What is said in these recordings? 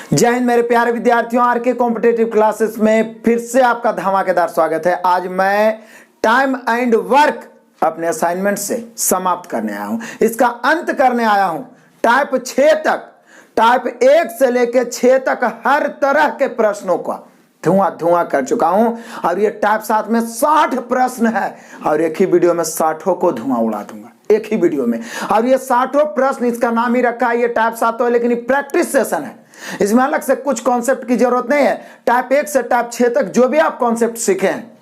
जय हिंद मेरे प्यारे विद्यार्थियों, आर के कॉम्पिटेटिव क्लासेस में फिर से आपका धमाकेदार स्वागत है। आज मैं टाइम एंड वर्क अपने असाइनमेंट से समाप्त करने आया हूं, इसका अंत करने आया हूं। टाइप 6 तक, टाइप 1 से लेकर 6 तक हर तरह के प्रश्नों का धुआं कर चुका हूं और ये टाइप 7 में 60 प्रश्न है और एक ही वीडियो में 60 को धुआं उड़ा दूंगा, एक ही वीडियो में। और ये 60 प्रश्न, इसका नाम ही रखा है ये टाइप 7 है, लेकिन ये प्रैक्टिस सेशन है। इसमें अलग से कुछ कॉन्सेप्ट की जरूरत नहीं है। टाइप 1 से टाइप 6 तक जो भी आप कॉन्सेप्ट सीखे हैं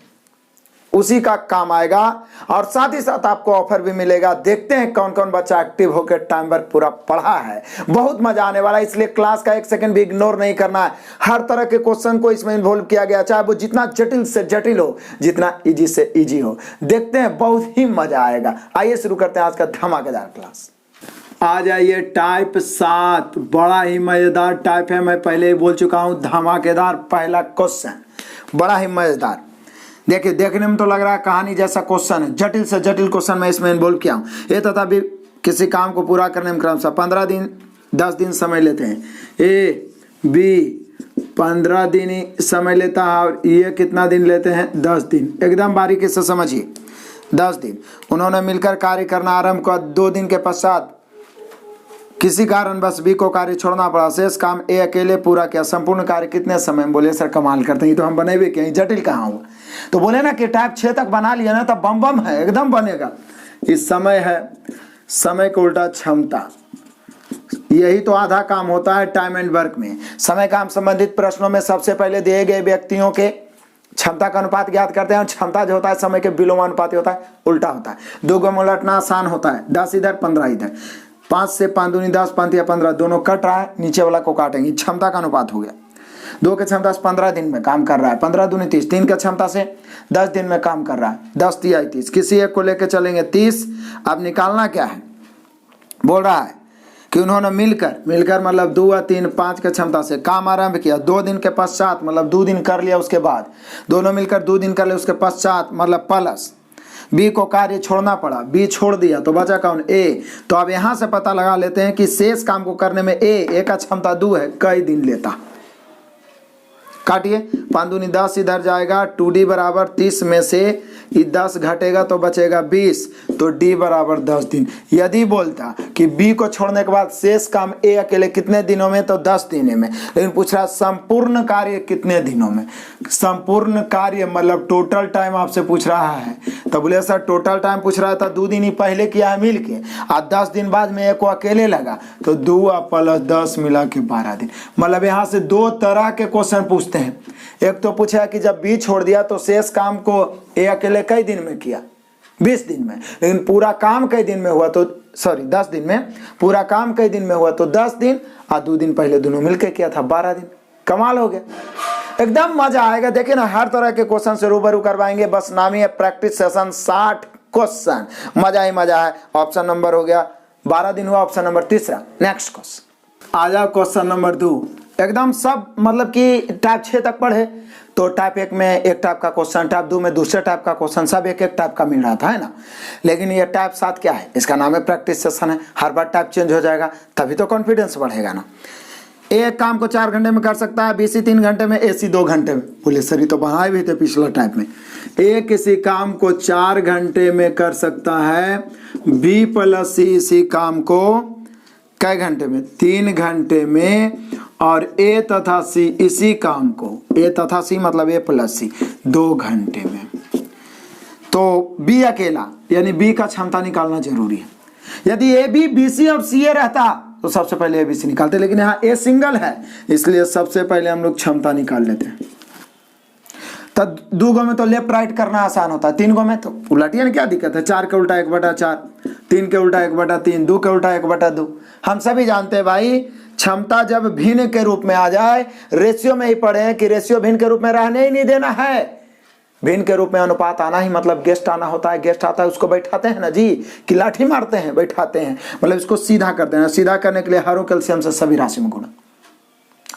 उसी का काम आएगा और साथ ही साथ आपको ऑफर भी मिलेगा। देखते हैं कौन कौन बच्चा एक्टिव होकर टाइम वर्क पूरा पढ़ा है। बहुत मजा आने वाला है, इसलिए क्लास का एक सेकंड भी इग्नोर नहीं करना है। हर तरह के क्वेश्चन को इसमें इन्वॉल्व किया गया, चाहे वो जितना जटिल से जटिल हो, जितना इजी से इजी हो। देखते हैं, बहुत ही मजा आएगा। आइए शुरू करते हैं आज का धमाकेदार क्लास। आ जाइए, टाइप 7 बड़ा ही मजेदार टाइप है। मैं पहले ही बोल चुका हूं, धमाकेदार पहला क्वेश्चन बड़ा ही मजेदार। देखिए, देखने में तो लग रहा है कहानी जैसा क्वेश्चन है, जटिल से जटिल क्वेश्चन मैं इसमें इन्वॉल्व किया हूं। ये तथा भी किसी काम को पूरा करने में क्रमशः 15 दिन 10 दिन समय लेते हैं। ए बी 15 दिन ही समय लेता है और ये कितना दिन लेते हैं? 10 दिन। एकदम बारीकी से समझिए, 10 दिन। उन्होंने मिलकर कार्य करना आरंभ किया। 2 दिन के पश्चात किसी कारण बस बी को कार्य छोड़ना पड़ा। शेष काम ए अकेले पूरा किया। संपूर्ण कार्य कितने समय में? बोले सर कमाल करते हैं, तो हम बने भी क्या, जटिल कहाँ हुआ? तो बोले ना कि टाइप 6 तक बना लिया ना, तब बम बम है, एकदम बनेगा। इस समय है, समय को उल्टा क्षमता। यही तो आधा काम होता है टाइम एंड वर्क में। समय काम संबंधित प्रश्नों में सबसे पहले दिए गए व्यक्तियों के क्षमता का अनुपात ज्ञात करते हैं। क्षमता जो होता है समय के विलोमानुपाती होता है, उल्टा होता है। 2 को उलटना आसान होता है, 10 इधर 15 इधर। 5 से 5 दूनी 10, 5 या 15 दोनों कट रहा है, नीचे वाला को काटेंगे। क्षमता का अनुपात हो गया। 2 की क्षमता से 15 दिन में काम कर रहा है, 15 दूनी 30। 3 की क्षमता से 10 दिन में काम कर रहा है, 10 तिया 30। किसी एक को लेकर चलेंगे 30। अब निकालना क्या है? बोल रहा है कि उन्होंने मिलकर मतलब 2 या 3 5 की क्षमता से काम आरंभ किया। 2 दिन के पश्चात मतलब 2 दिन कर लिया, उसके बाद दोनों मिलकर 2 दिन कर लिया, उसके पश्चात मतलब प्लस बी को कार्य छोड़ना पड़ा। बी छोड़ दिया तो बचा कौन? ए। तो अब यहां से पता लगा लेते हैं कि शेष काम को करने में ए का क्षमता 2 है, कई दिन लेता। काटिए, 5 दूनी 10 इधर जाएगा। 2d बराबर 30 में से 10 घटेगा तो बचेगा 20, तो d बराबर 10 दिन। यदि बोलता कि b को छोड़ने के बाद शेष काम a अकेले कितने दिनों में, तो 10 दिनों में। लेकिन पूछ रहा संपूर्ण कार्य कितने दिनों में। संपूर्ण कार्य मतलब टोटल टाइम आपसे पूछ रहा है। तो बोले सर टोटल टाइम पूछ रहा था, 2 दिन ही पहले किया है मिल के, और 10 दिन बाद में एक को अकेले लगा, तो 2 प्लस 10 मिला के 12 दिन। मतलब यहाँ से 2 तरह के क्वेश्चन पूछते हैं। एक तो पूछा कि जब बी छोड़ दिया तो शेष काम को ए अकेले कई दिन में किया? 20 दिन में। लेकिन पूरा काम कई दिन में हुआ? तो 10 दिन में। पूरा काम कई दिन में हुआ? तो 10 दिन, और 2 दिन पहले दोनों मिलकर किया था, 12 दिन। कमाल हो गया, एकदम मजा आएगा। देखिए ना, हर तरह के क्वेश्चन से रूबरू करवाएंगे। बस नाम ही है प्रैक्टिस सेशन, 60 क्वेश्चन, मजा ही मजा है। ऑप्शन नंबर हो गया 12 दिन हुआ, ऑप्शन नंबर तीसरा। नेक्स्ट क्वेश्चन आ जाओ, क्वेश्चन नंबर 2। एकदम सब मतलब कि टाइप 6 तक पढ़े तो टाइप 1 में एक टाइप का क्वेश्चन, टाइप 2 में दूसरे टाइप का क्वेश्चन, सब एक एक टाइप का मिल रहा था, है ना। लेकिन ये टाइप 7 क्या है? इसका नाम है प्रैक्टिस सेशन है। हर बार टाइप चेंज हो जाएगा, तभी तो कॉन्फिडेंस बढ़ेगा ना। एक काम को 4 घंटे में कर सकता है, बीसी 3 घंटे में, एसी 2 घंटे में। बोले सर ये तो बनाए भी थे पिछला टाइप में। ए किसी काम को 4 घंटे में कर सकता है, बी प्लस सी इसी काम को कई घंटे में? 3 घंटे में। और ए तथा सी इसी काम को, ए तथा सी मतलब ए प्लस सी, 2 घंटे में। तो बी अकेला, यानी बी का क्षमता निकालना जरूरी है। यदि ए बी बी सी और सी ए रहता तो सबसे पहले ए बी सी निकालते, लेकिन यहाँ ए सिंगल है, इसलिए सबसे पहले हम लोग क्षमता निकाल लेते हैं। तब 2 गो में तो लेफ्ट राइट करना आसान होता है, 3 गो में तो उलटिए ना, क्या दिक्कत है? 4 के उल्टा 1/4, 3 के उल्टा 1/3, 2 के उल्टा 1/2। हम सभी जानते हैं भाई, क्षमता जब भिन्न के रूप में आ जाए, रेशियो में ही पढ़े हैं कि रेशियो भिन्न के रूप में रहने ही नहीं देना है। भिन्न के रूप में अनुपात आना ही मतलब गेस्ट आना होता है। गेस्ट आता है उसको बैठाते हैं ना जी, कि लाठी मारते हैं, बैठाते हैं, मतलब इसको सीधा करते हैं। सीधा करने के लिए हरों कैल्शियम से सभी राशि में गुणा,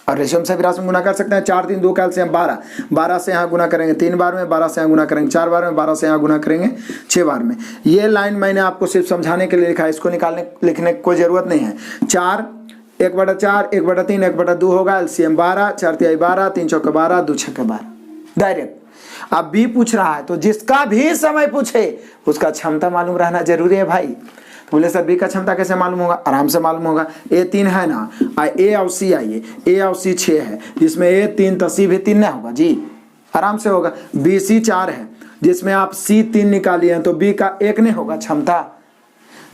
और रेशियो से भी राशि में गुना कर सकते हैं। 4 3 2 कैल्शियम 12, 12 से यहाँ गुना करेंगे 3 बार में, 12 से यहाँ गुना करेंगे 4 बार में, 12 से यहाँ गुना करेंगे 6 बार में। ये लाइन मैंने आपको सिर्फ समझाने के लिए लिखा है, इसको निकालने लिखने की कोई जरूरत नहीं है। 4 1/4, 1/3, 1/2 होगा। एलसीएम 12, 4 12, 3 चौके 12, 2 छक्के 12 डायरेक्ट। अब बी पूछ रहा है तो जिसका भी समय पूछे उसका क्षमता मालूम रहना जरूरी है भाई। तो बोले सर बी का क्षमता कैसे मालूम होगा? आराम से मालूम होगा। ए 3 है ना, ए और सी आइए, ए और सी 6 है, जिसमें ए 3 तो सी भी 3 नहीं होगा जी, आराम से होगा। बी सी 4 है, जिसमें आप सी 3 निकालिए हैं तो बी का 1 नहीं होगा क्षमता।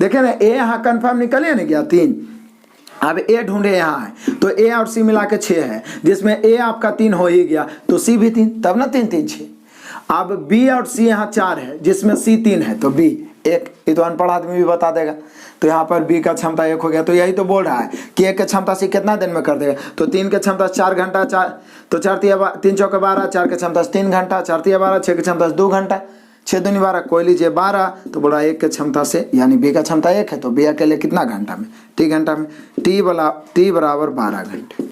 देखे ना, ए यहाँ कंफर्म निकलिए ना क्या 3। अब ए ढूंढे यहाँ है तो ए और सी मिला के 6 है, जिसमें ए आपका 3 हो ही गया तो सी भी 3, तब ना 3 3 6। अब बी और सी यहाँ 4 है, जिसमें सी 3 है तो बी 1। ये तो अनपढ़ आदमी भी बता देगा। तो यहाँ पर बी का क्षमता 1 हो गया। तो यही तो बोल रहा है कि 1 की क्षमता सी कितना दिन में कर देगा? तो 3 की क्षमता 4 घंटा, 4 तो 3 चौके 12, 4 की क्षमता 3 घंटा, 4 12, 6 की क्षमता 2 घंटा, 6 दूनी 12, कोई लीजिए 12। तो बोला 1 की क्षमता से, यानी बी का क्षमता 1 है तो बी अकेले कितना घंटा में? टी घंटा में। टी बराबर 12 घंटे।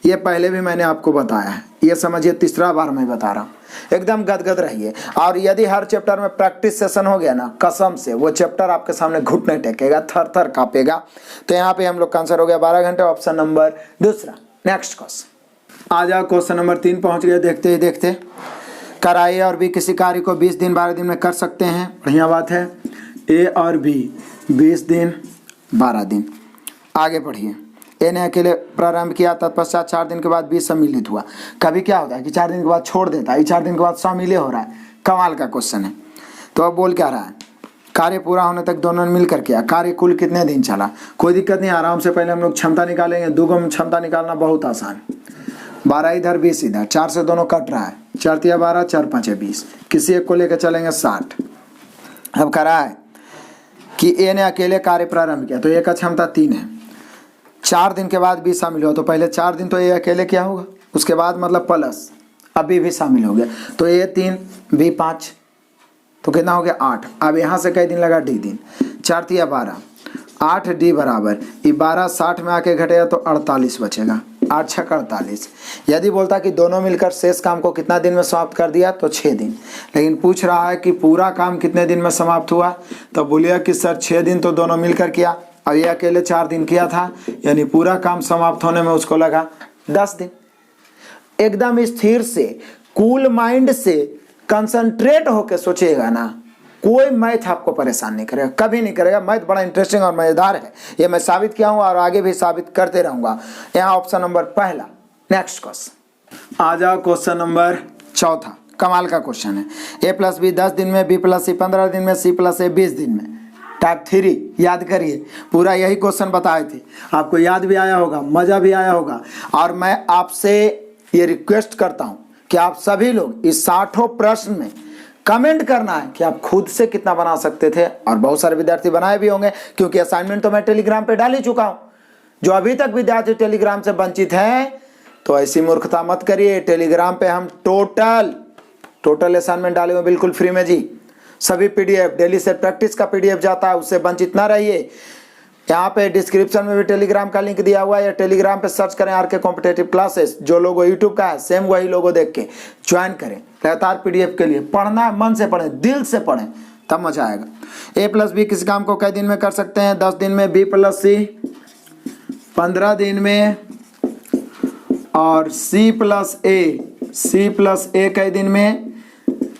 ये पहले भी मैंने आपको बताया है, ये समझिए तीसरा बार मैं बता रहा हूँ। एकदम गदगद रहिए। और यदि हर चैप्टर में प्रैक्टिस सेशन हो गया ना, कसम से वो चैप्टर आपके सामने घुटने टेकेगा, थर थर कांपेगा। तो यहाँ पे हम लोग का आंसर हो गया 12 घंटे, ऑप्शन नंबर दूसरा। नेक्स्ट क्वेश्चन आ जाओ, क्वेश्चन नंबर 3 पहुंच गए। देखते ही देखते कर ए और बी किसी कार्य को 20 दिन 12 दिन में कर सकते हैं। बढ़िया बात है। ए और बी 20 दिन 12 दिन। आगे बढ़िए। ए ने अकेले प्रारंभ किया, तत्पश्चात 4 दिन के बाद बी सम्मिलित हुआ। कभी क्या होता है कि 4 दिन के बाद छोड़ देता है, 4 दिन के बाद सम्मिलित हो रहा है। कमाल का क्वेश्चन है। तो अब बोल क्या रहा है? कार्य पूरा होने तक दोनों ने मिलकर किया। कार्य कुल कितने दिन चला? कोई दिक्कत नहीं, आराम से पहले हम लोग क्षमता निकालेंगे। दुगम क्षमता निकालना बहुत आसान। 12 इधर 20 इधर, 4 से दोनों कट रहा है। 4 3 12, 4 5 20, किसी एक को लेकर चलेंगे 60। अब कह रहा है कि ए ने अकेले कार्य प्रारंभ किया, तो ए का क्षमता 3 है। 4 दिन के बाद बी शामिल हुआ, तो पहले 4 दिन तो ए अकेले क्या होगा, उसके बाद मतलब प्लस अब बी भी शामिल हो गया। तो ए 3 बी 5, तो कितना हो गया 8। अब यहाँ से कई दिन लगा? डी दिन। 4 3 12, 8 डी बराबर ये 12 60 में आके घटेगा तो 48 बचेगा। 8 6 48। यदि बोलता कि दोनों मिलकर शेष काम को कितना दिन में समाप्त कर दिया तो 6 दिन। लेकिन पूछ रहा है कि पूरा काम कितने दिन में समाप्त हुआ, तो बोलिए कि सर 6 दिन तो दोनों मिलकर किया, और ये अकेले 4 दिन किया था, यानी पूरा काम समाप्त होने में उसको लगा 10 दिन। एकदम स्थिर से, कूल माइंड से कंसंट्रेट होकर सोचिएगा ना, कोई मैथ आपको परेशान नहीं करेगा, कभी नहीं करेगा। मैथ बड़ा इंटरेस्टिंग और मजेदार है, ये मैं साबित किया हूं और आगे भी साबित करते रहूंगा। यहाँ ऑप्शन नंबर पहला। नेक्स्ट क्वेश्चन आ जाओ, क्वेश्चन नंबर 4। कमाल का क्वेश्चन है। ए प्लस बी 10 दिन में, बी प्लस सी 15 दिन में, सी प्लस ए 20 दिन में। टाइप 3 याद करिए, पूरा यही क्वेश्चन बताए थे, आपको याद भी आया होगा, मजा भी आया होगा। और मैं आपसे ये रिक्वेस्ट करता हूं कि आप सभी लोग इस 60 प्रश्न में कमेंट करना है कि आप खुद से कितना बना सकते थे। और बहुत सारे विद्यार्थी बनाए भी होंगे, क्योंकि असाइनमेंट तो मैं टेलीग्राम पे डाल ही चुका हूं। जो अभी तक विद्यार्थी टेलीग्राम से वंचित हैं तो ऐसी मूर्खता मत करिए। टेलीग्राम पे हम टोटल असाइनमेंट डाले हुए बिल्कुल फ्री में जी। सभी पीडीएफ, डेली से प्रैक्टिस का पीडीएफ जाता है, उससे वंचित ना रहिए। यहाँ पे डिस्क्रिप्शन में भी टेलीग्राम का लिंक दिया हुआ है, या टेलीग्राम पे सर्च करें आरके कॉम्पिटेटिव क्लासेस। जो लोगो यूट्यूब का है सेम वही लोगो देख के ज्वाइन करें। लगातार पीडीएफ के लिए पढ़ना है, मन से पढ़ें, दिल से पढ़ें, तब मजा आएगा। ए प्लस बी किस काम को कई दिन में कर सकते हैं? 10 दिन में। बी प्लस सी 15 दिन में। और सी प्लस ए कई दिन में?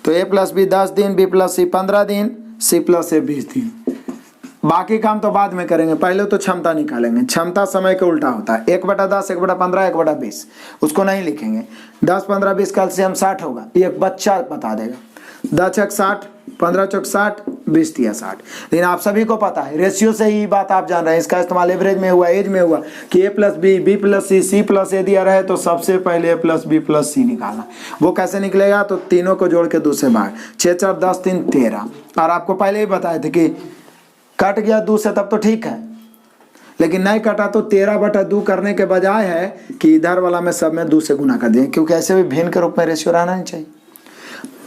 तो ए प्लस बी 10 दिन, बी प्लस सी 15 दिन, सी प्लस ए 20 दिन। बाकी काम तो बाद में करेंगे, पहले तो क्षमता निकालेंगे। क्षमता समय के उल्टा होता है। 1/10, 1/15, 1/20, उसको नहीं लिखेंगे। 10 15 20 का एलसीएम 60 होगा, ये एक बच्चा बता देगा। 10 छक 60, 15 चौक 60, 20 तिया 60। लेकिन आप सभी को पता है, रेशियो से ही बात आप जान रहे हैं। इसका इस्तेमाल एवरेज में हुआ, एज में हुआ कि ए प्लस बी, बी प्लस सी, सी प्लस ए दिया रहे तो सबसे पहले ए प्लस बी प्लस सी निकालना। वो कैसे निकलेगा? तो तीनों को जोड़ के 2 से भाग। 6 4 10 3 13। और आपको पहले ही बताए थे कि कट गया 2 से तब तो ठीक है, लेकिन नहीं कटा तो 13/2 करने के बजाय है कि इधर वाला में सब में 2 से गुना कर दिए, क्योंकि ऐसे भी भिन्न के रूप में रेशियो रहना नहीं चाहिए।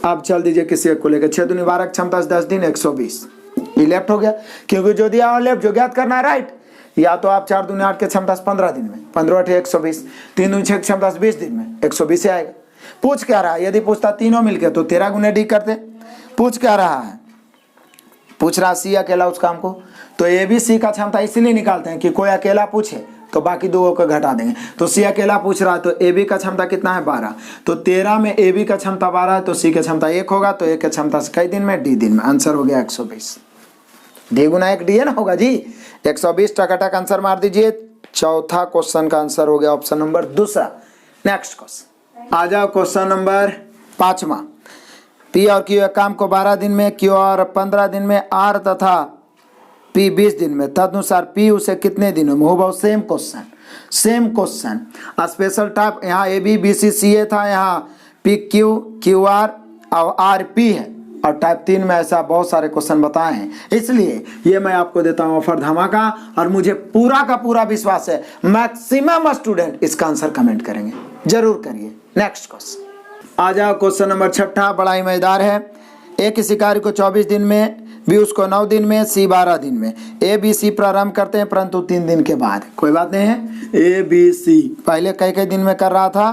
अब चल दीजिए किसी एक को लेकर। 6 दूनी 12 क्षमता 10 दिन 120। ये लेफ्ट हो गया, क्योंकि जो दिया लेफ्ट, जो ज्ञात करना है राइट। या तो आप 4 दूनी 8 के क्षमता 15 दिन में, 15 8 120, 3 दूनी 6 क्षमता 20 दिन में, 120 से आएगा। पूछ क्या रहा है? यदि पूछता तीनों मिलकर तो 13 गुने डी करते। पूछ क्या रहा है? पूछ रहा सी अकेला उस काम को, तो ए बी सी का क्षमता इसलिए निकालते हैं कि कोई अकेला पूछे तो बाकी दो को घटा देंगे। तो सी अकेला पूछ रहा है, तो ए बी का क्षमता कितना है 12, तो 13 में ए बी का क्षमता 12 है, तो सी की क्षमता 1 होगा, तो ए की क्षमता से कई दिन में, डी दिन में। आंसर हो गया 120। डी गुना 1 डी ना होगा जी, 120 टकाटक आंसर मार दीजिए। चौथा क्वेश्चन का आंसर हो गया ऑप्शन नंबर दूसरा। नेक्स्ट क्वेश्चन आ जाओ, क्वेश्चन नंबर 5वां। पी और क्यू एक काम को 12 दिन में, क्यू और 15 दिन में, आर तथा पी 20 दिन में, तदनुसार पी उसे कितने दिनों में। हो बहुत same question, same question. Special type यहाँ ए बी बी सी सी ए था, यहाँ पी क्यू क्यू आर और आर पी है, और टाइप 3 में ऐसा बहुत सारे क्वेश्चन बताए हैं। इसलिए ये मैं आपको देता हूँ ऑफर धमाका, और मुझे पूरा का पूरा विश्वास है मैक्सिमम स्टूडेंट इसका आंसर कमेंट करेंगे, जरूर करिए। नेक्स्ट क्वेश्चन आ जाओ, क्वेश्चन नंबर 6 बड़ा ही मजेदार है। ए किसी कार्य को 24 दिन में, बी उसको 9 दिन में, सी 12 दिन में। ए बी सी प्रारंभ करते हैं परंतु 3 दिन के बाद। कोई बात नहीं है, ए बी सी पहले कई दिन में कर रहा था,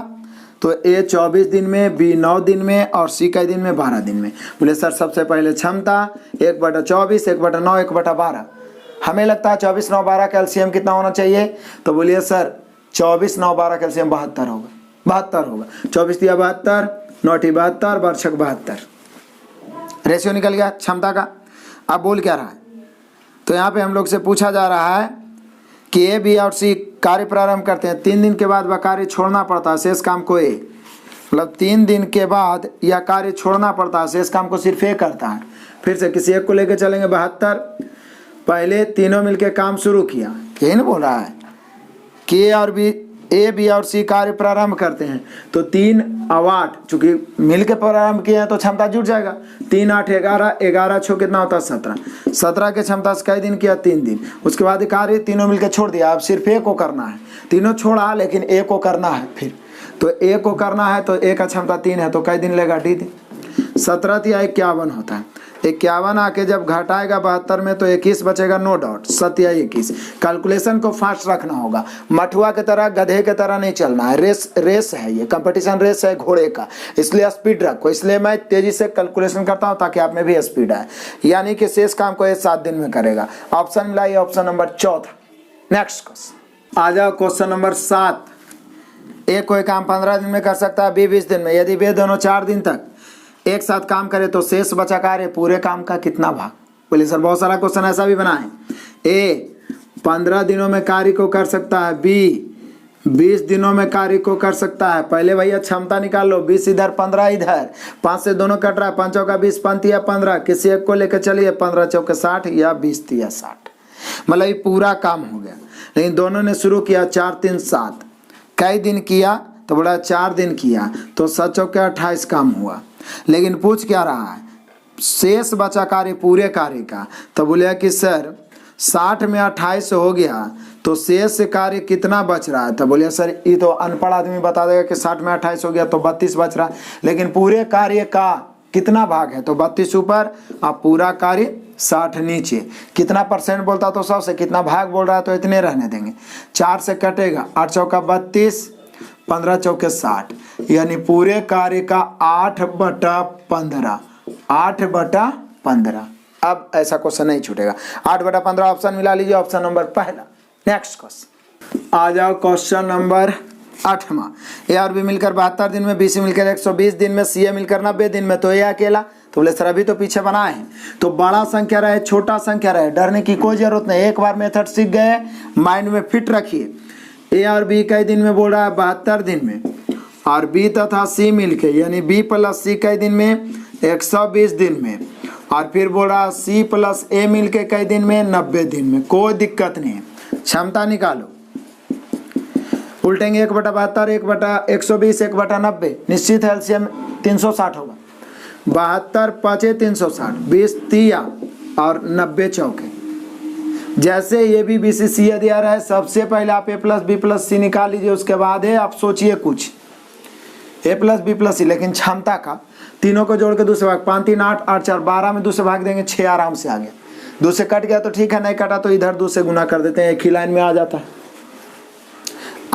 तो ए 24 दिन में, बी 9 दिन में और सी कई दिन में 12 दिन में। बोले सर सबसे पहले क्षमता 1/24, 1/9, 1/12। हमें लगता है 24, 9, 12 का एलसीएम कितना होना चाहिए, तो बोलिए सर 24, 9, 12 का एलसीएम 72 होगा, 72 होगा। 24 दिया 72, 9 72, वर्षक 72, रेशियो निकल गया क्षमता का। अब बोल क्या रहा है, तो यहाँ पे हम लोग से पूछा जा रहा है कि ए बी और सी कार्य प्रारंभ करते हैं, 3 दिन के बाद वह कार्य छोड़ना पड़ता है, शेष काम को ए, मतलब 3 दिन के बाद यह कार्य छोड़ना पड़ता है, शेष काम को सिर्फ ए करता है। फिर से किसी एक को लेकर चलेंगे 72, पहले तीनों मिलकर काम शुरू किया, यही नहीं बोल रहा है कि ए बी और सी कार्य प्रारंभ करते हैं, तो 3 और 8 चूंकि मिलकर प्रारंभ किए हैं तो क्षमता जुट जाएगा। 3, 8, 11, 11 6 कितना होता है 17, 17 के क्षमता से कई दिन किया 3 दिन। उसके बाद कार्य तीनों मिलकर छोड़ दिया, अब सिर्फ ए को करना है, तीनों छोड़ा लेकिन ए को करना है। फिर तो ए को करना है, तो ए का क्षमता 3 है, तो कई दिन लेगा, डी दिन। 17 या 51 होता है, 51 आके जब घटाएगा 72 में तो 21 बचेगा, नो डाउट 7 या 21। कैलकुलेशन को फास्ट रखना होगा, मठुआ की तरह गधे की तरह नहीं चलना है। रेस है, ये कंपटीशन रेस है घोड़े का, इसलिए स्पीड रखो। इसलिए मैं तेजी से कैलकुलेशन करता हूँ ताकि आप में भी स्पीड आए। यानी कि शेष काम को ये 7 दिन में करेगा। ऑप्शन मिला, ये ऑप्शन नंबर 4। नेक्स्ट क्वेश्चन आ जाओ, क्वेश्चन नंबर 7। ए कोई काम 15 दिन में कर सकता है, बी 20 दिन में। यदि वे दोनों 4 दिन तक एक साथ काम करे तो शेष बचा कार्य पूरे काम का कितना भाग। बोले सर बहुत सारा क्वेश्चन ऐसा भी बना है। ए 15 दिनों में कार्य को कर सकता है, बी 20 दिनों में कार्य को कर सकता है। पहले भैया क्षमता निकाल लो, 20 इधर 15 इधर, 5 से दोनों कट रहा है, 5 चौका 20, 5 या 15, किसी एक को लेकर चलिए, 15 चौके 60 या 20 या 60, मतलब ये पूरा काम हो गया। लेकिन दोनों ने शुरू किया 4, 3, 7, कई दिन किया तो बोला 4 दिन किया, तो 7 चौके 28 काम हुआ। लेकिन पूछ क्या रहा है, शेष बचा कार्य पूरे कार्य का, तो बोले कि सर 60 में 28 हो गया तो शेष कार्य कितना बच रहा है। तो बोले सर ये तो अनपढ़ आदमी बता देगा कि 60 में 28 हो गया तो 32 बच रहा है, लेकिन पूरे कार्य का कितना भाग है, तो 32 ऊपर और पूरा कार्य 60 नीचे। कितना परसेंट बोलता तो 100 से, कितना भाग बोल रहा है तो इतने रहने देंगे। 4 से कटेगा, 8 चौका 32, 15 चौके 60, यानी पूरे कार्य का 8/15, 8/15। अब ऐसा क्वेश्चन नहीं छूटेगा, 8/15 ऑप्शन मिला लीजिए, ऑप्शन नंबर पहला। नेक्स्ट क्वेश्चन आ जाओ, क्वेश्चन नंबर 8वां। ए और बी मिलकर 72 दिन में, बी सी मिलकर 120 दिन में, सी ए मिलकर 90 दिन में, तो ए अकेला। तो बोले सर अभी तो पीछे बनाए हैं, तो बड़ा संख्या रहे छोटा संख्या रहे, डरने की कोई जरूरत नहीं। एक बार मेथड सीख गए, माइंड में फिट रखिए। ए और बी कई दिन में बोल रहा है 72 दिन में, और बी तथा सी मिलके यानी बी प्लस सी कई दिन में 120 दिन में, और फिर बोल रहा है सी प्लस ए मिलके कई दिन में 90 दिन में। कोई दिक्कत नहीं है, क्षमता निकालो, उल्टेंगे 1/72, 1/120, 1/90, निश्चित है एलसीएम 360 होगा। 72 5 360, 20 तिया और 90 चौके। जैसे ये भी बीसीसीए दिया रहा है, सबसे पहले आप ए प्लस बी प्लस सी निकाल लीजिए, उसके बाद है आप सोचिए कुछ ए प्लस बी प्लस सी। लेकिन क्षमता का तीनों को जोड़ के दूसरे भाग, 5 3 8 8 4 12 में दूसरे भाग देंगे, 6 आराम से आ गया। 2 से कट गया तो ठीक है, नहीं कटा तो इधर 2 से गुना कर देते हैं, एक ही लाइन में आ जाता है।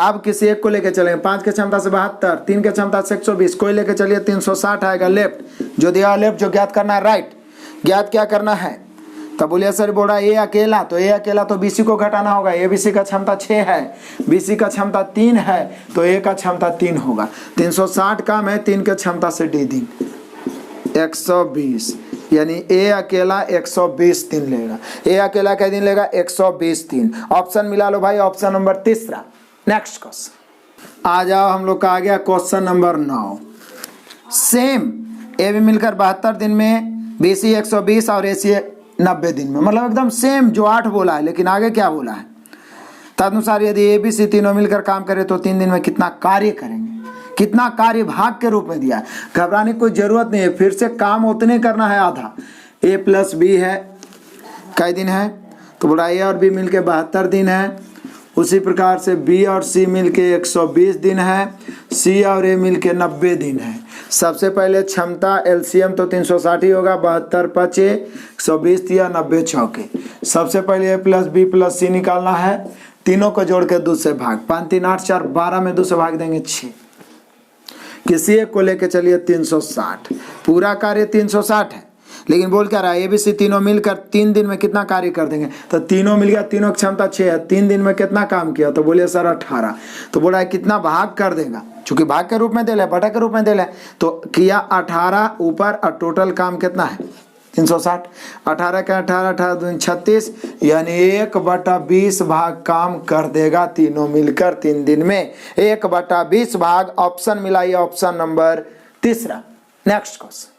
अब किसी एक को लेकर चलेंगे, 5 के क्षमता से 72, 3 के क्षमता से 120, कोई लेकर चलिए 360 आएगा। लेफ्ट जो दिया लेफ्ट, जो ज्ञात करना है राइट। ज्ञात क्या करना है, तब बोलिए सर बोल रहा है ए अकेला, तो ए अकेला तो बीसी को घटाना होगा। ए बीसी का क्षमता 6 है, बीसी का क्षमता 3 है, तो ए का क्षमता 3 होगा। 360 कम है 3 के क्षमता से डी दिन 120, यानी ए अकेला 120 दिन लेगा। ए अकेला क्या दिन लेगा? 120 दिन। ऑप्शन मिला लो भाई, ऑप्शन नंबर तीसरा। नेक्स्ट क्वेश्चन आ जाओ, हम लोग का आ गया क्वेश्चन नंबर 9। सेम ए भी मिलकर 72 दिन में, बी सी 120 और ए सी 90 दिन में, मतलब एकदम सेम जो 8 बोला है, लेकिन आगे क्या बोला है? तदनुसार यदि ए बी सी तीनों मिलकर काम करें तो 3 दिन में कितना कार्य करेंगे, कितना कार्य भाग के रूप में दिया है। घबराने की कोई जरूरत नहीं है, फिर से काम उतने करना है आधा। ए प्लस बी है, कई दिन है? तो बोला ए और बी मिलके 72 दिन है। उसी प्रकार से बी और सी मिलके 120 दिन है, सी और ए मिलके 90 दिन है। सबसे पहले क्षमता एलसीएम तो 360 ही होगा, 72 5 120 दिया, 90 चौके। सबसे पहले ए प्लस बी प्लस सी निकालना है, तीनों को जोड़ के 2 से भाग, 5 3 8 4 12 में 2 से भाग देंगे 6। किसी एक को लेके चलिए 360, पूरा कार्य 360 है, लेकिन बोल क्या रहा है? ए बी सी तीनों मिलकर 3 दिन में कितना कार्य कर देंगे? तो तीनों मिल गया, तीनों की क्षमता 6 है, 3 दिन में कितना काम किया? तो बोलिए सर 18। तो बोला है कितना भाग कर देगा, चूंकि भाग के रूप में दे ले, बटा के रूप में दे ले, तो किया 18 ऊपर, और टोटल काम कितना है? 360। 18 का 18 18 36, यानी 1/20 भाग काम कर देगा तीनों मिलकर 3 दिन में। 1/20 भाग ऑप्शन मिला, ये ऑप्शन नंबर तीसरा। नेक्स्ट क्वेश्चन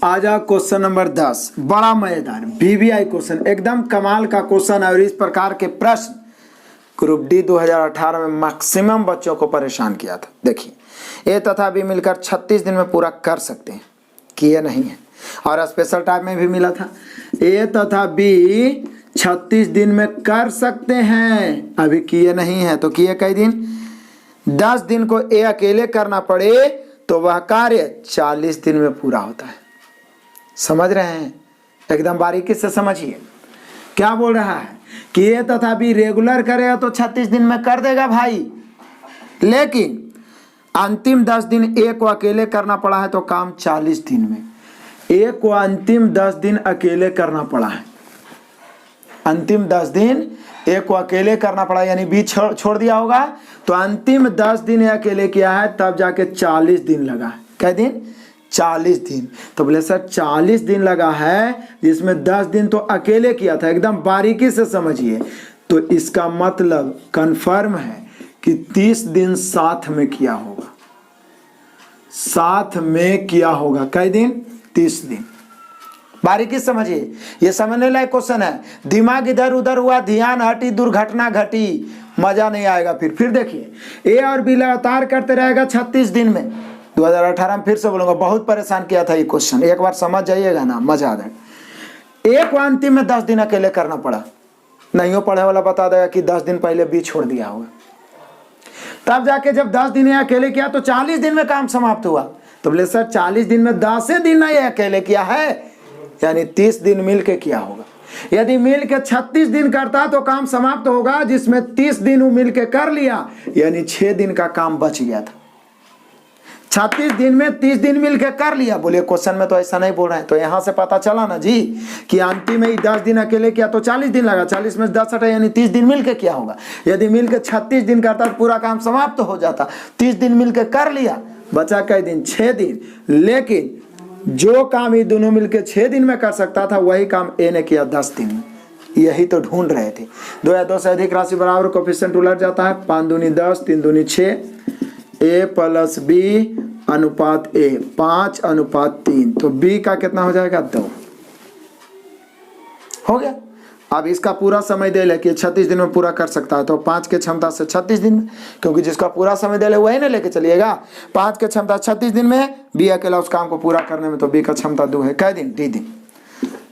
आ जाओ, क्वेश्चन नंबर 10। बड़ा मजेदार बीबीआई क्वेश्चन, एकदम कमाल का क्वेश्चन है। और इस प्रकार के प्रश्न ग्रुप डी 2018 में मैक्सिमम बच्चों को परेशान किया था। देखिए, ए तथा बी मिलकर 36 दिन में पूरा कर सकते हैं, किए नहीं है। और स्पेशल टाइप में भी मिला था, ए तथा बी 36 दिन में कर सकते हैं, अभी किए नहीं है। तो किए कई दिन? 10 दिन को ए अकेले करना पड़े तो वह कार्य 40 दिन में पूरा होता है। समझ रहे हैं? एकदम बारीकी से समझिए क्या बोल रहा है कि ए तथा बी रेगुलर करेगा तो 36 दिन में कर देगा भाई, लेकिन अंतिम 10 दिन ए को अकेले करना पड़ा है तो काम 40 दिन में। ए को अंतिम 10 दिन अकेले करना पड़ा है, अंतिम 10 दिन ए को अकेले करना पड़ा, यानी बी छोड़ दिया होगा, तो अंतिम 10 दिन ए अकेले किया है, तब जाके 40 दिन लगा है। कै दिन? 40 दिन। तो बोले सर 40 दिन लगा है, जिसमें 10 दिन तो अकेले किया था। एकदम बारीकी से समझिए, तो इसका मतलब कंफर्म है कि 30 दिन साथ में किया होगा, साथ में किया होगा। कै दिन? 30 दिन। बारीकी समझिए, ये समझने लायक क्वेश्चन है। दिमाग इधर उधर हुआ, ध्यान हटी, दुर्घटना घटी, मजा नहीं आएगा। फिर देखिए, ए और बी लगातार करते रहेगा 36 दिन में। 2018 में फिर से बोलूंगा, बहुत परेशान किया था ये क्वेश्चन, एक बार समझ जाइएगा ना, मजा आ जाएगा। ए को अंतिम में 10 दिन अकेले करना पड़ा, नहीं हो पढ़े वाला बता देगा कि 10 दिन पहले बी छोड़ दिया होगा, तब जाके जब 10 दिन अकेले किया तो 40 दिन में काम समाप्त हुआ। तो बोले सर 40 दिन में 10 दिन नहीं अकेले किया है, यानी 30 दिन मिल के किया होगा। यदि मिल के 36 दिन करता तो काम समाप्त होगा, जिसमें 30 दिन वो मिल के कर लिया, यानी 6 दिन का काम बच गया था। 36 दिन में 30 दिन मिल के कर लिया। बोलिए क्वेश्चन में तो ऐसा नहीं बोल रहे हैं, तो यहां से पता चला ना जी कि अंतिम में ही 10 दिन अकेले किया तो 40 दिन लगा, 40 में 10 हटा, यानी 30 दिन मिल के किया होगा। यदि मिल के 36 दिन करता तो पूरा काम समाप्त हो जाता। 30 दिन मिल के कर लिया, बचा कई दिन? 6 दिन। लेकिन जो काम ये दोनों मिलकर 6 दिन में कर सकता था, वही काम ए ने किया 10 दिन में। यही तो ढूंढ रहे थे। 2 या 2 से अधिक राशि बराबर कोएफिशिएंट उलट जाता है। 5 दूनी 10, 3 दूनी 6, ए प्लस बी अनुपात ए, 5:3। तो बी का कितना हो जाएगा? 2 हो गया। अब इसका पूरा समय दे ले कि 36 दिन में पूरा कर सकता है, तो 5 के क्षमता से 36 दिन में, क्योंकि जिसका पूरा समय दे ले वही ना लेके चलिएगा। 5 के क्षमता 36 दिन में, बी अकेला उस काम को पूरा करने में, तो बी का क्षमता 2 है। कै दिन? डी दिन।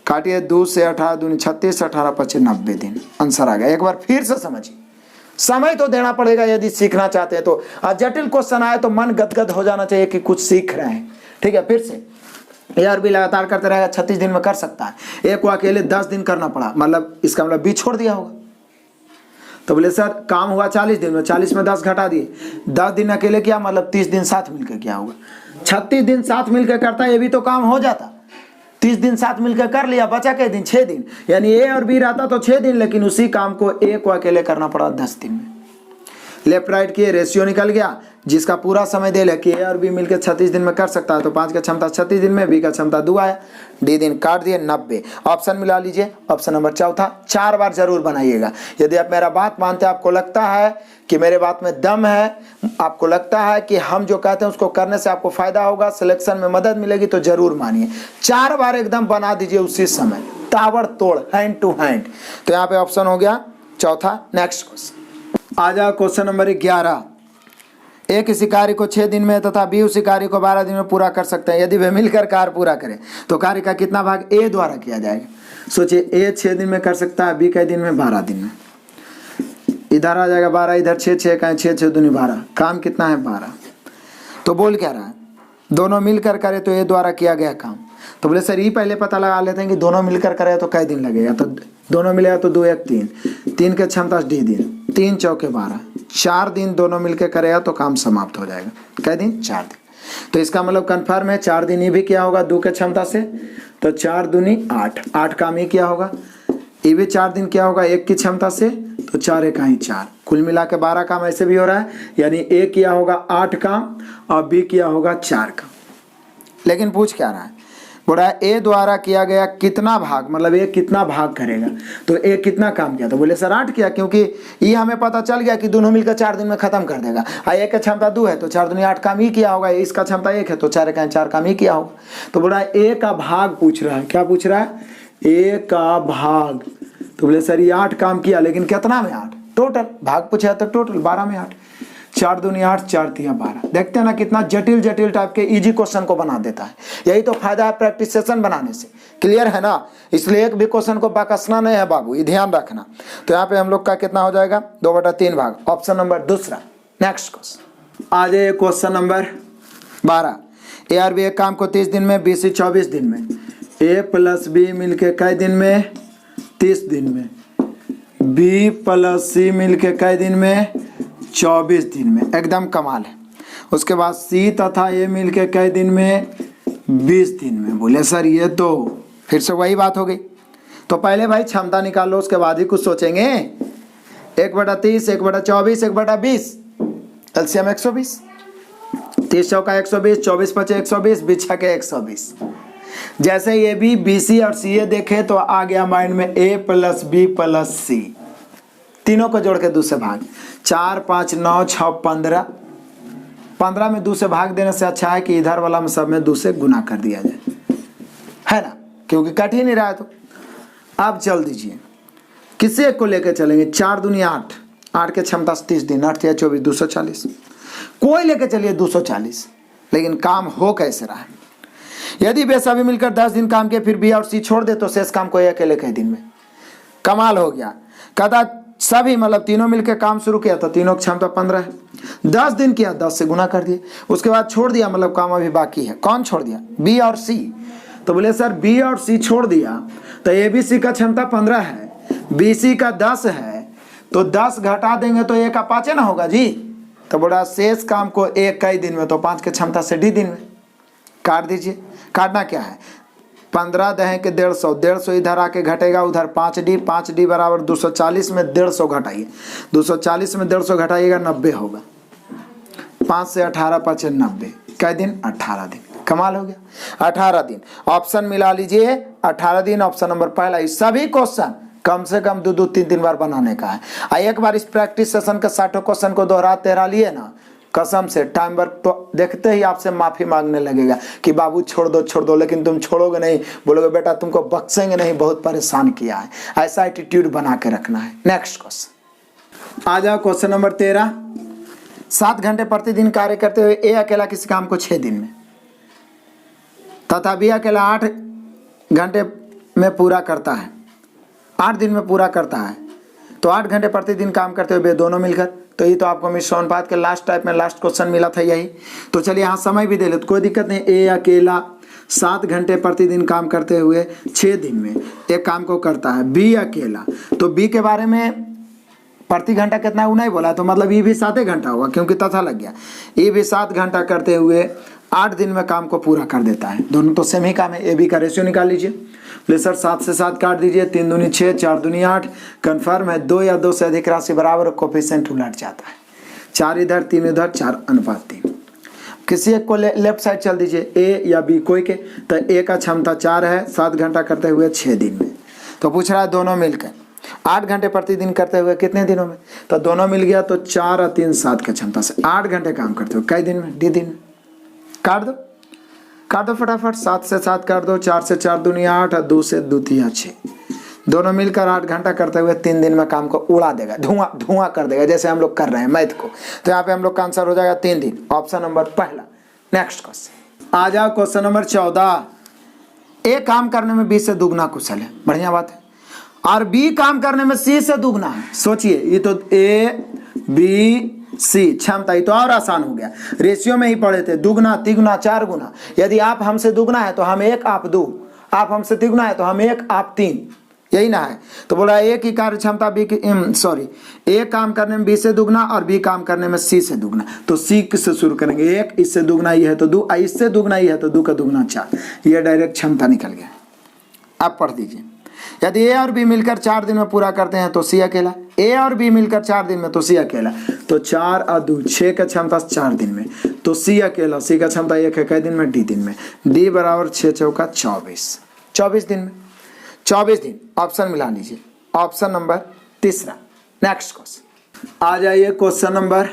काटिए, 2 से 18 दूनी 36, 18 25 90 दिन। आंसर आ गया। एक बार फिर से समझिए, समय तो देना पड़ेगा यदि सीखना चाहते हैं तो। जटिल क्वेश्चन आए तो मन गदगद हो जाना चाहिए कि कुछ सीख रहे हैं। ठीक है, फिर से ए और बी लगातार करते रहेगा, 36 दिन में कर सकता है। ए को अकेले 10 दिन करना पड़ा, मतलब इसका मतलब बी छोड़ दिया होगा। तो बोले सर काम हुआ 40 दिन में, 40 में 10 घटा दिए, 10 दिन अकेले किया, मतलब 30 दिन साथ मिलकर किया होगा। 36 दिन साथ मिलकर करता, ये भी तो काम हो जाता। 30 दिन साथ मिलकर कर लिया, बचा के दिन 6 दिन, यानी ए और बी रहता तो 6 दिन, लेकिन उसी काम को ए को अकेले करना पड़ा 10 दिन में। लेफ्ट राइट किए, रेशियो निकल गया, जिसका पूरा समय दे ले कि ए और बी मिलकर 36 दिन में कर सकता है, तो 5 का क्षमता 36 दिन में, बी का क्षमता 2 आया, डी दिन काट दिए 90। ऑप्शन मिला लीजिए, ऑप्शन नंबर चौथा। 4 बार जरूर बनाइएगा। यदि आप मेरा बात मानते हैं, आपको लगता है कि मेरे बात में दम है, आपको लगता है कि हम जो कहते हैं उसको करने से आपको फायदा होगा, सिलेक्शन में मदद मिलेगी, तो जरूर मानिए। 4 बार एकदम बना दीजिए उसी समय, ताबड़तोड़, हैंड टू हैंड। तो यहाँ पे ऑप्शन हो गया चौथा। नेक्स्ट क्वेश्चन आ जाओ, क्वेश्चन नंबर 11। ए किसी कार्य को 6 दिन में तथा बी उसी कार्य को 12 दिन में पूरा कर सकते हैं। यदि वे मिलकर कार्य पूरा करें तो कार्य का कितना भाग ए द्वारा किया जाएगा। सोचिए, ए 6 दिन में कर सकता है, बी कई दिन में 12 दिन में। इधर आ जाएगा 12, इधर 6, 6 का 6, 6 दूनी 12, काम कितना है 12। तो बोल क्या रहा है, दोनों मिलकर करे तो ए द्वारा किया गया काम। तो बोले सर ये पहले पता लगा लेते हैं कि दोनों मिलकर करे तो कई दिन लगेगा। तो दोनों मिलेगा तो 2 1 3, 3 के क्षमता डी दिन, 3 चौके 12, 4 दिन दोनों मिलकर करेगा तो काम समाप्त हो जाएगा। कै दिन 4 दिन। तो इसका मतलब कन्फर्म है 4 दिन ये भी किया होगा 2 के क्षमता से, तो 4 दूनी 8, 8 काम ही किया होगा। ये भी 4 दिन किया होगा 1 की क्षमता से, तो 4 1 4, कुल मिला के 12 काम ऐसे भी हो रहा है। यानी ए किया होगा 8 काम और बी किया होगा 4 काम। लेकिन पूछ क्या रहा है, बोला ए द्वारा किया गया कितना भाग, मतलब ए कितना भाग करेगा। तो ए कितना काम किया, तो बोले सर 8 किया, क्योंकि ये हमें पता चल गया कि दोनों मिलकर 4 दिन में खत्म कर देगा। ए का क्षमता 2 है तो 4 दूनी 8 काम ही किया होगा, इसका क्षमता 1 है तो 4 1 4 काम ही किया होगा। तो बोला ए का भाग पूछ रहा है। क्या पूछ रहा है, ए का भाग। तो बोले सर ये 8 काम किया, लेकिन कितना में 8, टोटल भाग पूछा तो टोटल 12 में 8, 4 दूनी 8, 4 तिया 12। देखते हैं ना कितना जटिल जटिल टाइप के इजी क्वेश्चन को बना देता है। यही तो फायदा है प्रैक्टिस सेशन बनाने से, क्लियर है ना। इसलिए एक भी क्वेश्चन को बाकसना नहीं है बाबू, ये ध्यान रखना। तो यहाँ पे हम लोग का कितना हो जाएगा 2/3 भाग, ऑप्शन नंबर दूसरा। नेक्स्ट क्वेश्चन आ जाए, क्वेश्चन नंबर 12। ए और बी एक काम को 30 दिन में, बी सी 24 दिन में, ए प्लस बी मिलके कई दिन में 30 दिन में, बी प्लस सी मिलके कई दिन में 24 दिन में। एकदम कमाल है। उसके बाद सी तथा ए मिलके कई दिन में 20 दिन में। बोले सर ये तो फिर से वही बात हो गई। तो पहले भाई क्षमता निकाल लो, उसके बाद ही कुछ सोचेंगे। 1/30, 1/24, 1/20, एलसीएम 120, 30 चौका 120, 24 पचे 120, 20 छके 120। जैसे ये भी बीसी और सी ए देखे तो आ गया माइंड में ए प्लस बी प्लस सी, तीनों को जोड़ के 2 से भाग, 4 5 9 6 15, 15 में 2 से भाग देने से अच्छा है कि इधर वाला में सब में 2 से गुना कर दिया जाए, है ना, क्योंकि कट ही नहीं रहा है। तो अब चल दीजिए, किसी एक को लेकर चलेंगे। 4 दूनी 8, 8 के क्षमता 30 दिन, 8 या 24, 240। कोई लेकर चलिए 240, लेकिन काम हो कैसे रहा है। यदि वे सभी मिलकर 10 दिन काम किए, फिर बी और सी छोड़ दे तो शेष काम को अकेले कई दिन में। कमाल हो गया। कहता सभी मतलब तीनों मिलकर काम शुरू किया तो तीनों की क्षमता 15 है, 10 दिन किया, 10 से गुना कर दिए, उसके बाद छोड़ दिया, मतलब काम अभी बाकी है। कौन छोड़ दिया, बी और सी। तो बोले सर बी और सी छोड़ दिया तो ए बी सी का क्षमता 15 है, बी सी का 10 है, तो 10 घटा देंगे तो ए का 5 ना होगा जी। तो बोला शेष काम को ए कई दिन में, तो 5 के क्षमता से डी दिन में काट दीजिए। काटना क्या है, 15 दहें के 150, 150 इधर आके घटेगा, उधर 5D, 5D बराबर 240 में 150 घटाइए, 240 में 150 घटाइएगा 90 होगा, 5 से 18 5 90, कै दिन 18 दिन। कमाल हो गया, 18 दिन। ऑप्शन मिला लीजिए 18 दिन, ऑप्शन नंबर पहला। इस सभी क्वेश्चन कम से कम 2 2 3 3 बार बनाने का है। एक बार इस प्रैक्टिस सेशन के 60 क्वेश्चन को दोहरा तेरा लिए ना, कसम से टाइम वर्क तो देखते ही आपसे माफी मांगने लगेगा कि बाबू छोड़ दो, लेकिन तुम छोड़ोगे नहीं, बोलोगे बेटा तुमको बख्शेंगे नहीं, बहुत परेशान किया है। ऐसा एटीट्यूड बना के रखना है। नेक्स्ट क्वेश्चन आ जाओ, क्वेश्चन नंबर 13। 7 घंटे प्रतिदिन कार्य करते हुए ए अकेला किसी काम को 6 दिन में तथा बी अकेला 8 घंटे में पूरा करता है, 8 दिन में पूरा करता है, तो 8 घंटे प्रतिदिन काम करते हुए दोनों मिलकर। तो ये तो आपको मिश्र अनुपात के लास्ट टाइप में लास्ट क्वेश्चन मिला था यही। तो चलिए यहाँ समय भी दे ले तो कोई दिक्कत नहीं। ए अकेला 7 घंटे प्रतिदिन काम करते हुए 6 दिन में एक काम को करता है। बी अकेला, तो बी के बारे में प्रति घंटा कितना है वो नहीं बोला, तो मतलब ये भी 7 घंटा होगा क्योंकि तथा लग गया। ये भी 7 घंटा करते हुए 8 दिन में काम को पूरा कर देता है। दोनों तो सेम ही काम है। ए बी का रेशियो निकाल लीजिए। बोले सर 7 से 7 काट दीजिए, 3 दूनी 6, 4 दूनी 8। कन्फर्म है 2 या 2 से अधिक राशि बराबर, कोफिशिएंट उलट जाता है। 4 इधर 3 इधर, 4:3। किसी एक को लेफ्ट साइड चल दीजिए, ए या बी कोई के, तो ए का क्षमता 4 है, 7 घंटा करते हुए 6 दिन में। तो पूछ रहा है दोनों मिलकर 8 घंटे प्रतिदिन करते हुए कितने दिनों में, तो दोनों मिल गया तो 4 और 3 7 की क्षमता से 8 घंटे काम करते हुए कई दिन में, डी दिन में। काट दो फटाफट। 7 से 7 काट दो, 4 से 4 दूनी 8 और 2 से 2 तिया 6। दोनों मिलकर 8 घंटा करते हुए 3 दिन में काम को उड़ा देगा, धुआं कर देगा, जैसे हम लोग कर रहे हैं मैथ को। तो यहाँ पे हम लोग का आंसर हो जाएगा 3 दिन, ऑप्शन नंबर पहला। नेक्स्ट क्वेश्चन आ जाओ, क्वेश्चन नंबर 14। ए काम करने में बी से दुगना कुशल है, बढ़िया बात है, और बी काम करने में सी से दुगना है। सोचिए, ये तो ए बी सी क्षमता, ये तो और आसान हो गया। रेशियो में ही पढ़े थे, दुगना तिगुना 4 गुना। यदि आप हमसे दुगना है तो हम 1 आप 2, आप हमसे तिगुना है तो हम 1 आप 3, यही ना है। तो बोला ए की कार्य क्षमता बी की ए काम करने में बी से दुगना और बी काम करने में सी से दुगना। तो सी किससे शुरू करेंगे, 1, इससे दुगना ही है तो 2, इससे दुगना ही है तो 2 का दुगना 4। ये डायरेक्ट क्षमता निकल गया। आप पढ़ दीजिए, यदि ए और बी मिलकर 4 दिन में पूरा करते हैं तो सी अकेला। ए और बी मिलकर 4 दिन में तो सी अकेला। तो 4 और 2 6 का क्षमता 4 दिन में, तो सी अकेला। सी का क्षमता 1 है कई दिन में, डी दिन में। डी बराबर 6 चौका 24 दिन में, 24 दिन। ऑप्शन मिला लीजिए, ऑप्शन नंबर तीसरा। नेक्स्ट क्वेश्चन आ जाइए, क्वेश्चन नंबर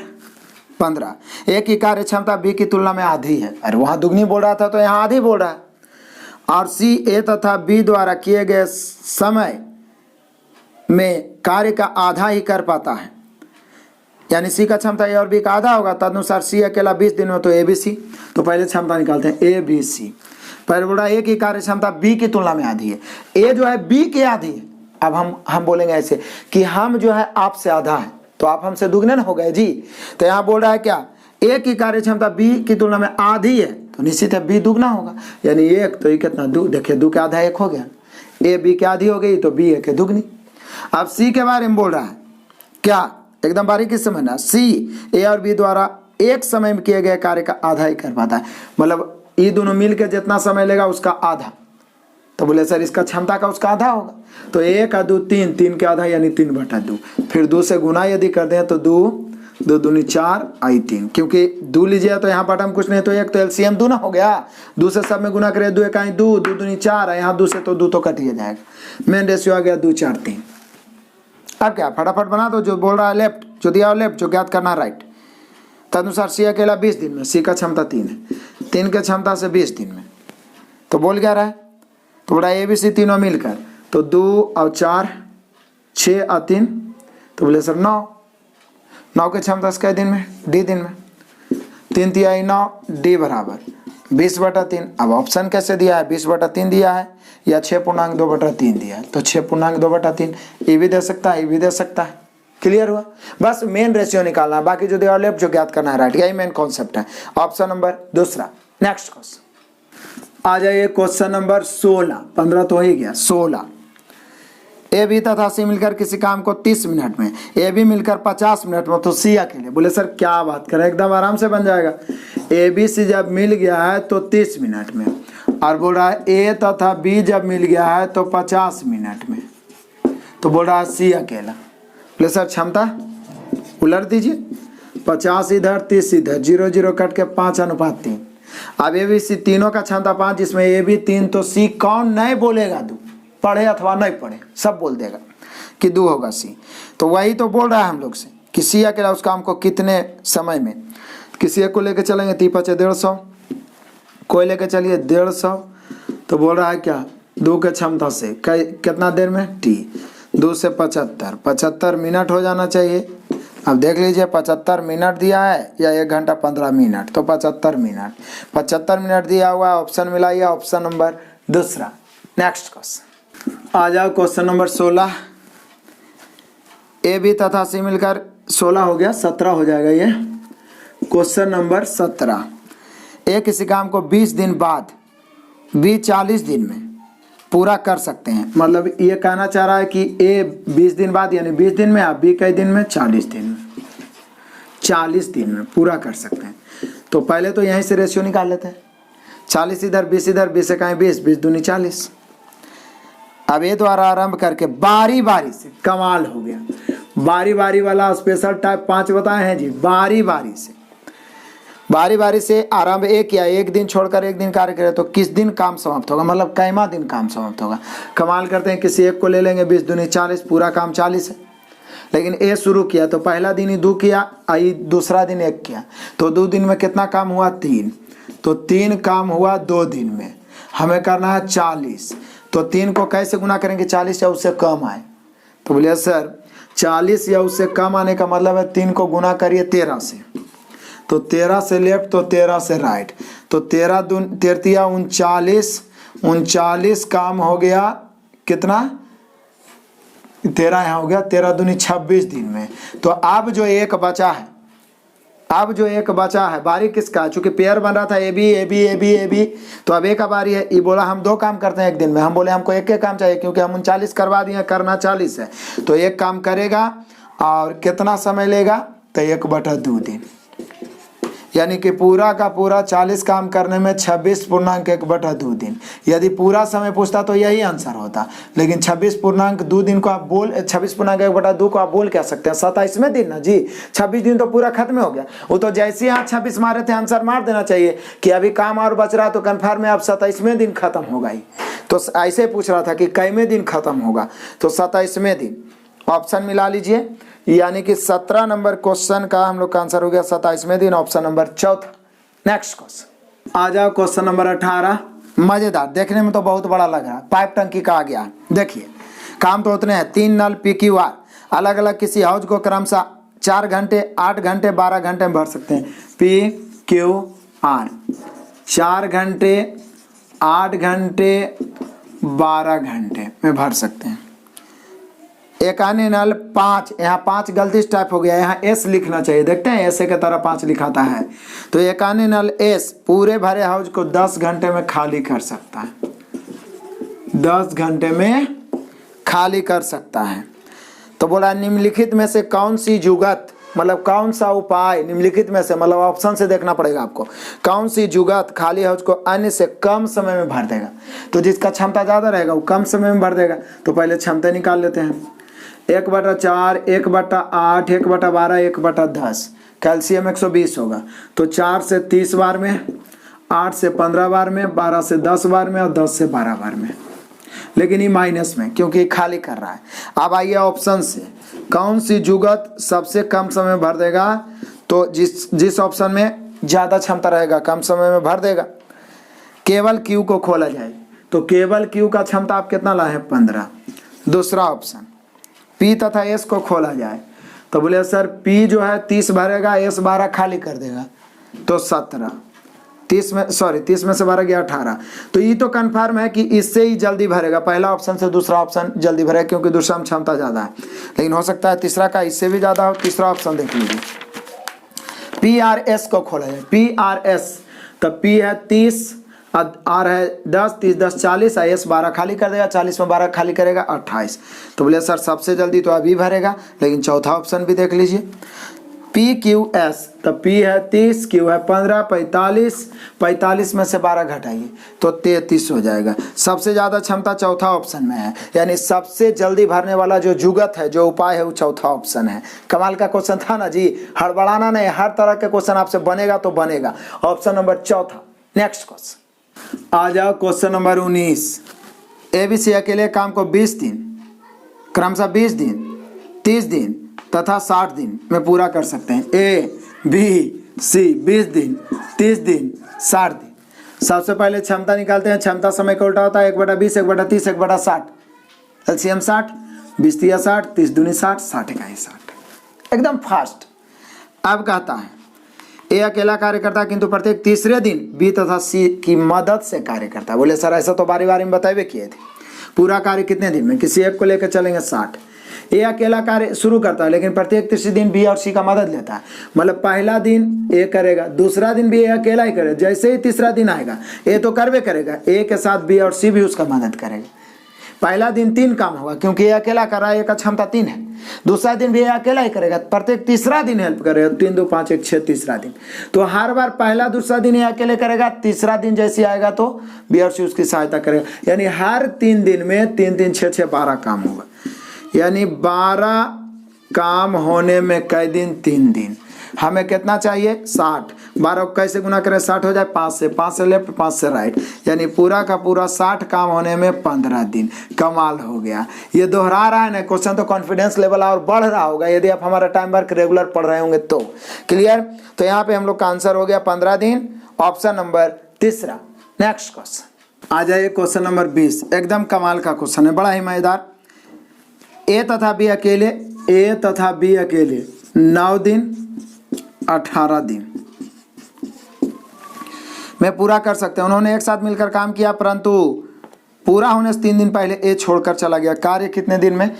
15। ए की कार्य क्षमता बी की तुलना में आधी है। अरे वहां दुगनी बोल रहा था तो यहाँ आधी बोल रहा है। और सी ए तथा बी द्वारा किए गए समय में कार्य का आधा ही कर पाता है, यानी सी का क्षमता ए और बी का आधा होगा। तदनुसार सी अकेला 20 दिन में, तो ए बी सी। तो पहले क्षमता निकालते हैं, ए बी सी। पहले बोला ए की कार्य क्षमता बी की तुलना में आधी है, ए जो है बी के आधी है। अब हम बोलेंगे ऐसे कि हम जो है आपसे आधा है, तो आप हमसे दुगने न हो गए जी। तो यहाँ बोल रहा है क्या, ए की कार्य क्षमता बी की तुलना में आधी है, तो निश्चित है बी दुगना होगा, यानी 1 तो ये कितना 2। देखिए 2 का आधा 1 हो गया, ए बी की आधी हो गई तो बी 1 है दुगनी। अब सी के बारे में बोल रहा है क्या, एकदम बारीकी से समझना। सी ए और बी द्वारा एक समय में किए गए कार्य का आधा ही कर पाता है, मतलब ये दोनों मिलकर जितना समय लेगा उसका आधा। तो बोले सर इसका क्षमता का उसका आधा होगा, तो 1 और 2 3, 3 के आधा यानी 3/2। फिर 2 से गुना यदि कर दें तो 2 दूनी 4 आई 3, क्योंकि 2 लीजिए तो यहाँ बटम कुछ नहीं तो 1, तो एलसीएम 2 ना हो गया। 2 से सब में गुना करें, 2 1 2, 2 दूनी 4 है, यहाँ 2 से तो 2 तो कट ही जाएगा। मेन रेशियो आ गया 2 4 3। अब क्या फटाफट बना दो, जो बोल रहा है लेफ्ट, जो दिया लेफ्ट, जो ज्ञात करना राइट। तदनुसार सी अकेला 20 दिन में, सी का क्षमता 3 है, 3 के क्षमता से 20 दिन में। तो बोल क्या रहा है, तो बोला ए बी सी तीनों मिलकर, तो 2 और 4 6 और 3, तो बोले सर 9 के क्षमता से कई दिन में, डी दिन में। 3 तिहाई 9, डी बराबर 20/3। अब ऑप्शन कैसे दिया है, 20/3 दिया है या 6.2/3 दिया है, तो 6.2/3 ये भी दे सकता है, ये भी दे सकता है। क्लियर हुआ, बस मेन रेशियो निकालना है, बाकी जो दिया लेफ्ट जो ज्ञात करना है राइट, यही मेन कॉन्सेप्ट है। ऑप्शन नंबर दूसरा। नेक्स्ट क्वेश्चन आ जाइए, क्वेश्चन नंबर 16। 15 तो हो ही गया, 16। ए बी तथा सी मिलकर किसी काम को 30 मिनट में, ए बी मिलकर 50 मिनट में, तो सी अकेले। बोले सर क्या बात करें, एकदम आराम से बन जाएगा। ए बी सी जब मिल गया है तो 30 मिनट में, और बोल रहा है ए तथा बी जब मिल गया है तो 50 मिनट में, तो बोल रहा है सी अकेला। बोले सर क्षमता उलट दीजिए, 50 इधर 30 इधर, 0 0 कट के 5:3। अब ए बी सी तीनों का क्षमता 5, जिसमें ए बी 3, तो सी कौन नहीं बोलेगा 2, पढ़े अथवा नहीं पढ़े सब बोल देगा कि 2 होगा सी। तो वही तो बोल रहा है हम लोग से कि सी अकेला उस काम को कितने समय में। किसी एक को लेके चलेंगे 3 5 150, कोई लेके चलिए 150, तो बोल रहा है क्या 2 के क्षमता से कितना देर में, टी। 2 से 75 मिनट हो जाना चाहिए। अब देख लीजिए 75 मिनट दिया है या 1 घंटा 15 मिनट, तो 75 मिनट दिया हुआ है। ऑप्शन मिला, या ऑप्शन नंबर दूसरा। नेक्स्ट क्वेश्चन आ जाओ, क्वेश्चन नंबर 16। ए बी तथा सी मिलकर 16 हो गया, 17 हो जाएगा ये। Question number 17। ए किसी काम को 20 दिन बाद बी 40 दिन में पूरा कर सकते हैं, मतलब ये कहना चाह रहा है कि ए 20 दिन बाद यानी 20 दिन में, आप बी कई दिन में, 40 दिन में, 40 दिन में पूरा कर सकते हैं। तो पहले तो यहीं से रेशियो निकाल लेते हैं, 40 इधर 20 इधर, 20 इकाई 20, 20 दूनी 40। अब ये द्वारा आरंभ करके बारी बारी से, कमाल हो गया, बारी बारी वाला स्पेशल टाइप 5 बताए हैं जी। बारी बारी से आरंभ एक किया, एक दिन छोड़कर एक दिन कार्य करे तो किस दिन काम समाप्त होगा, मतलब कैमा दिन काम समाप्त होगा। कमाल करते हैं, किसी एक को ले लेंगे, 20 दूनी 40, पूरा काम 40 है। लेकिन ए शुरू किया तो पहला दिन ही 2 किया, आई दूसरा दिन 1 किया, तो 2 दिन में कितना काम हुआ, 3। तो 3 काम हुआ 2 दिन में, हमें करना है 40। तो 3 को कैसे गुना करेंगे, 40 या उससे कम आए। तो बोलिए सर 40 या उससे कम आने का मतलब है 3 को गुना करिए 13 से, तो 13 से लेफ्ट तो 13 से राइट, तो 13 13 39, 39 काम हो गया कितना, 13 यहाँ हो गया, 13 दूनी 26 दिन में। तो अब जो एक बचा है, बारी किसका, चूंकि पेयर बन रहा था ए बी, तो अब एक बारी है। ये बोला हम 2 काम करते हैं एक दिन में, हम बोले हमको एक काम चाहिए क्योंकि हम 39 करवा दिए, करना 40 है। तो एक काम करेगा और कितना समय लेगा, तो 1/2 दिन, यानी कि पूरा का पूरा 40 काम करने में 26.1/2 दिन। यदि पूरा समय पूछता तो यही आंसर होता, लेकिन 26.2 दिन को आप बोल, 26.1/2 को आप बोल क्या सकते हैं, 27वें दिन ना जी। 26 दिन तो पूरा खत्म हो गया। वो तो जैसे ही आप 26 मारे थे आंसर मार देना चाहिए कि अभी काम और बच रहा, तो कन्फर्म है अब 27वें दिन खत्म होगा ही। तो ऐसे पूछ रहा था कि कैवें दिन खत्म होगा, तो 27वें दिन। ऑप्शन मिला लीजिए, यानी कि 17 नंबर क्वेश्चन का हम लोग का आंसर हो गया 27वें दिन, ऑप्शन नंबर 4। नेक्स्ट क्वेश्चन आ जाओ, क्वेश्चन नंबर 18। मजेदार, देखने में तो बहुत बड़ा लग रहा है, पाइप टंकी का आ गया। देखिए काम तो उतने हैं, 3 नल PQR अलग अलग किसी हाउस को क्रमशः 4 घंटे, 8 घंटे, 12 घंटे में भर सकते हैं। PQR 4 घंटे, 8 घंटे, 12 घंटे में भर सकते हैं। एक अन्य नल 5, यहाँ 5 गलती टाइप हो गया, यहाँ S लिखना चाहिए, देखते हैं ऐसे के तरह 5 लिखाता है। तो एक अन्य नल S पूरे भरे हाउस को 10 घंटे में खाली कर सकता है, 10 घंटे में खाली कर सकता है। तो बोला निम्नलिखित में से कौन सी जुगत, मतलब कौन सा उपाय, निम्नलिखित में से मतलब ऑप्शन से देखना पड़ेगा आपको, कौन सी जुगत खाली हाउस को अन्य से कम समय में भर देगा। तो जिसका क्षमता ज़्यादा रहेगा वो कम समय में भर देगा। तो पहले क्षमता निकाल लेते हैं, 1/4, 1/8, 1/12, 1/10, कैल्शियम 120 होगा। तो 4 से 30 बार में, 8 से 15 बार में, 12 से 10 बार में और 10 से 12 बार में। लेकिन ये माइनस में क्योंकि खाली कर रहा है। अब आइए ऑप्शन से, कौन सी जुगत सबसे कम समय में भर देगा। तो जिस ऑप्शन में ज़्यादा क्षमता रहेगा कम समय में भर देगा। केवल Q को खोला जाए तो केवल Q का क्षमता आप कितना लाए हैं, 15। दूसरा ऑप्शन P तथा S को खोला जाए तो बोले सर P जो है 30 भरेगा, S 12 खाली कर देगा, तो 17। 30 में से 12 गया 18। तो ये तो कन्फर्म है कि इससे ही जल्दी भरेगा, पहला ऑप्शन से दूसरा ऑप्शन जल्दी भरेगा क्योंकि दूसरा में क्षमता ज़्यादा है। लेकिन हो सकता है तीसरा का इससे भी ज़्यादा हो। तीसरा ऑप्शन देख लीजिए, PRS को खोला जाए, PRS तो P है 30, R है 10, 30 10 40, S 12 खाली कर देगा, 40 में 12 खाली करेगा 28। तो बोले सर सबसे जल्दी तो अभी भरेगा, लेकिन चौथा ऑप्शन भी देख लीजिए, PQS तो P है 30, Q है 15, 45, 45 में से 12 घटाइए तो 33 हो जाएगा। सबसे ज़्यादा क्षमता चौथा ऑप्शन में है, यानी सबसे जल्दी भरने वाला जो जुगत है, जो उपाय है वो चौथा ऑप्शन है। कमाल का क्वेश्चन था ना जी, हड़बड़ाना नहीं, हर तरह के क्वेश्चन आपसे बनेगा तो बनेगा। ऑप्शन नंबर चौथा। नेक्स्ट क्वेश्चन आ जाओ, क्वेश्चन नंबर 19। ABC अकेले काम को 20 दिन, क्रमशः 20 दिन, 30 दिन तथा 60 दिन में पूरा कर सकते हैं। ABC 20 दिन, 30 दिन, 60 दिन। सबसे पहले क्षमता निकालते हैं। क्षमता समय का उल्टा होता है, 1/20, 1/30, 1/60। एलसीएम 60, 20 या 60, 30 दूनी 60, 60 का ही 60, एकदम फास्ट। अब कहता है ए अकेला कार्य करता है किंतु प्रत्येक तीसरे दिन बी तथा सी की मदद से कार्य करता है। बोले सर ऐसा तो बारी बारी में बताए किए थे। पूरा कार्य कितने दिन में, किसी एक को लेकर चलेंगे 60। ए अकेला कार्य शुरू करता है लेकिन प्रत्येक तीसरे दिन बी और सी का मदद लेता है। मतलब पहला दिन ए करेगा, दूसरा दिन भी ए अकेला ही करेगा, जैसे ही तीसरा दिन आएगा ए तो करवे करेगा, ए के साथ बी और सी भी उसका मदद करेगा। पहला दिन 3 काम होगा क्योंकि ये अकेला कर रहा है, एक क्षमता 3 है। दूसरा दिन भी ये अकेला ही करेगा, प्रत्येक तीसरा दिन हेल्प करेगा, 3 2 5 1 6 तीसरा दिन। तो हर बार पहला दूसरा दिन ये अकेले करेगा, तीसरा दिन जैसे आएगा तो बी और सी उसकी सहायता करेगा। यानी हर 3 दिन में 3 3 6 6 12 काम होगा। यानी 12 काम होने में कई दिन? 3 दिन। हमें कितना चाहिए? 60। 12 को कैसे गुना करें? 60 हो जाए 5 से लेफ्ट 5 से राइट, यानी पूरा का पूरा 60 काम होने में 15 दिन। कमाल हो गया। ये दोहरा रहा है ना क्वेश्चन, तो कॉन्फिडेंस लेवल और बढ़ रहा होगा यदि आप हमारा टाइम वर्क रेगुलर पढ़ रहे होंगे तो। क्लियर? तो यहाँ पे हम लोग का आंसर हो गया 15 दिन, ऑप्शन नंबर तीसरा। नेक्स्ट क्वेश्चन आ जाइए, क्वेश्चन नंबर 20। एकदम कमाल का क्वेश्चन है, बड़ा ही मजेदार। ए तथा बी अकेले 9 दिन 18 दिन में पूरा कर सकते हैं। उन्होंने एक साथ मिलकर काम किया, परंतु पूरा होने से 3 दिन पहले ए छोड़कर चला गया। कार्य कितने दिन में?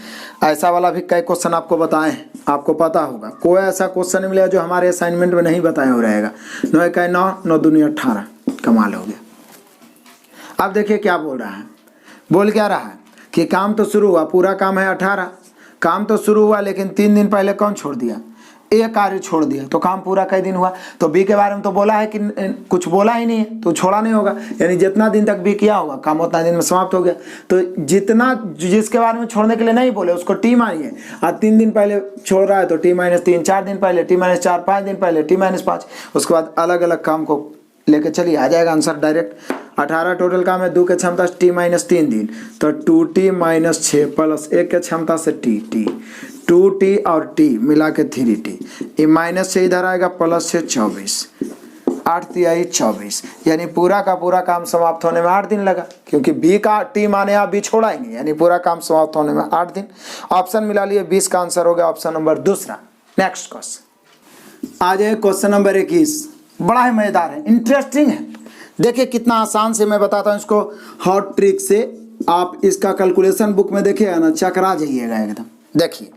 ऐसा वाला भी कई क्वेश्चन आपको बताए हैं, आपको पता होगा। कोई ऐसा क्वेश्चन नहीं मिलेगा जो हमारे असाइनमेंट में नहीं बताया हो रहेगा। 9 1 9 9 दूनी 18। कमाल हो गया। अब देखिए क्या बोल रहा है। बोल क्या रहा है कि काम तो शुरू हुआ, पूरा काम है 18, काम तो शुरू हुआ लेकिन 3 दिन पहले कौन छोड़ दिया? ए कार्य छोड़ दिया। तो काम पूरा कई दिन हुआ? तो बी के बारे में तो बोला है कि कुछ बोला ही नहीं है, तो छोड़ा नहीं होगा। यानी जितना दिन तक बी किया होगा काम उतना दिन में समाप्त हो गया। तो जितना जिसके बारे में छोड़ने के लिए नहीं बोले उसको टी मानिए। आज 3 दिन पहले छोड़ रहा है तो T-3, 4 दिन पहले T-4, 5 दिन पहले T-5। उसके बाद अलग अलग काम को लेके चलिए, आ जाएगा आंसर डायरेक्ट। 18 टोटल काम है, 2 के क्षमता से T-3 दिन, तो 2T-6 प्लस 1 के क्षमता से T 2T और T मिला के 3T। ये माइनस से इधर आएगा, प्लस से 24, 8 तिहाई 24। यानी पूरा का पूरा काम समाप्त होने में 8 दिन लगा, क्योंकि बी का टी माने आप बी छोड़ा ही नहीं, यानी पूरा काम समाप्त होने में 8 दिन। ऑप्शन मिला लिए, 20 का आंसर हो गया ऑप्शन नंबर दूसरा। नेक्स्ट क्वेश्चन आ जाए, क्वेश्चन नंबर 21। बड़ा ही मजेदार है, इंटरेस्टिंग है। देखिए कितना आसान से मैं बताता हूँ इसको, हॉट ट्रिक से। आप इसका कैलकुलेशन बुक में देखिएगा ना, चकरा जाइएगा एकदम। देखिए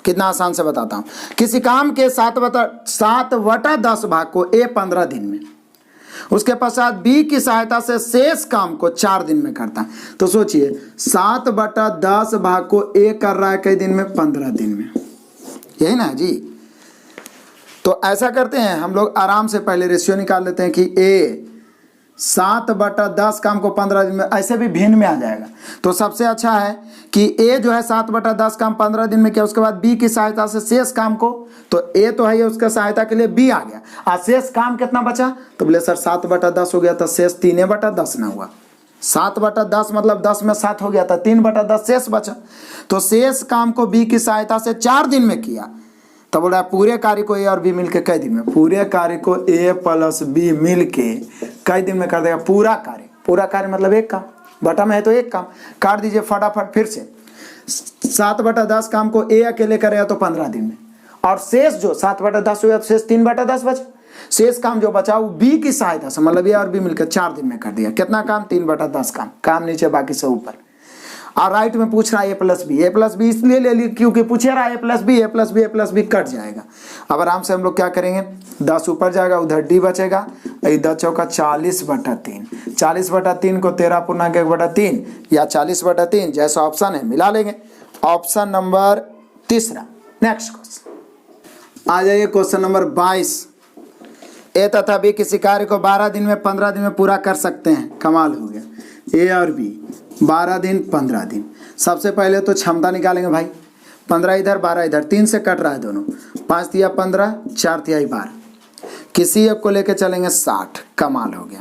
कितना आसान से बताता हूँ। किसी काम के 7/10 भाग को ए 15 दिन में, उसके पश्चात बी की सहायता से शेष काम को 4 दिन में करता है। तो सोचिए 7/10 भाग को ए कर रहा है कई दिन में? 15 दिन में, यही ना जी। तो ऐसा करते हैं हम लोग, आराम से पहले रेशियो निकाल लेते हैं कि ए 7/10 काम को 15 दिन में, ऐसे भी भिन्न में आ जाएगा। तो सबसे अच्छा है कि ए जो है 7/10 काम 15 दिन में किया, उसके बाद बी की सहायता से शेष काम को, तो ए तो है उसका सहायता के लिए बी आ गया, और शेष काम कितना बचा? तो बोले सर 7/10 हो गया, तो शेष 3/10 ना हुआ। 7/10 मतलब 10 में 7 हो गया था, 3/10 शेष बचा। तो शेष काम को बी की सहायता से 4 दिन में किया। तो बोल रहा है पूरे कार्य को ए और बी मिलके कई दिन में? पूरे कार्य को ए प्लस बी मिलके कई दिन में कर देगा पूरा कार्य। पूरा कार्य मतलब एक काम, बटा में है तो एक काम, काट दीजिए फटाफट फिर से। 7/10 काम को ए अकेले करेगा तो 15 दिन में, और शेष जो 7/10 हुआ तो शेष 3/10 बचा। शेष काम जो बचा वो बी की सहायता से, मतलब ए और बी मिलकर 4 दिन में कर दिया। कितना काम? 3/10 काम नीचे बाकी से ऊपर। और राइट में पूछ रहा है ए प्लस बी इसलिए ले ली क्योंकि पूछे रहा है ए प्लस बी कट जाएगा। अब आराम से हम लोग क्या करेंगे, 10 ऊपर जाएगा, उधर डी बचेगा, इधर चौका 40/3। 40/3 को 13 पूर्णांक 1/3 या 40/3 जैसा ऑप्शन है मिला लेंगे। ऑप्शन नंबर तीसरा। नेक्स्ट क्वेश्चन आ जाइए, क्वेश्चन नंबर 22। ए तथा बी किसी कार्य को 12 दिन में 15 दिन में पूरा कर सकते हैं। कमाल हो गया। ए और बी 12 दिन 15 दिन। सबसे पहले तो क्षमता निकालेंगे भाई, 15 इधर 12 इधर, 3 से कट रहा है दोनों, 5 तिया 15, 4 तिहाई 12। किसी एक को लेकर चलेंगे 60। कमाल हो गया।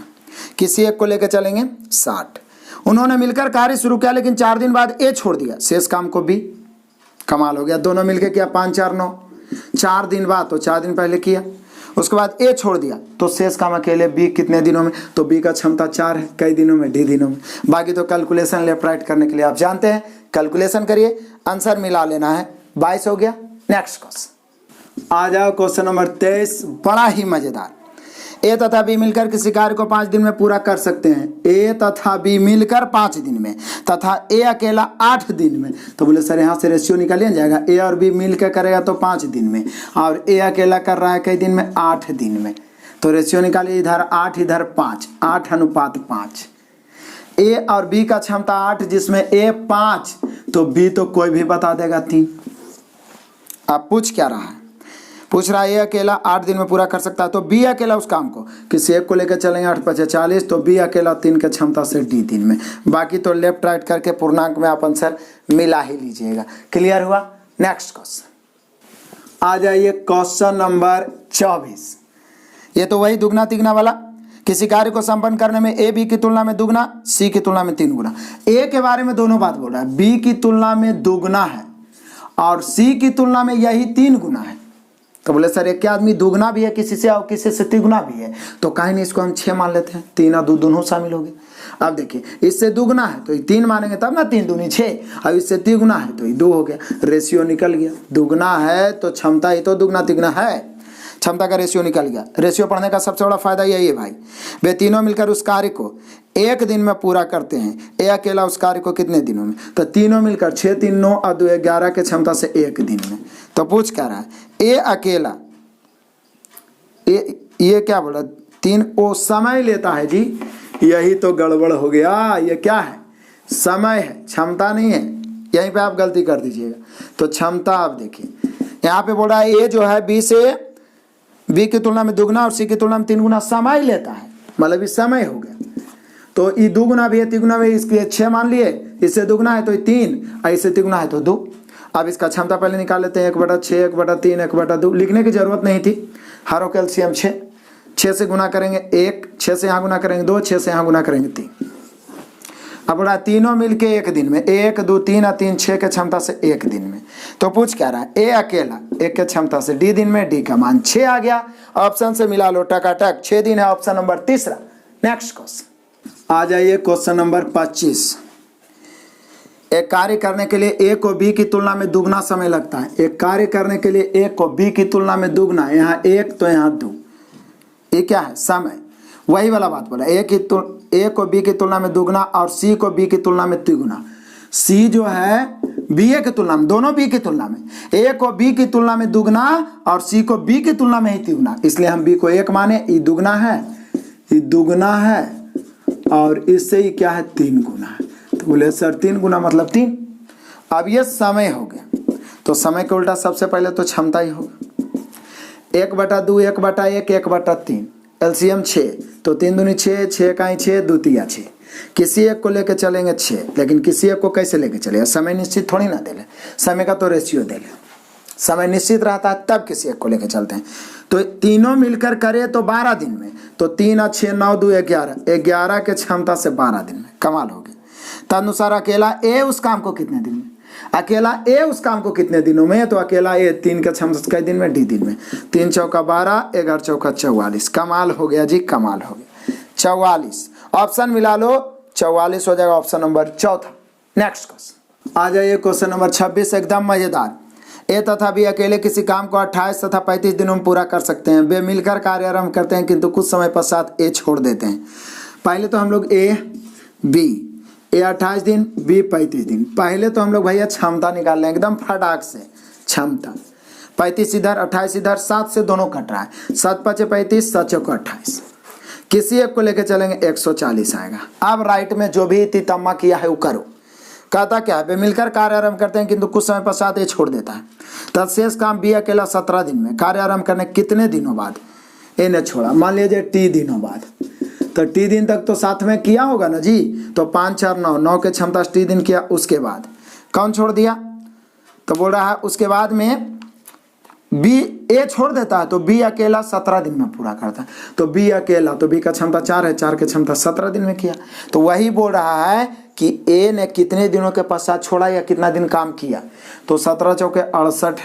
किसी एक को लेकर चलेंगे 60। उन्होंने मिलकर कार्य शुरू किया लेकिन 4 दिन बाद ए छोड़ दिया, शेष काम को बी। कमाल हो गया। दोनों मिलकर किया 5 4 9, 4 दिन बाद तो 4 दिन पहले किया, उसके बाद ए छोड़ दिया तो शेष काम अकेले बी कितने दिनों में? तो बी का क्षमता 4 है, कई दिनों में? डी दिनों में। बाकी तो कैलकुलेशन लेफ्ट राइट करने के लिए आप जानते हैं, कैलकुलेशन करिए, आंसर मिला लेना है। 22 हो गया। नेक्स्ट क्वेश्चन आ जाओ, क्वेश्चन नंबर 23। बड़ा ही मजेदार। ए तथा बी मिलकर किसी कार्य को 5 दिन में पूरा कर सकते हैं। ए तथा बी मिलकर 5 दिन में, तथा ए अकेला 8 दिन में। तो बोले सर यहाँ से रेशियो निकालिए जाएगा, ए और बी मिलकर करेगा तो 5 दिन में, और ए अकेला कर रहा है कई दिन में? 8 दिन में। तो रेशियो निकालिए, इधर 8 इधर 5, 8:5। ए और बी का क्षमता 8 जिसमें ए 5, तो बी तो कोई भी बता देगा 3। अब पूछ क्या रहा है, पूछ रहा है ए अकेला 8 दिन में पूरा कर सकता है, तो बी अकेला उस काम को किसी एक को लेकर चलेंगे 8 5 40, तो बी अकेला 3 के क्षमता से डी दिन में। बाकी तो लेफ्ट राइट करके पूर्णांक में आप आंसर मिला ही लीजिएगा। क्लियर हुआ। नेक्स्ट क्वेश्चन आ जाइए, क्वेश्चन नंबर 24। ये तो वही दुगना तिगना वाला, किसी कार्य को संपन्न करने में ए बी की तुलना में दुगना, सी की तुलना में 3 गुना। ए के बारे में दोनों बात बोल रहा है, बी की तुलना में दुगना है और सी की तुलना में यही 3 गुना है। तो बोले सर एक आदमी दुगना भी है किसी से और किसी से तिगुना भी है, तो कहीं नहीं इसको हम 6 मान लेते हैं, 3 और 2 दोनों शामिल हो गए। अब देखिए इससे दुगना है तो ये 3 मानेंगे तब ना, 3 दूनी 6, अब इससे तिगुना है तो ये 2 हो गया, रेशियो निकल गया। दुगना है तो क्षमता ही तो दुगना तिगुना है, क्षमता का रेशियो निकल गया। रेशियो पढ़ने का सबसे बड़ा फायदा यही है भाई, वे तीनों मिलकर उस कार्य को 1 दिन में पूरा करते हैं। ए अकेला उस कार्य को कितने दिनों में, तो तीनों मिलकर 6 3 9 और 2 11 के क्षमता से 1 दिन में। तो पूछ क्या रहा है, ए अकेला ये क्या बोला 3 ओ समय लेता है जी, यही तो गड़बड़ हो गया। ये क्या है, समय है, क्षमता नहीं है, यहीं पे आप गलती कर दीजिएगा। तो क्षमता आप देखिए यहाँ पे बोल रहा है ए जो है बी की तुलना में दुगना और सी की तुलना में 3 गुना समय लेता है, मतलब ये समय हो गया। तो ये दुगुना भी है तिगुना भी, इसके 6 मान लिए, इससे दुगना है तो ये 3 और इससे तिगुना है तो 2। अब इसका क्षमता पहले निकाल लेते हैं, 1/6 1/3 1/2, लिखने की जरूरत नहीं थी, हरों का एलसीएम 6 से गुना करेंगे 1, 6 से यहाँ गुना करेंगे 2, 6 से यहाँ गुना करेंगे 3। अब बोला तीनों मिलके 1 दिन में, 1 2 3 और 3 6 के क्षमता से 1 दिन में। तो पूछ क्या रहा है, ए अकेला 1 के क्षमता से डी दिन में, डी का मान 6 आ गया। ऑप्शन से मिला लो टकाटक, 6 दिन है ऑप्शन नंबर तीसरा। नेक्स्ट क्वेश्चन आ जाइए, क्वेश्चन नंबर 25। एक कार्य करने के लिए ए को बी की तुलना में दुगना समय लगता है। एक कार्य करने के लिए ए को बी की तुलना में दुगना, यहाँ 1 तो यहाँ 2, ये क्या है समय, वही वाला बात बोला। ए को बी की तुलना में दुगना और सी को बी की तुलना में तिगुना। सी जो है बी ए की तुलना में, दोनों बी की तुलना में, ए को बी की तुलना में दुगना और सी को बी की तुलना में ही तिगुना, इसलिए हम बी को 1 माने। ये दुगना है, ये दुगना है और इससे ही क्या है 3 गुना है। तो बोले सर 3 गुना मतलब 3। अब ये समय हो गया, तो समय के उल्टा सबसे पहले तो क्षमता ही होगा। 1/2 1/1 1/3, एलसीएम 6, तो 3 दूनी 6, 6 का ही 6, 2 तिया 6। किसी एक को लेके चलेंगे 6, लेकिन किसी एक को कैसे लेके चलेगा, समय निश्चित थोड़ी ना दे ले, समय का तो रेशियो दे ले, समय निश्चित रहता है तब किसी एक को लेके चलते हैं। तो तीनों मिलकर करे तो 12 दिन में, तो 3 और 6 9 2 11, 11 के क्षमता से 12 दिन में, कमाल हो गया। तदनुसार अकेला ए उस काम को कितने दिन में, अकेला ए उस काम को कितने दिनों में, तो अकेला ए 3 के क्षमता से कई दिन में, डी दिन में। 3 चौका 12, 11 चौका 44, कमाल हो गया जी, कमाल हो गया। 44 ऑप्शन मिला लो, 44 हो जाएगा ऑप्शन नंबर चौथा। नेक्स्ट क्वेश्चन आ जाइए, क्वेश्चन नंबर 26 एकदम मजेदार। ए तथा बी अकेले किसी काम को 28 तथा 35 दिनों में पूरा कर सकते हैं। वे मिलकर कार्य आरंभ करते हैं किंतु कुछ समय पश्चात ए छोड़ देते हैं। पहले तो हम लोग ए 28 दिन, बी 35 दिन। पहले तो हम लोग भैया क्षमता निकाल रहे हैं एकदम फटाक से, क्षमता 35 इधर 28 इधर, 7 से दोनों कट रहा है, 7 5 35, 7 चौका 28। किसी एक को लेके चलेंगे 140 आएगा। अब राइट में जो भी तितम्मा किया है वो करो। कहता क्या है, वे मिलकर कार्य आरंभ करते हैं किंतु कुछ समय पश्चात ये छोड़ देता है। तब शेष काम बी अकेला 17 दिन में। कार्य आरंभ करने कितने दिनों बाद ए ने छोड़ा, मान लीजिए टी दिनों बाद, तो टी दिन तक तो साथ में किया होगा ना जी, तो 5 4 9 9 के क्षमता टी दिन किया, उसके बाद कौन छोड़ दिया, तो बोल रहा है उसके बाद में बी ए छोड़ देता है, तो बी अकेला 17 दिन में पूरा करता है। तो बी अकेला, तो बी का क्षमता 4 है, 4 की क्षमता 17 दिन में किया। तो वही बोल रहा है कि ए ने कितने दिनों के पश्चात छोड़ा या कितना दिन काम किया, तो 17 चौके 68,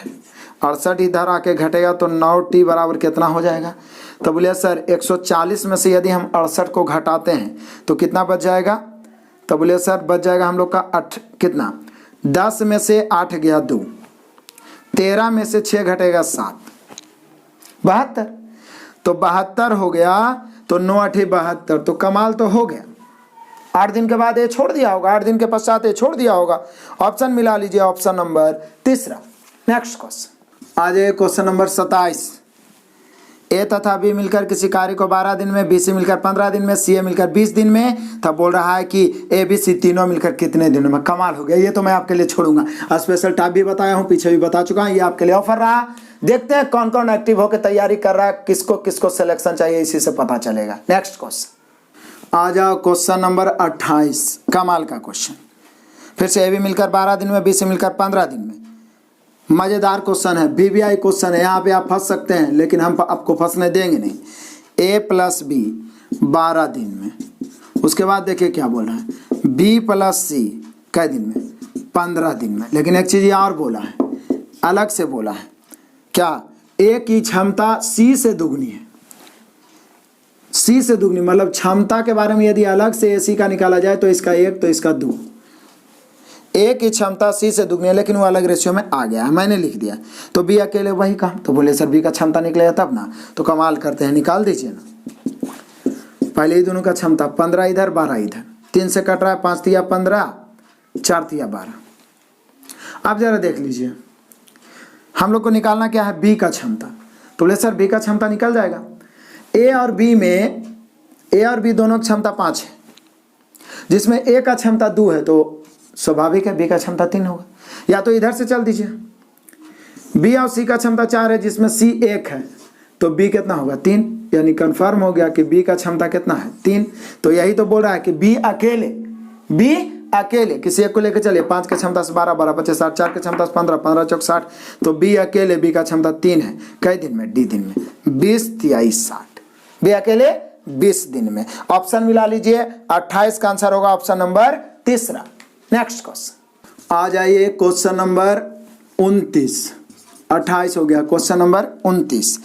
68 इधर आके घटेगा तो 9 टी बराबर कितना हो जाएगा। तो बोलिए सर 140 में से यदि हम 68 को घटाते हैं तो कितना बच जाएगा, तो बोलिए सर बच जाएगा हम लोग का कितना, 10 में से 8 गया 2, 13 में से 6 घटेगा 7, 72, तो 72 हो गया, तो 9 8 72, तो कमाल तो हो गया। 8 दिन के बाद ये छोड़ दिया होगा, 8 दिन के पश्चात ये छोड़ दिया होगा। ऑप्शन मिला लीजिए, ऑप्शन नंबर तीसरा। नेक्स्ट क्वेश्चन आ जाए, क्वेश्चन नंबर 27। ए तथा बी मिलकर किसी कार्य को 12 दिन में, बी सी मिलकर 15 दिन में, सी ए मिलकर 20 दिन में, तब बोल रहा है कि ए बी सी तीनों मिलकर कितने दिनों में। कमाल हो गया, ये तो मैं आपके लिए छोड़ूंगा। स्पेशल टाइप भी बताया हूँ, पीछे भी बता चुका हूँ, ये आपके लिए ऑफर रहा। देखते हैं कौन कौन एक्टिव होकर तैयारी कर रहा है, किसको किसको सिलेक्शन चाहिए, इसी से पता चलेगा। नेक्स्ट क्वेश्चन आ जाओ, क्वेश्चन नंबर 28, कमाल का क्वेश्चन। फिर से ए बी मिलकर 12 दिन में, बी सी मिलकर 15 दिन में। मज़ेदार क्वेश्चन है, बीबीआई क्वेश्चन है, यहाँ पे आप फंस सकते हैं लेकिन हम आपको फंसने देंगे नहीं। ए प्लस बी 12 दिन में, उसके बाद देखिए क्या बोल रहा है, बी प्लस सी कै दिन में, 15 दिन में। लेकिन एक चीज़ ये और बोला है, अलग से बोला है, क्या, ए की क्षमता सी से दुगनी है। सी से दुगनी मतलब क्षमता के बारे में यदि अलग से ए सी का निकाला जाए तो इसका 1 तो इसका 2। ए की क्षमता सी से दुगनी है, लेकिन वो अलग रेशियो में आ गया है, मैंने लिख दिया। तो बी अकेले वही काम, तो बोले सर बी का क्षमता निकलेगा तब ना, तो कमाल करते हैं, निकाल दीजिए ना। पहले ही दोनों का क्षमता 15 इधर 12 इधर, 3 से कट रहा है, 5 तिया 15, 4 तिया 12। अब जरा देख लीजिए, हम लोग को निकालना क्या है, बी का क्षमता। तो बोले सर बी का क्षमता निकल जाएगा। ए और बी में, ए और बी दोनों की क्षमता 5 है, जिसमें ए का क्षमता 2 है, तो स्वाभाविक है बी का क्षमता 3 होगा। या तो इधर से चल दीजिए, बी और सी का क्षमता 4 है, जिसमें सी 1 है, तो बी कितना होगा, 3। यानी कंफर्म हो गया कि बी का क्षमता कितना है, 3। तो यही तो बोल रहा है कि बी अकेले किसी एक को लेकर चलिए, 5 की क्षमता से 12, 12 25 60, 4 की क्षमता से 15, 15 चौक 60, तो बी अकेले, बी का क्षमता 3 है। कई दिन में, डी दिन में, 20 23 60, बी अकेले 20 दिन में। ऑप्शन मिला लीजिए, 28 का आंसर होगा ऑप्शन नंबर 3। नेक्स्ट क्वेश्चन आ जाइए, क्वेश्चन नंबर 29, 28 हो गया, क्वेश्चन नंबर 29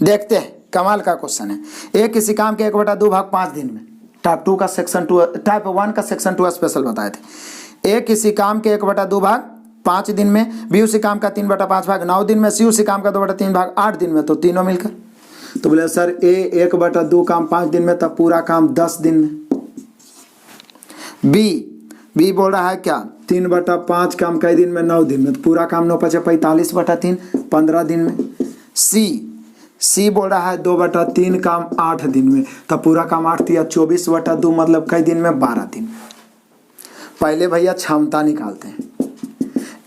देखते हैं, कमाल का क्वेश्चन है। एक किसी काम के 1/2 भाग 5 दिन में, टाइप 2 का सेक्शन 2, टाइप 1 का सेक्शन 2 स्पेशल बताए थे। ए किसी काम के 1/2 भाग 5 दिन में, बी उसी काम का 3/5 भाग 9 दिन में, सी उसी काम का 2/3 भाग 8 दिन में, तो तीनों मिलकर। तो बोले सर ए 1/2 काम 5 दिन में, तब पूरा काम 10 दिन में। बी बोल रहा है क्या, 3/5 काम कई दिन में, 9 दिन में, तो पूरा काम 9 × 5 = 45/3 15 दिन में। सी बोल रहा है 2/3 काम 8 दिन में, तब पूरा काम 8 × 24/2 मतलब कई दिन में, 12 दिन। पहले भैया क्षमता निकालते हैं,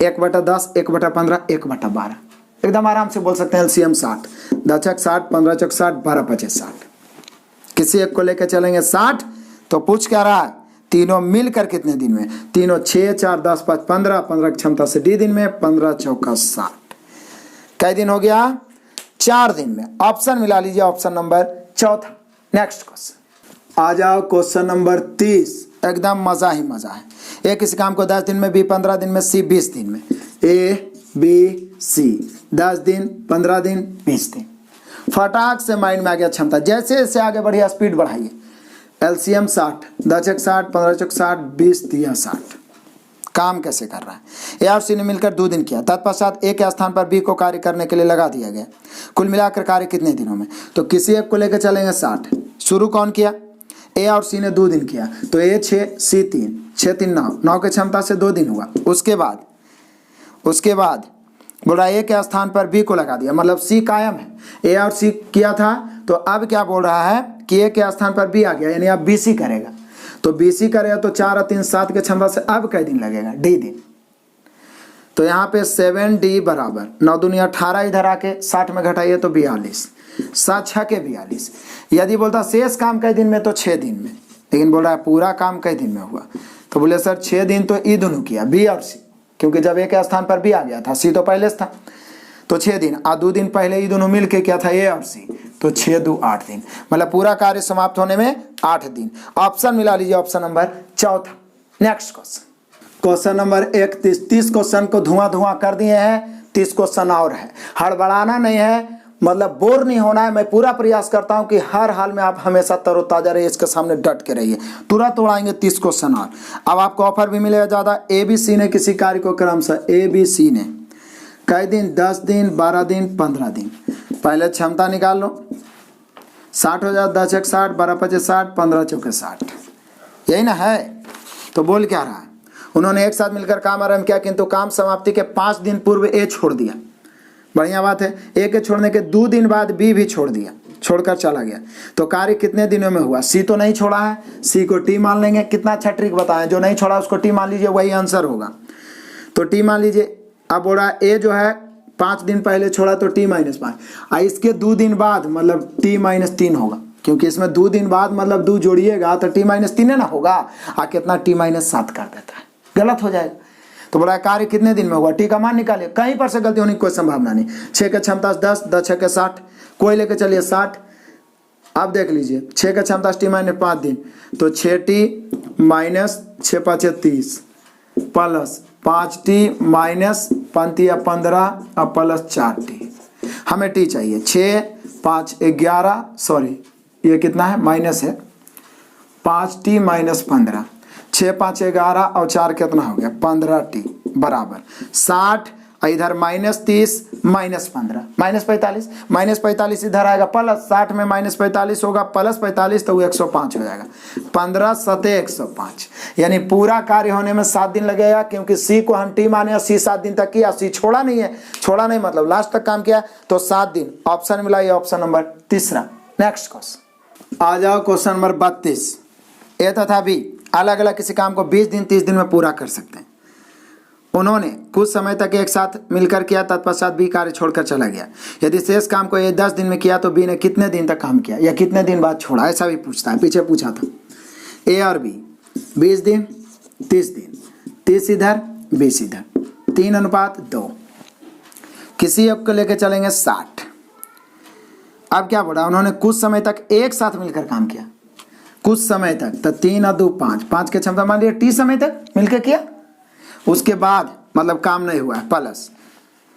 1/10, 1/15, 1/12, एकदम आराम से बोल सकते हैं। एलसीएम 60, 10 × 60, 15 × 60, 12 × 25 60। किसी एक को लेकर चलेंगे 60, तो पूछ क्या रहा है, तीनों मिलकर कितने दिन में, तीनों 6 4 10 5 15, 15 की क्षमता से डी दिन में, 15 चौका 60, कई दिन हो गया, 4 दिन में। ऑप्शन मिला लीजिए, ऑप्शन नंबर 4। नेक्स्ट क्वेश्चन आ जाओ, क्वेश्चन नंबर 30, एकदम मजा ही मजा है। ए किसी काम को 10 दिन में, बी 15 दिन में, सी 20 दिन में। ए बी सी 10 दिन 15 दिन 20 दिन, फटाक से माइंड में आ गया क्षमता। जैसे जैसे आगे बढ़िए स्पीड बढ़ाइए। एलसीएम 60, 10 × 60, 15 × 60, 20 × 60। काम कैसे कर रहा है, ए और सी ने मिलकर 2 दिन किया, तत्पश्चात ए के स्थान पर बी को कार्य करने के लिए लगा दिया गया। कुल मिलाकर कार्य कितने दिनों में, तो किसी एक को लेकर चलेंगे 60। शुरू कौन किया, ए और सी ने 2 दिन किया, तो ए 6 सी 3, 6 3 9, 9 की क्षमता से 2 दिन हुआ। उसके बाद बोल रहा है ए के स्थान पर बी को लगा दिया, मतलब सी कायम है। ए और सी किया था, तो अब क्या बोल रहा है कि ए के स्थान पर बी आ गया, यानी अब बी सी करेगा। तो बी सी करेगा तो 4 और 3 7 के क्षमता से अब कई दिन लगेगा, डी दिन। तो यहाँ पे 7D बराबर 9 दूनी 18, इधर आके 60 में घटाइए तो 42, 7 6 के 42। यदि बोलता शेष काम कई दिन में, तो 6 दिन में, लेकिन बोल रहा है पूरा काम कई दिन में हुआ। तो बोले सर 6 दिन तो ई दोनों किया, बी और सी, क्योंकि जब ए के स्थान पर बी आ गया था, सी तो पहले से था, तो 6 दिन। 2 दिन पहले ये दोनों मिलके क्या था, ए और सी, तो 6 2 8 दिन, मतलब पूरा कार्य समाप्त होने में 8 दिन। ऑप्शन मिला लीजिए, option number 4। Next question number 31। 30 question को धुआं कर दिए हैं, 30 क्वेश्चन और है। हड़बड़ाना नहीं है, मतलब बोर नहीं होना है। मैं पूरा प्रयास करता हूं कि हर हाल में आप हमेशा तरोताजा रहिए, इसके सामने डट के रहिए। तुरंत उड़ाएंगे 30 क्वेश्चन और। अब आपको ऑफर भी मिलेगा ज़्यादा। ए बी सी ने किसी कार्य को क्रमशः, ए बी सी ने कई दिन, 10 दिन 12 दिन 15 दिन। पहले क्षमता निकाल लो, 60 हो जाए, 10 × 60, 12 × 25 60, 15 × 60, यही ना है। तो बोल क्या रहा है, उन्होंने एक साथ मिलकर काम आरंभ किया, किंतु काम समाप्ति के 5 दिन पूर्व ए छोड़ दिया। बढ़िया बात है। ए के छोड़ने के 2 दिन बाद बी भी छोड़ दिया। छोड़कर चला गया, तो कार्य कितने दिनों में हुआ? सी तो नहीं छोड़ा है, सी को टी मान लेंगे। कितना अच्छा ट्रिक बताएं, जो नहीं छोड़ा उसको टी मान लीजिए, वही आंसर होगा। तो टी मान लीजिए। अब बोला ए जो है 5 दिन पहले छोड़ा तो टी -5, इसके 2 दिन बाद मतलब टी -3 होगा, क्योंकि इसमें 2 दिन बाद मतलब 2 जोड़िएगा तो टी -3 है ना होगा, कितना टी -7 कर देता है, गलत हो जाएगा। तो बोला कार्य कितने दिन में होगा, टी का मान निकालिए। कहीं पर से गलती होने की कोई संभावना नहीं। 6 के क्षमता 10, 10 6 के 60, कोई लेके चलिए 60। अब देख लीजिए 6 का क्षमता टी -5 दिन, तो 6t -6 5 30 प्लस 5t -15 अब प्लस 4t। हमें टी चाहिए 6 5 11, सॉरी ये कितना है, माइनस है 5t -15, 6 5 11 और 4 कितना हो गया 15t बराबर 60, इधर -30 -15 -45, -45 इधर आएगा प्लस 60 में -45 होगा प्लस 45 तो वो 105 हो जाएगा। 15 7 105, यानी पूरा कार्य होने में 7 दिन लगेगा, क्योंकि सी को हम टी माने और सी 7 दिन तक किया, सी छोड़ा नहीं है, छोड़ा नहीं मतलब लास्ट तक काम किया, तो 7 दिन। ऑप्शन मिला, ये ऑप्शन नंबर तीसरा। नेक्स्ट क्वेश्चन आ जाओ, क्वेश्चन नंबर 32। ए तथा बी अलग अलग किसी काम को 20 दिन 30 दिन में पूरा कर सकते हैं। उन्होंने कुछ समय तक एक साथ मिलकर किया, तत्पश्चात बी कार्य छोड़कर चला गया। यदि शेष काम को ये 10 दिन में किया तो बी ने कितने दिन तक काम किया या कितने दिन बाद छोड़ा, ऐसा भी पूछता है, पीछे पूछा था। ए और बी 20 दिन 30 दिन, 30 इधर 20 इधर, 3:2। किसी एक को लेकर चलेंगे 60। अब क्या बोला, उन्होंने कुछ समय तक एक साथ मिलकर काम किया, कुछ समय तक, तो 3 और 2 5, 5 की क्षमता मान लिया टी समय तक मिलकर किया, उसके बाद मतलब काम नहीं हुआ है प्लस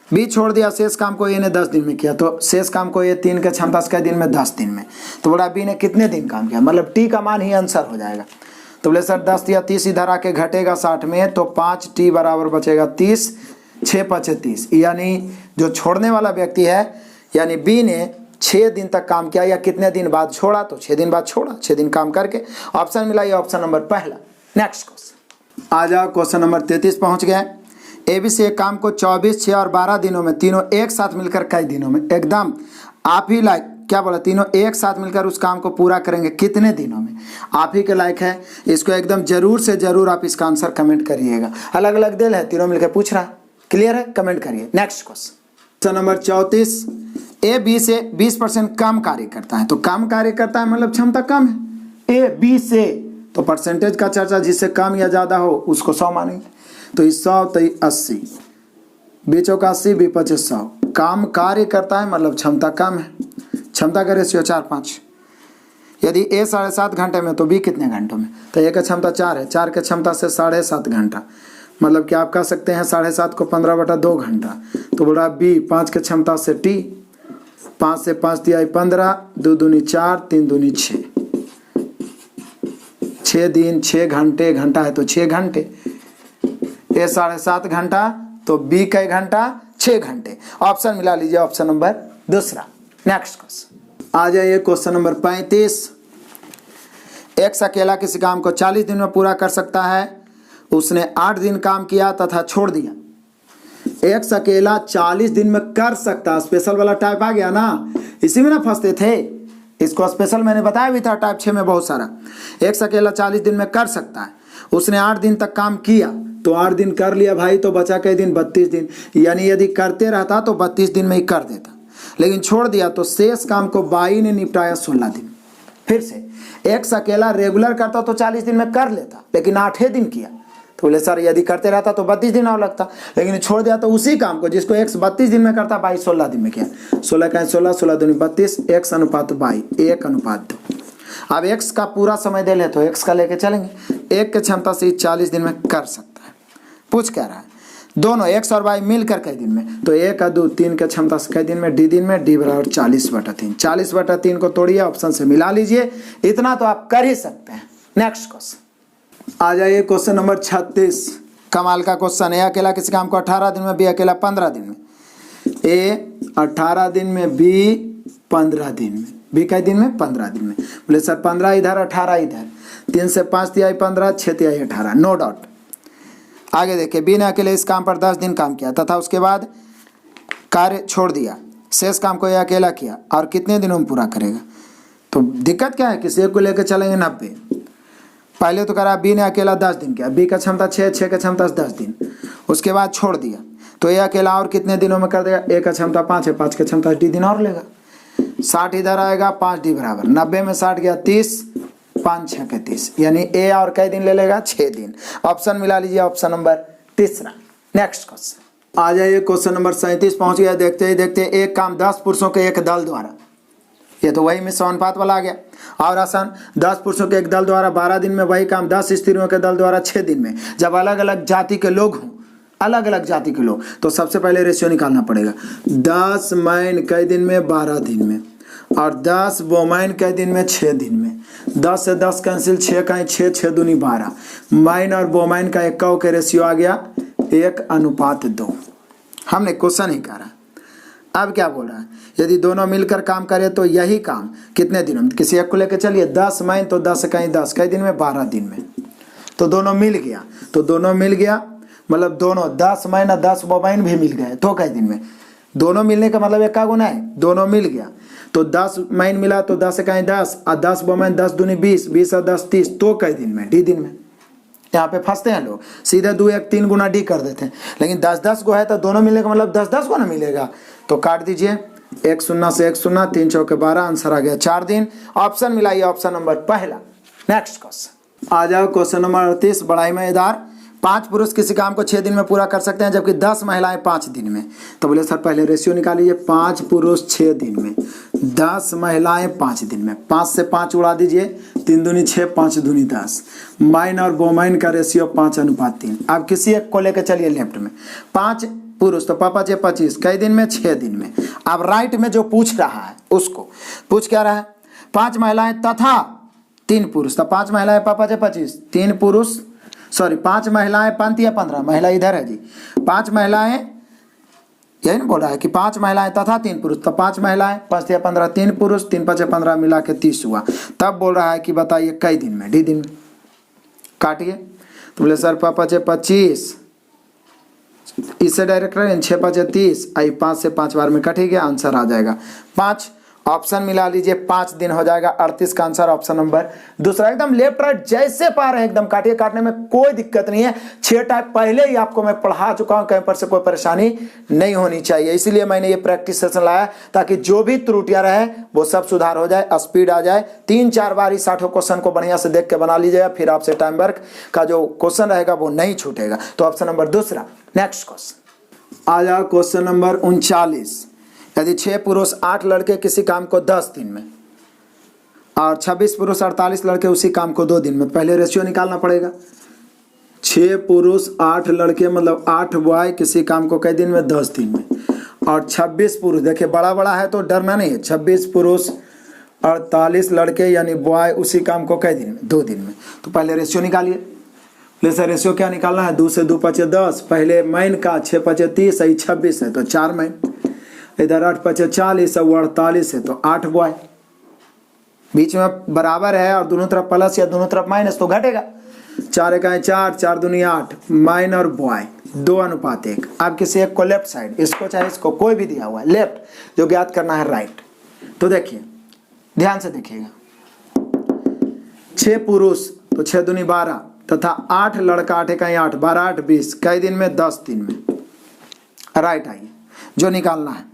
बी छोड़ दिया, शेष काम को ए ने 10 दिन में किया, तो शेष काम को ए 3 के क्षमता से दिन में 10 दिन में, तो बोला बी ने कितने दिन काम किया, मतलब टी का मान ही आंसर हो जाएगा। तो बोले सर 10 या 30 इधर आके घटेगा 60 में, तो 5t बराबर बचेगा 30, 6 5 30, यानी जो छोड़ने वाला व्यक्ति है यानी बी ने 6 दिन तक काम किया, या कितने दिन बाद छोड़ा, तो 6 दिन बाद छोड़ा, 6 दिन काम करके। ऑप्शन मिला, ये ऑप्शन नंबर पहला। नेक्स्ट क्वेश्चन आ जाओ, क्वेश्चन नंबर 33 पहुंच गए। एबीसी एक काम को 24 6 और 12 दिनों में, तीनों एक साथ मिलकर कई दिनों में, एकदम आप ही लायक, क्या बोला, तीनों एक साथ मिलकर उस काम को पूरा करेंगे कितने दिनों में, आप ही के लायक है। इसको एकदम जरूर से जरूर आप इसका आंसर कमेंट करिएगा। अलग अलग दिल है, तीनों मिलकर पूछ रहा है, क्लियर है, कमेंट करिए। Next question number 34। A B से 20% कम कार्य करता है, तो कम कार्य करता है मतलब क्षमता कम है। ए बी से, तो परसेंटेज का चर्चा, जिससे कम या ज्यादा हो उसको 100 मानेंगे, तो इस 100 तो 80, बीचों का 80 बी 25 100। काम कार्य करता है मतलब क्षमता कम है, क्षमता का रेशियो 4 5। यदि ए 7.5 घंटे में तो बी कितने घंटों में, तो ए का क्षमता 4 है, 4 के क्षमता से 7.5 घंटा, मतलब कि आप कह सकते हैं 7.5 को 15/2 घंटा। तो बोला बी 5 के क्षमता से टी, 5 से 5 दिया 15, 2 दूनी 4, 3 दूनी 6, 6 दिन 6 घंटे, घंटा है तो 6 घंटे, ए 7.5 घंटा, तो बी कई घंटा 6 घंटे। ऑप्शन मिला लीजिए, ऑप्शन नंबर दूसरा। नेक्स्ट क्वेश्चन आ जाइए, क्वेश्चन नंबर 35। एक अकेला किसी काम को 40 दिन में पूरा कर सकता है, उसने 8 दिन काम किया तथा छोड़ दिया। एक अकेला 40 दिन में कर सकता, स्पेशल वाला टाइप आ गया ना, इसी में ना फंसते थे, इसको स्पेशल मैंने बताया भी था टाइप 6 में बहुत सारा। एक अकेला 40 दिन में कर सकता है, उसने 8 दिन तक काम किया, तो 8 दिन कर लिया भाई, तो बचा कई दिन 32 दिन, यानी यदि करते रहता तो 32 दिन में ही कर देता, लेकिन छोड़ दिया तो शेष काम को बाई ने निपटाया 16 दिन। फिर से एक अकेला रेगुलर करता तो 40 दिन में कर लेता, लेकिन 8 दिन किया, तो बोले सर यदि करते रहता तो 32 दिन और लगता, लेकिन छोड़ दिया तो उसी काम को जिसको x 32 दिन में करता बाई 16 दिन में किया। 16 का 16, 16 दूनी 32, x अनुपात बाई 1:2। अब x का पूरा समय दे ले तो x का लेके चलेंगे, 1 के क्षमता से 40 दिन में कर सकता है। पूछ क्या रहा है, दोनों x और y मिलकर कई दिन में, तो 1 और 2 3 के क्षमता से कई दिन में, d दिन में, d बराबर 40/3। 40/3 को तोड़िए, ऑप्शन से मिला लीजिए, इतना तो आप कर ही सकते हैं। नेक्स्ट क्वेश्चन आ जाइए, क्वेश्चन नंबर 36। कमाल का क्वेश्चन है। अकेला किसी काम को 18 दिन में, बी अकेला 15 दिन में। ए 18 दिन में, बी 15 दिन में, बी कई दिन में 15 दिन में। बोले सर 15 इधर 18 इधर, 3 से 5 तिहाई 15, 6 तिहाई 18, नो डाउट। आगे देखिए, बी ने अकेले इस काम पर 10 दिन काम किया तथा उसके बाद कार्य छोड़ दिया। शेष काम को ये अकेला किया और कितने दिनों में पूरा करेगा। तो दिक्कत क्या है, किसी एक को लेकर चलेंगे 90। पहले तो करा बी ने अकेला 10 दिन किया, बी का क्षमता 6, 6 का क्षमता 10 दिन, उसके बाद छोड़ दिया तो ये अकेला और कितने दिनों में कर देगा। ए का क्षमता 5 है, 5 का क्षमता डी दिन और लेगा। 60 इधर आएगा, 5 डी बराबर 90 में 60 गया 30, 5 6 के 30, यानी ए और कई दिन ले लेगा 6 दिन। ऑप्शन मिला लीजिए, ऑप्शन नंबर तीसरा। नेक्स्ट क्वेश्चन आ जाइए, क्वेश्चन नंबर 37 पहुंच गया। देखते ही देखते एक काम 10 पुरुषों के एक दल द्वारा, ये तो वही मिश्र अनुपात वाला आ गया। और आसान, 10 पुरुषों के एक दल द्वारा 12 दिन में वही काम 10 स्त्रियों के दल द्वारा 6 दिन में। जब अलग अलग जाति के लोग हों, अलग अलग जाति के लोग, तो सबसे पहले रेशियो निकालना पड़ेगा। 10 मैन कई दिन में 12 दिन में, और 10 वोमैन कई दिन में 6 दिन में। 10 से 10 कैंसिल, 6 का 6, 6 दूनी 12। मैन और वोमैन का एक के रेशियो आ गया 1:2। हमने क्वेश्चन ही करा। अब क्या बोल रहा है, यदि दोनों मिलकर काम करें तो यही काम कितने दिनों में। किसी एक को लेकर चलिए, 10 मैन तो 10 कहीं 10 कई दिन में 12 दिन में। तो दोनों मिल गया, तो दोनों मिल गया मतलब दोनों 10 मैन और 10 वोमैन भी मिल गए तो कई दिन में। दोनों मिलने का मतलब एक का गुना है, दोनों मिल गया तो 10 मैन मिला तो 10 कहीं 10 और 10 वोमैन 10 दूनी 20, 20 और 10 30 तो कई दिन में, डी दिन में। यहाँ पे फंसते हैं लोग, सीधे 2 1 3 गुना डी कर देते हैं, लेकिन 10 10 को है तो दोनों मिलने का मतलब 10 10 को ना मिलेगा। तो काट दीजिए, 1 0 से 1 0, 3 चौके 12, आंसर आ गया 4 दिन। ऑप्शन मिलाइए, ऑप्शन नंबर पहला। नेक्स्ट क्वेश्चन आ जाओ, क्वेश्चन नंबर 38 बड़ा ही मजेदार। 5 पुरुष किसी काम को 6 दिन में पूरा कर सकते हैं जबकि 10 महिलाएं 5 दिन में। तो बोले सर पहले रेशियो निकालिए, 5 पुरुष 6 दिन में, 10 महिलाएं 5 दिन में। 5 से 5 उड़ा दीजिए, 3 दूनी 6, 5 दूनी 10। मैन और वोमैन का रेशियो 5:3। अब किसी एक को लेकर चलिए लेफ्ट में, 5 पुरुष तो पापा 6 25 कई दिन में 6 दिन में। अब राइट में जो पूछ रहा है उसको पूछ क्या रहा है, 5 महिलाएं तथा 3 पुरुष। तो 5 महिलाएं पापा 6 25, 3 पुरुष, सॉरी 5 महिलाएं 5 या 15, महिला इधर है जी। 5 महिलाएं, यही ना बोल रहा है कि 5 महिलाएं तथा 3 पुरुष। तो 5 महिलाएं 5 या 15, 3 पुरुष, 3 5 15 मिला के 30 हुआ। तब बोल रहा है कि बताइए कई दिन में, डी दिन में। काटिए, तो बोले सर पापा 6 25, इससे डायरेक्ट रहे 6 5 30, आई 5 से 5 बार में कटेगा, आंसर आ जाएगा 5। ऑप्शन मिला लीजिए, 5 दिन हो जाएगा। 38 का आंसर ऑप्शन नंबर दूसरा। एकदम लेफ्ट राइट जैसे पा रहे हैं एकदम काटिए, काटने में कोई दिक्कत नहीं है। 6 टाइप पहले ही आपको मैं पढ़ा चुका हूं, कहीं पर से कोई परेशानी नहीं होनी चाहिए, इसीलिए मैंने ये प्रैक्टिस सेशन लाया ताकि जो भी त्रुटियां रहे वो सब सुधार हो जाए, स्पीड आ जाए। 3-4 बार इस 60 क्वेश्चन को बढ़िया से देख के बना लीजिएगा, फिर आपसे टाइम वर्क का जो क्वेश्चन रहेगा वो नहीं छूटेगा। तो ऑप्शन नंबर दूसरा। नेक्स्ट क्वेश्चन आ जाओ, क्वेश्चन नंबर 39। यदि 6 पुरुष 8 लड़के किसी काम को 10 दिन में और 26 पुरुष 48 लड़के उसी काम को 2 दिन में, पहले रेशियो निकालना पड़ेगा। 6 पुरुष 8 लड़के मतलब 8 बॉय किसी काम को कई दिन में, 10 दिन में। और 26 पुरुष, देखिए बड़ा बड़ा है तो डरना नहीं है, 26 पुरुष 48 लड़के यानी बॉय उसी काम को कई दिन में, 2 दिन में। तो पहले रेशियो निकालिए। सर रेशियो क्या निकालना है, 2 से 2 5 10, पहले मैन का 6 5 30 है, 26 है तो 4 मैन, इधर 8 5 40 और 48 है तो 8 बॉय। बीच में बराबर है और दोनों तरफ प्लस या दोनों तरफ माइनस तो घटेगा। 4 1 4, 4 दूनी 8, मैन और बॉय 2:1। अब किसी एक को लेफ्ट साइड, इसको चाहे इसको, कोई भी दिया हुआ है लेफ्ट, जो ज्ञात करना है राइट। तो देखिए ध्यान से देखिएगा, 6 पुरुष तो 6 दूनी 12 तथा 8 लड़का, 8 1 8, 12 8 20 कई दिन में, 10 दिन में। राइट आइए, जो निकालना है,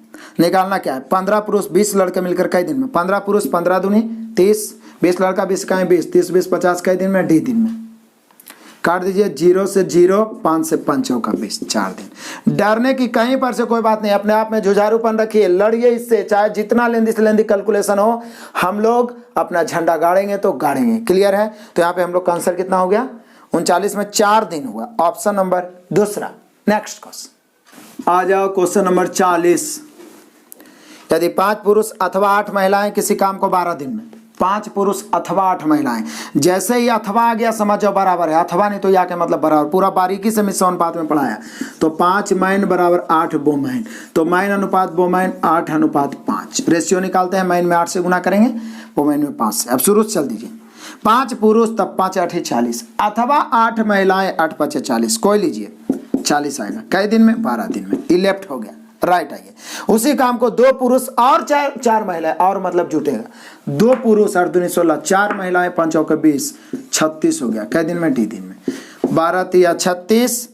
निकालना क्या है, 15 पुरुष 20 लड़के मिलकर कई दिन में। 15 पुरुष 15 दूनी 30, 20 लड़का 20 का 20, 30 20 50 कई दिन में, डी दिन में। काट दीजिए, 0 से 0, 5 से 5 चौका 20, 4 दिन। डरने की कहीं पर से कोई बात नहीं, अपने आप में जुझारूपन रखिए, लड़िए इससे, चाहे जितना लेंदी से लेंदी कैलकुलेशन हो, हम लोग अपना झंडा गाड़ेंगे तो गाड़ेंगे। क्लियर है। तो यहाँ पे हम लोग का आंसर कितना हो गया, 39 में 4 दिन हुआ, ऑप्शन नंबर दूसरा। नेक्स्ट क्वेश्चन आ जाओ, क्वेश्चन नंबर 40। यदि 5 पुरुष अथवा 8 महिलाएं किसी काम को 12 दिन में, 5 पुरुष अथवा 8 महिलाएं, जैसे ही अथवा आ गया समझो बराबर है, अथवा नहीं तो या के मतलब बराबर, पूरा बारीकी से मिश्र अनुपात में पढ़ाया। तो 5 मैन बराबर 8 वोमैन, तो मैन अनुपात वोमैन 8:5। रेशियो निकालते हैं, मैन में 8 से गुना करेंगे, वोमैन में 5 से। अब शुरू से चल दीजिए, 5 पुरुष तब 5 8 40 अथवा 8 महिलाएं 8 5 40, कोई लीजिए 40 आएगा, कई दिन में, 12 दिन में। ये लेफ्ट हो गया। राइट आइए। उसी काम को 2 पुरुष और 4 महिलाएं और मतलब जुटेगा 2 पुरुष 8 दूनी 16, 4 महिलाएं 5 चौके 20, 36 हो गया। कै दिन में? डी दिन में। 12 तिया 36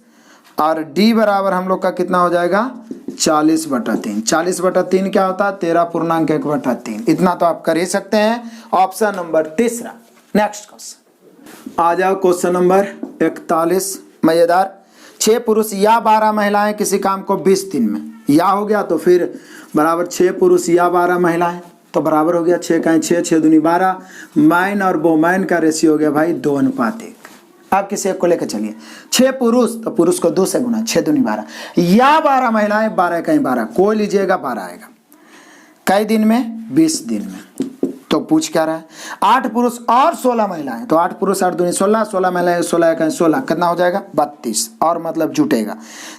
और डी बराबर हम लोग का कितना हो जाएगा 40/3। 40/3 क्या होता है 13.1/3। इतना तो आप कर ही सकते हैं। ऑप्शन नंबर तीसरा। नेक्स्ट क्वेश्चन आ जाओ। क्वेश्चन नंबर 41 मजेदार। 6 पुरुष या 12 महिलाएं किसी काम को 20 दिन में, या हो गया तो फिर बराबर 6 पुरुष या 12 महिलाएं तो बराबर हो गया 6 का 6, 6 दूनी 12। मैन और वोमैन का रेशियो हो गया भाई 2:1। आप किसी एक को लेकर चलिए। 6 पुरुष तो पुरुष को 2 से गुना, 6 दूनी 12, या 12 महिलाएं 12 का 12, कोई लीजिएगा 12 आएगा। कई दिन में? 20 दिन में। तो पूछ क्या रहा है 8 पुरुष और 16 महिलाएं, तो 8 पुरुष 8 दूनी 16, 16 महिलाएं 16 का 16, कितना हो जाएगा 32 और मतलब जुटेगा।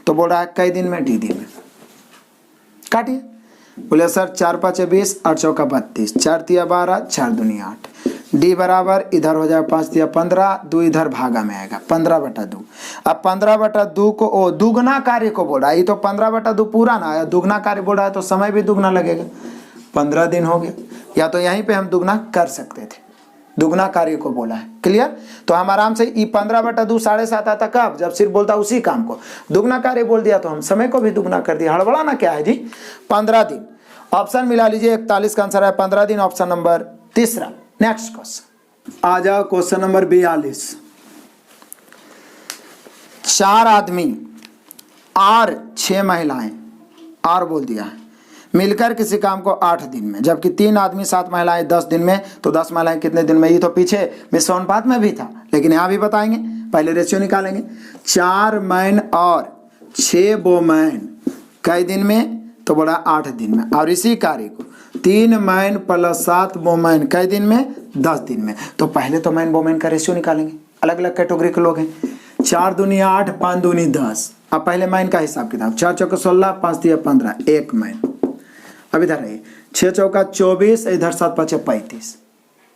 तो बोल रहा है कई दिन में? डी दिन में। काटिए। बोले सर 4 5 20, 8 चौका 32, 4 तिया 12, 4 दूनी 8। डी बराबर इधर हो जाएगा 5 तिया 15, 2 इधर भागा में आएगा 15/2। अब 15/2 को ओ दुगना कार्य को बोल रहा है। ये तो 15/2 पूरा ना है, दुगना कार्य बोल रहा है तो समय भी दुगना लगेगा। 15 दिन हो गया। या तो यहीं पे हम दुगना कर सकते थे, दुगना कार्य को बोला है। क्लियर? तो हम आराम से 15/2 7.5 आता कब? जब सिर्फ बोलता उसी काम को। दुगना कार्य बोल दिया तो हम समय को भी दुगना कर दिया। हड़बड़ाना क्या है जी? 15 दिन। ऑप्शन मिला लीजिए। 41 का आंसर है 15 दिन। ऑप्शन नंबर तीसरा। नेक्स्ट क्वेश्चन आ जाओ। Question number 42। 4 आदमी और 6 महिलाएं और बोल दिया है मिलकर किसी काम को 8 दिन में, जबकि 3 आदमी 7 महिलाएं 10 दिन में। तो 10 महिलाएं कितने दिन में? ये तो पीछे मिश्रणानुपात में भी था, लेकिन यहाँ भी बताएंगे। पहले रेशियो निकालेंगे। 4 मैन और 6 वोमैन कई दिन में? तो बोला 8 दिन में। और इसी कार्य को 3 मैन प्लस 7 वोमैन कई दिन में? 10 दिन में। तो पहले तो मैन वोमैन का रेशियो निकालेंगे। अलग अलग कैटेगरी के लोग हैं। 4 दूनी 8, 5 दूनी 10। अब पहले मैन का हिसाब किताब। 4 चौका 16, 5 तिया 15, 1 मैन। अब इधर आइए। 6 चौका 24, इधर 7 5 35,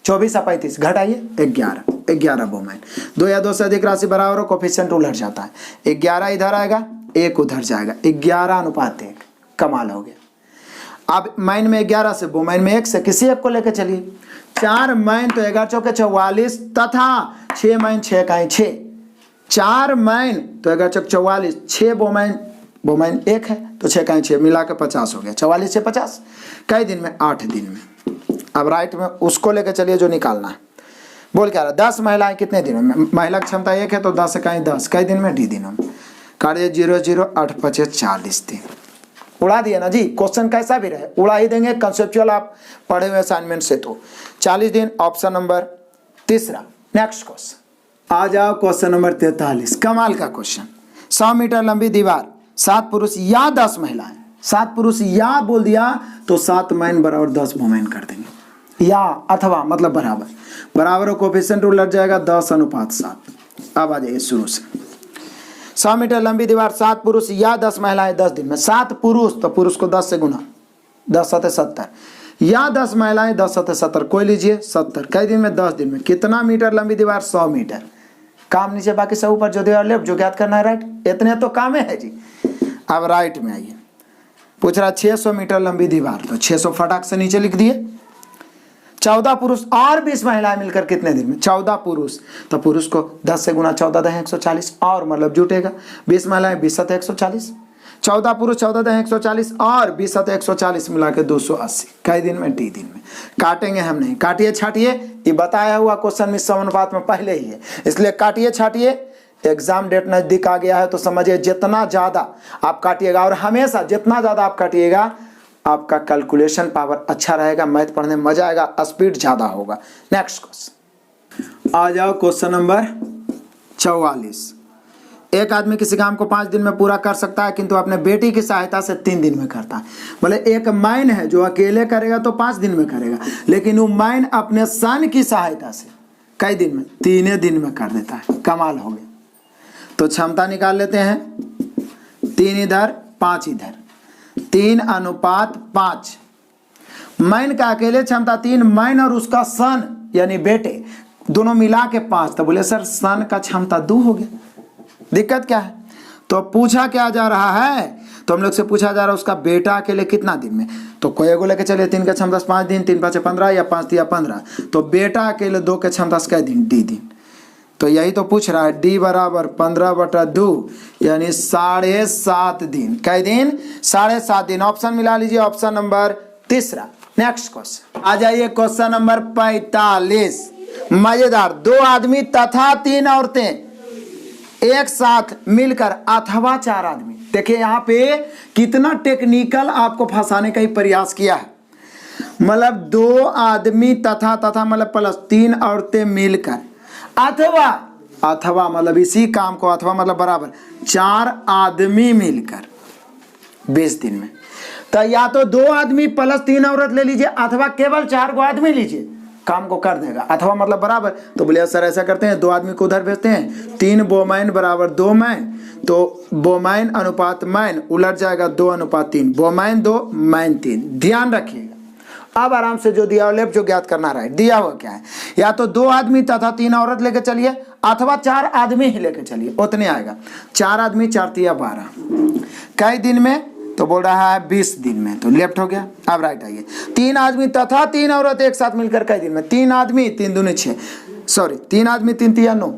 24 और 35 घटाइए 11 वोमैन। 2 या 2 से अधिक राशि बराबर हो, कोफिशिएंट उलट जाता है। 11 इधर आएगा, 1 उधर जाएगा। 11:1। कमाल हो गया। अब मैन में 11 से, वोमैन में 1 से, किसी एक को लेकर चलिए। 4 मैन तो 11 चौके 44 तथा 6 मैन 6 का 6। 4 मैन तो 11 चौके 44, 6 वोमैन 1 है तो 6 का 6 मिला के 50 हो गया। 44 से 50 कई दिन में? 8 दिन में। अब राइट में उसको लेकर चलिए जो निकालना है। बोल क्या रहा 10 महिलाएं कितने दिनों में? महिला की क्षमता 1 है तो 10 का 10 कई दिन में? डी दिनों में। कार्य 0 0 8 5 40 दिन। उड़ा दिया ना जी। क्वेश्चन कैसा भी रहे उड़ा ही देंगे। कंसेप्चुअल आप पढ़े हुए असाइनमेंट से तो 40 दिन। ऑप्शन नंबर तीसरा। नेक्स्ट क्वेश्चन आ जाओ। Question number 43। कमाल का क्वेश्चन। 100 मीटर लंबी दीवार, 7 पुरुष या 10 महिलाएं। 7 पुरुष या बोल दिया तो 7 मैन बराबर 10 वोमैन कर देंगे। या अथवा मतलब बराबर हो, कोफिशिएंट उलट जाएगा 10:7। अब आ जाइए शुरू से। 100 मीटर लंबी दीवार, 7 पुरुष या 10 महिलाएं 10 दिन में। 7 पुरुष तो पुरुष को 10 से गुना, 10 7 70, या 10 महिलाएं 10 7 70, कोई लीजिए 70 कई दिन में? 10 दिन में। कितना मीटर लंबी दीवार? 100 मीटर। काम नीचे बाकी सब ऊपर, जो दीवार लेफ्ट, जो ज्ञात करना है राइट। इतने तो काम है जी। अब राइट में आइए। पूछ रहा 600 मीटर लंबी दीवार, तो 600 फटाक से नीचे लिख दिए। 14 पुरुष और 20 महिलाएं मिलकर कितने दिन में? 14 पुरुष तो पुरुष को 10 से गुना, 14 10 140 और मतलब जुटेगा। 20 महिलाएं 20 7 140, 14 पुरुष 14 10 140 और 20 7 140 मिला के 280 कई दिन में? डी दिन में। काटेंगे हम नहीं। काटिए छाटिए, ये बताया हुआ क्वेश्चन में समानुपात में पहले ही है, इसलिए काटिए छाटिए। एग्जाम डेट नजदीक आ गया है तो समझिए जितना ज्यादा आप काटिएगा, और हमेशा जितना ज्यादा आप काटिएगा आपका कैलकुलेशन पावर अच्छा रहेगा, मैथ पढ़ने में मजा आएगा, स्पीड ज्यादा होगा। नेक्स्ट क्वेश्चन आ जाओ। Question number 44। एक आदमी किसी काम को 5 दिन में पूरा कर सकता है, किंतु अपने बेटी की सहायता से 3 दिन में करता है। बोले एक मैन है जो अकेले करेगा तो 5 दिन में करेगा, लेकिन वो मैन अपने सन की सहायता से कई दिन में? 3 दिन में कर देता है। कमाल हो गया। तो क्षमता निकाल लेते हैं। 3 इधर 5 इधर, 3:5। मैन का अकेले क्षमता 3, मैन और उसका सन यानी बेटे दोनों मिला के 5। तो बोले सर सन का क्षमता 2 हो गया, दिक्कत क्या है? तो पूछा क्या जा रहा है तो हम लोग से पूछा जा रहा है उसका बेटा अकेले कितना दिन में, तो कोई एगो लेके चलिए 3 के 6 10 5 दिन, 3 5 15 या 5 दिया 15, तो बेटा अकेले 2 के 6 10 कै दिन, डी दिन। तो यही तो पूछ रहा है, डी बराबर 15/2 यानी 7.5 दिन। कै दिन? 7.5 दिन। ऑप्शन मिला लीजिए, ऑप्शन नंबर तीसरा। नेक्स्ट क्वेश्चन आ जाइए, क्वेश्चन नंबर 45। मजेदार, 2 आदमी तथा 3 औरतें एक साथ मिलकर अथवा 4 आदमी। देखिए यहाँ पे कितना टेक्निकल आपको फंसाने का ही प्रयास किया है। मतलब 2 आदमी तथा मतलब प्लस 3 औरतें मिलकर अथवा मतलब इसी काम को, अथवा मतलब बराबर 4 आदमी मिलकर 20 दिन में। तो या तो 2 आदमी प्लस 3 औरत ले लीजिए, अथवा केवल 4 को आदमी लीजिए, काम को कर देगा। अथवा मतलब बराबर, तो बोलिए सर ऐसा करते हैं, 2 आदमी को उधर भेजते हैं, 3 बोमैन बराबर 2 मैन, तो बोमैन अनुपात मैन उलट जाएगा 2:3, बोमैन 2 मैन 3। ध्यान रखिएगा। अब आराम से जो दिया हुआ जो ज्ञात करना रहा है, दिया हुआ क्या है, या तो 2 आदमी तथा 3 औरत लेके चलिए, अथवा 4 आदमी ही लेके चलिए, उतने आएगा। 4 आदमी 4 तिया 12, कई दिन में, तो बोल रहा है 20 दिन में, तो लेफ्ट हो गया। अब राइट आइए, 3 आदमी तथा 3 औरत एक साथ मिलकर कई दिन में। 3 आदमी 3 दूनी 6, सॉरी 3 आदमी 3 तिया 9,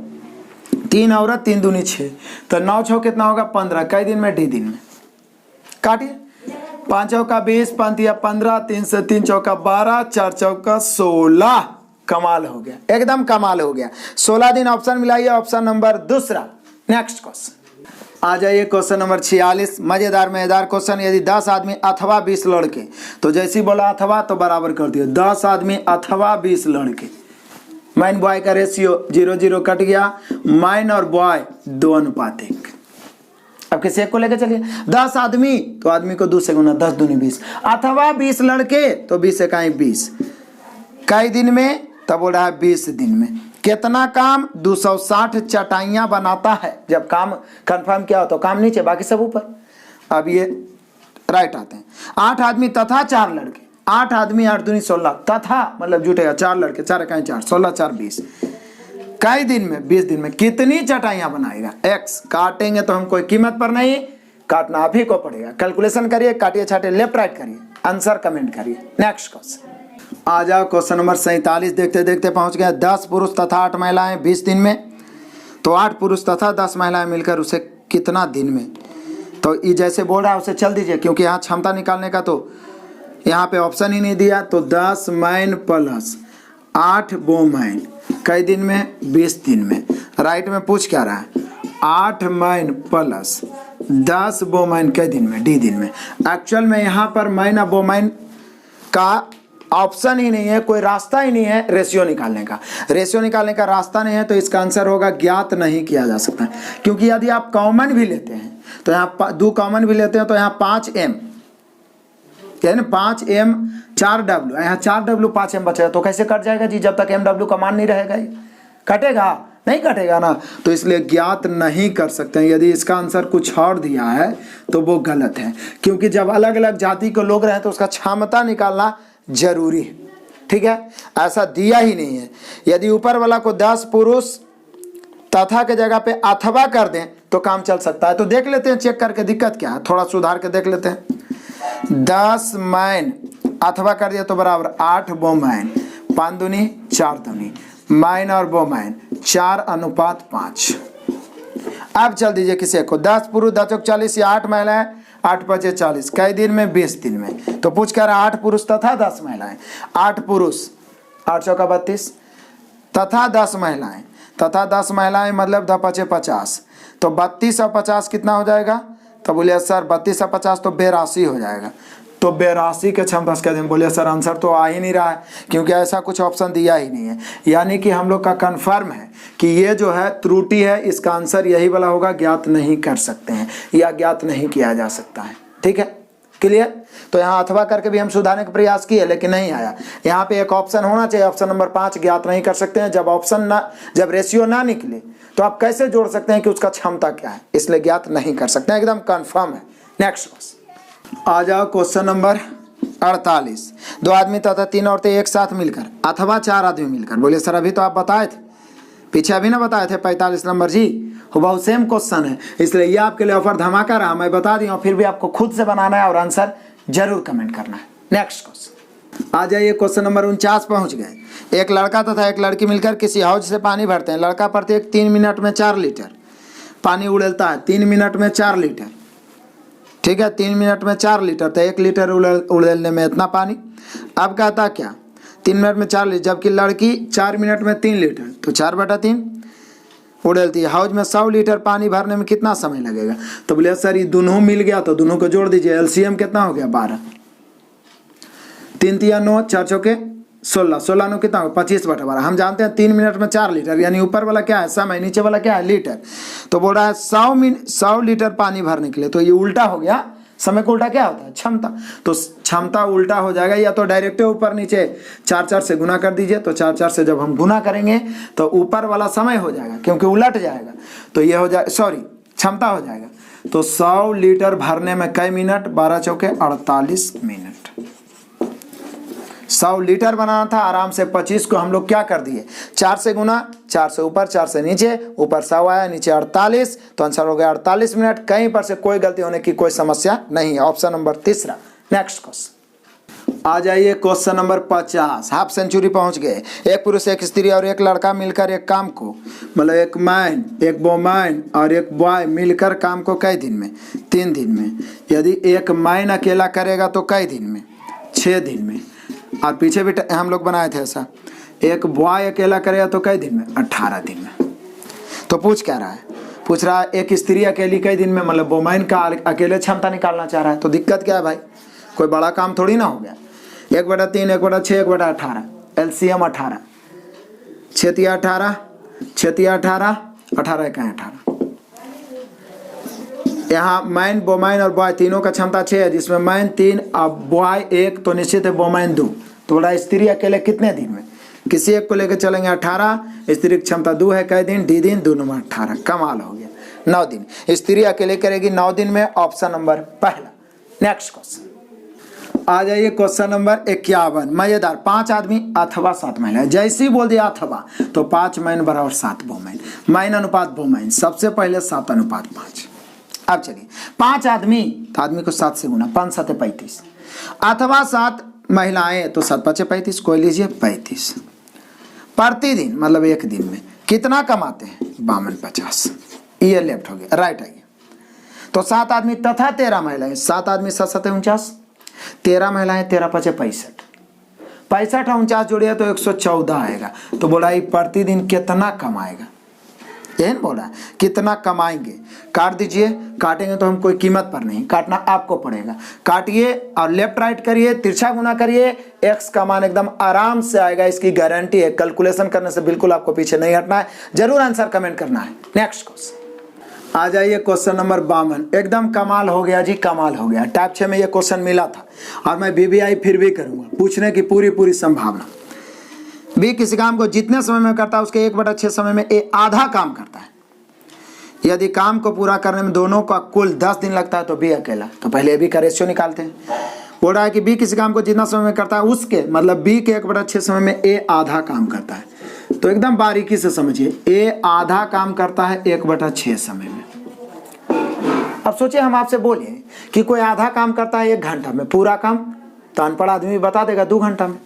3 औरत 3 दूनी 6, तो 9 6 कितना होगा 15, कई दिन में, डी दिन में। काटिए, 5 चौका 20, 5 तिया 15, 3 से 3 चौका 12, 4 चौका 16। कमाल हो गया, एकदम कमाल हो गया। 16 दिन ऑप्शन मिलाइए, ऑप्शन नंबर दूसरा। नेक्स्ट क्वेश्चन आ जाइए, क्वेश्चन नंबर 46। मजेदार क्वेश्चन। यदि 10 आदमी अथवा 20 लड़के, तो जैसे ही बोला अथवा तो बराबर कर दिया, 10 आदमी अथवा 20 लड़के। मैन बॉय का रेशियो 0-0 कट गया, मैन और बॉय 2:1। अब किसी एक को लेकर चलिए, 10 आदमी, तो आदमी को 2 से गुना, 10 दूनी 20, अथवा 20 लड़के, तो 20 से कहीं 20, कई दिन में, तब बोल रहा है 20 दिन में। कितना काम? 260 चटाइयां बनाता है। जब काम कंफर्म किया हो तो काम नीचे, बाकी सब ऊपर। अब ये राइट आते हैं। 8 आदमी तथा 4 लड़के, 8 आदमी 8 दूनी 16, तथा मतलब जुटेगा 4 लड़के, 4 कहीं 4, 16 4 20, कई दिन में, 20 दिन में कितनी चटाइयां बनाएगा? एक्स काटेंगे तो हम कोई कीमत पर नहीं, काटना आप ही को पड़ेगा। कैलकुलेशन करिए, काटिए छाटिए, लेफ्ट राइट करिए, आंसर कमेंट करिए। नेक्स्ट क्वेश्चन आ जाओ, क्वेश्चन नंबर 47। देखते देखते पहुंच गए। 10 पुरुष तथा 8 महिलाएं 20 दिन में, तो 8 पुरुष तथा 10 महिलाएं मिलकर उसे कितना दिन में? तो ये जैसे बोल रहा है उसे चल दीजिए, क्योंकि यहाँ क्षमता निकालने का तो यहाँ पे ऑप्शन ही नहीं दिया। तो 10 मैन प्लस 8 बोमैन कई दिन में? 20 दिन में। राइट में पूछ क्या रहा है? 8 मैन प्लस 10 बोमैन कई दिन में? डी दिन में। एक्चुअल में यहाँ पर मैन और बोमैन का ऑप्शन ही नहीं है, कोई रास्ता ही नहीं है रेशियो निकालने का। रेशियो निकालने का रास्ता नहीं है, तो इसका आंसर होगा ज्ञात नहीं किया जा सकता। क्योंकि यदि आप कॉमन भी लेते हैं, तो यहाँ 2 कॉमन भी लेते हैं, तो यहाँ 5m, यानी 5m 4w, यहाँ 4w 5m बचेगा, तो कैसे कट जाएगा जी? जब तक mw का मान नहीं रहेगा, ये कटेगा नहीं, कटेगा ना। तो इसलिए ज्ञात नहीं कर सकते हैं। यदि इसका आंसर कुछ और दिया है तो वो गलत है, क्योंकि जब अलग अलग जाति के लोग रहे तो उसका क्षमता निकालना जरूरी है। ठीक है, ऐसा दिया ही नहीं है। यदि ऊपर वाला को 10 पुरुष तथा के जगह पे अथवा कर दें तो काम चल सकता है। तो देख लेते हैं चेक करके दिक्कत क्या है, थोड़ा सुधार के देख लेते हैं। 10 मैन अथवा कर दिया तो बराबर 8 बोमैन, 5 दूनी 4 दूनी, मैन और बोमैन 4:5। अब चल दीजिए किसी को, 10 पुरुष 10 चौक 40 या 8 महिलाएं 8 5 40, कई दिन में? 20 दिन में। तो पूछ क्या रहा है? 8 पुरुष तथा 10 महिलाएं। 8 पुरुष 8 चौका 32 तथा 10 महिलाएं, तथा 10 महिलाएं मतलब 10 5 50, तो 32 और 50 कितना हो जाएगा? तो बोलिए सर 32 और 50 तो 82 हो जाएगा। तो 82 के 6 10 कहते हैं। बोलिए सर आंसर तो आ ही नहीं रहा है, क्योंकि ऐसा कुछ ऑप्शन दिया ही नहीं है। यानी कि हम लोग का कंफर्म है कि ये जो है त्रुटि है, इसका आंसर यही वाला होगा, ज्ञात नहीं कर सकते हैं या ज्ञात नहीं किया जा सकता है। ठीक है, क्लियर? तो यहाँ अथवा करके भी हम सुधारने का प्रयास किए, लेकिन नहीं आया। यहाँ पे एक ऑप्शन होना चाहिए, ऑप्शन नंबर 5, ज्ञात नहीं कर सकते हैं। जब रेशियो ना निकले तो आप कैसे जोड़ सकते हैं कि उसका क्षमता क्या है? इसलिए ज्ञात नहीं कर सकते हैं, एकदम कंफर्म है। नेक्स्ट क्वेश्चन आ जाओ, क्वेश्चन नंबर 48। 2 आदमी तथा 3 औरतें एक साथ मिलकर अथवा 4 आदमी मिलकर। बोलिए सर अभी तो आप बताए थे, पीछे अभी ना बताए थे 45 नंबर जी। बहुत सेम क्वेश्चन है, इसलिए ये आपके लिए ऑफर धमाका रहा। मैं बता दी हूँ, फिर भी आपको खुद से बनाना है और आंसर जरूर कमेंट करना है। नेक्स्ट क्वेश्चन आ जाइए, क्वेश्चन नंबर 49 पहुंच गए। एक लड़का तथा एक लड़की मिलकर किसी हौज से पानी भरते हैं। लड़का प्रत्येक 3 मिनट में 4 लीटर पानी उड़ेलता है। 3 मिनट में 4 लीटर, ठीक है, 3 मिनट में 4 लीटर, तो 1 लीटर उड़ेलने में इतना पानी। अब कहता क्या, 3 मिनट में 4 लीटर, जबकि लड़की 4 मिनट में 3 लीटर, तो 4/3 उड़ेलती है। हौज में 100 लीटर पानी भरने में कितना समय लगेगा? तो बोले सर ये दोनों मिल गया तो दोनों को जोड़ दीजिए। एलसीएम कितना हो गया? 12, 3 तिया 9, 4 चौके 16, 16 9 कितना होगा? 25/12। हम जानते हैं 3 मिनट में 4 लीटर, यानी ऊपर वाला क्या है? समय, नीचे वाला क्या है? लीटर। तो बोल रहा है 100 लीटर पानी भरने के लिए, तो ये उल्टा हो गया। समय को उल्टा क्या होता है? क्षमता। तो क्षमता उल्टा हो जाएगा, या तो डायरेक्ट ऊपर नीचे 4 से गुना कर दीजिए। तो 4 से जब हम गुना करेंगे तो ऊपर वाला समय हो जाएगा, क्योंकि उलट जाएगा, तो ये हो जाए, सॉरी, क्षमता हो जाएगा। तो 100 लीटर भरने में कई मिनट? 12 चौके 48 मिनट। 100 लीटर बनाना था, आराम से 25 को हम लोग क्या कर दिए? 4 से गुना, 4 से ऊपर, 4 से नीचे, ऊपर 100 आया, नीचे 48, तो आंसर हो गया 48 मिनट। कहीं पर से कोई गलती होने की कोई समस्या नहीं है। Option number 3। नेक्स्ट क्वेश्चन आ जाइए, क्वेश्चन नंबर 50। हाफ सेंचुरी पहुंच गए। एक पुरुष, एक स्त्री और एक लड़का मिलकर एक काम को, मतलब एक मैन, एक वोमैन और एक बॉय मिलकर काम को कई दिन में? 3 दिन में। यदि एक मैन अकेला करेगा तो कई दिन में? 6 दिन में। और पीछे भी हम लोग बनाए थे ऐसा। एक बॉय अकेला करेगा तो कई दिन में? 18 दिन में। तो पूछ क्या रहा है? पूछ रहा है एक स्त्री अकेली कई दिन में, मतलब वोमैन का अकेले क्षमता निकालना चाह रहा है। तो दिक्कत क्या है भाई? कोई बड़ा काम थोड़ी ना हो गया। 1/3, 1/6, 1/18, एलसीएम 18, 6 तिया 18, 6 तिया 18, 18 का 18। यहाँ मैन, वोमैन और बॉय तीनों का क्षमता 6 है, जिसमें मैन 3 और बॉय 1, तो निश्चित है वोमैन 2। तो बोला स्त्री अकेले कितने दिन में? किसी एक को लेकर चलेंगे 18, स्त्री की क्षमता 2 है, कई दिन? डी दिन, 2 9 18, कमाल हो गया, 9 दिन। स्त्री अकेले करेगी 9 दिन में। Option number 1। नेक्स्ट क्वेश्चन आ जाइए, क्वेश्चन नंबर 51। मजेदार। 5 आदमी अथवा 7 महिलाएं। जैसे ही बोल दिया अथवा, तो 5 मैन बराबर 7 वोमैन। मैन अनुपात वोमैन, सबसे पहले 7:5। अब चलिए, 5 आदमी, तो आदमी को 7 से गुना, 5 7 35, अथवा 7 महिलाएं, तो 7 5 35, कोई लीजिए 35। प्रतिदिन, मतलब एक दिन में कितना कमाते हैं? 52 50। ये लेफ्ट हो गया, राइट आइए। तो 7 आदमी तथा 13 महिलाएं। 7 आदमी 7 7 49, 13 महिलाएं, 13 5 65, 65 और 49 जोड़िए तो 114 आएगा। तो बोला ये प्रतिदिन कितना कमाएगा? यही बोला कितना कमाएंगे। काट दीजिए, काटेंगे तो हम कोई कीमत पर नहीं, काटना आपको पड़ेगा। काटिए और लेफ्ट राइट करिए, तिरछा गुना करिए, एक्स का मान एकदम आराम से आएगा, इसकी गारंटी है। कैलकुलेशन करने से बिल्कुल आपको पीछे नहीं हटना है, जरूर आंसर कमेंट करना है। नेक्स्ट क्वेश्चन आ जाइए, क्वेश्चन नंबर 52। एकदम कमाल हो गया जी, कमाल हो गया। टाइप 6 में ये क्वेश्चन मिला था और मैं बीबीआई फिर भी करूंगा, पूछने की पूरी संभावना। बी किसी काम को जितने समय में करता है उसके 1/6 समय में ए आधा काम करता है। यदि काम को पूरा करने में दोनों का कुल 10 दिन लगता है तो बी अकेला। तो पहले ए बी का रेशियो निकालते हैं। बोल रहा है कि बी किसी काम को जितना समय में करता है उसके, मतलब बी के 1/6 समय में ए आधा काम करता है। तो एकदम बारीकी से समझिए, ए आधा काम करता है 1/6 समय में। अब सोचिए, हम आपसे बोलिए कि कोई आधा काम करता है 1 घंटा में, पूरा काम तो अनपढ़ आदमी बता देगा 2 घंटा में।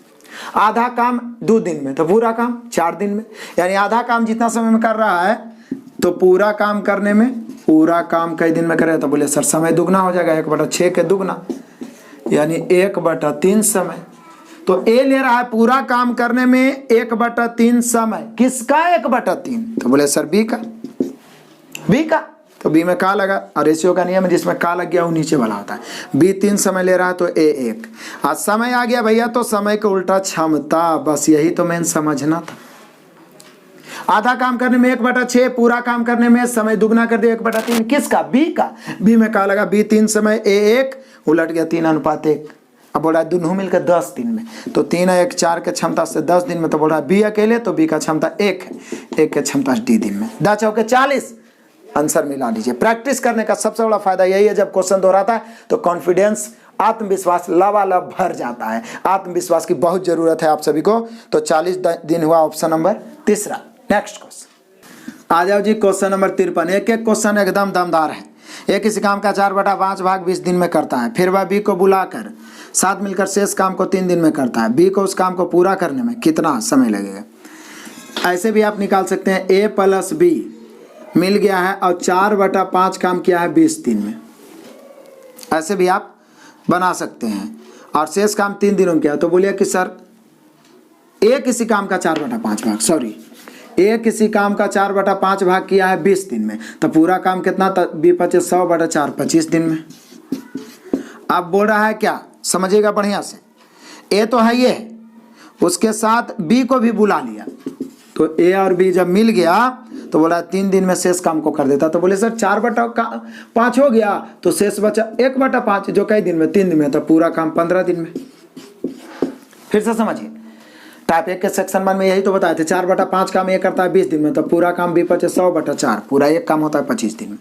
आधा काम 2 दिन में, तो पूरा काम 4 दिन में। यानी आधा काम जितना समय में कर रहा है तो पूरा काम करने में, पूरा काम कई दिन में करे, तो बोले सर समय दुगना हो जाएगा, 1/6 के दुगना, यानी 1/3 समय। तो ए ले रहा है पूरा काम करने में 1/3 समय। किसका 1/3? तो बोले सर बी का। तो बी में का लगा, और रेशियो का नियम है, जिसमें का लग गया वो नीचे वाला होता है। बी 3 समय ले रहा है तो ए 1। आज समय आ गया भैया, तो समय को उल्टा क्षमता, बस यही तो मेन समझना था। आधा काम करने में 1/6, पूरा काम करने में समय दुगना कर दिया 1/3। किसका? बी का। बी में का लगा, बी 3 समय, ए 1, उलट गया 3:1। अब बोल रहा है दोनों मिलकर 10 दिन में, तो 3 1 4 के क्षमता से 10 दिन में। तो बोल रहा है बी अकेले, तो बी का क्षमता 1 है, 1 के क्षमता डी दिन में। 10 चौके 40, आंसर मिला लीजिए। प्रैक्टिस करने का सबसे बड़ा फायदा यही है, जब क्वेश्चन दोहराता है तो कॉन्फिडेंस, आत्मविश्वास लबालब भर जाता है। आत्मविश्वास की बहुत जरूरत है आप सभी को। तो 40 दिन हुआ ऑप्शन नंबर 3। नेक्स्ट क्वेश्चन आ जाओ जी क्वेश्चन नंबर 53। एक एक क्वेश्चन एकदम दमदार है। ए किसी काम का 4/5 भाग 20 दिन में करता है, फिर वह बी को बुलाकर साथ मिलकर शेष काम को 3 दिन में करता है। बी को उस काम को पूरा करने में कितना समय लगेगा? ऐसे भी आप निकाल सकते हैं, ए प्लस बी मिल गया है और 4/5 काम किया है 20 दिन में। ऐसे भी आप बना सकते हैं और शेष काम 3 दिनों में किया। तो बोलिए कि सर ए किसी काम का 4/5 भाग, सॉरी ए किसी काम का 4/5 भाग किया है 20 दिन में, तो पूरा काम कितना? बी 100/4 25 दिन में। अब बोल रहा है क्या, समझिएगा बढ़िया से। ए तो है ये, उसके साथ बी को भी बुला लिया, तो ए और बी जब मिल गया तो बोला 3 दिन में शेष काम को कर देता। तो बोले सर 4/5 हो गया तो शेष बचा 1/5 जो कई दिन में? 3 दिन में। तो पूरा काम 15 दिन में। फिर से समझिए, टाइप 1 के सेक्शन 1 में यही तो बताए थे, 4/5 काम ये करता है 20 दिन में, तो पूरा काम बी 100/4 पूरा एक काम होता है 25 दिन में।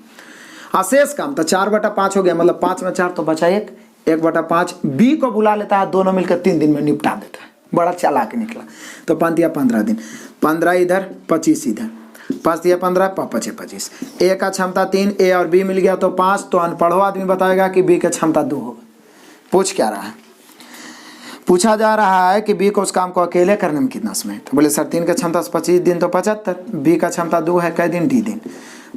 और शेष काम तो 4/5 हो गया, मतलब 5 में 4 तो बचा 1/5 बी को बुला लेता है, दोनों मिलकर 3 दिन में निपटा देता है। बड़ा चालाक निकला। तो 5 दिया 15 दिन, 15 इधर 25 इधर, 5 दिया 15 5 25। ए का क्षमता 3, ए और बी मिल गया तो 5। तो अनपढ़ो आदमी बताएगा कि बी का क्षमता 2 होगा। पूछ क्या रहा है? पूछा जा रहा है कि बी को उस काम को अकेले करने में कितना समय? तो बोले सर 3 का क्षमता 25 दिन तो 75, बी का क्षमता 2 है, कई दिन? डी दिन।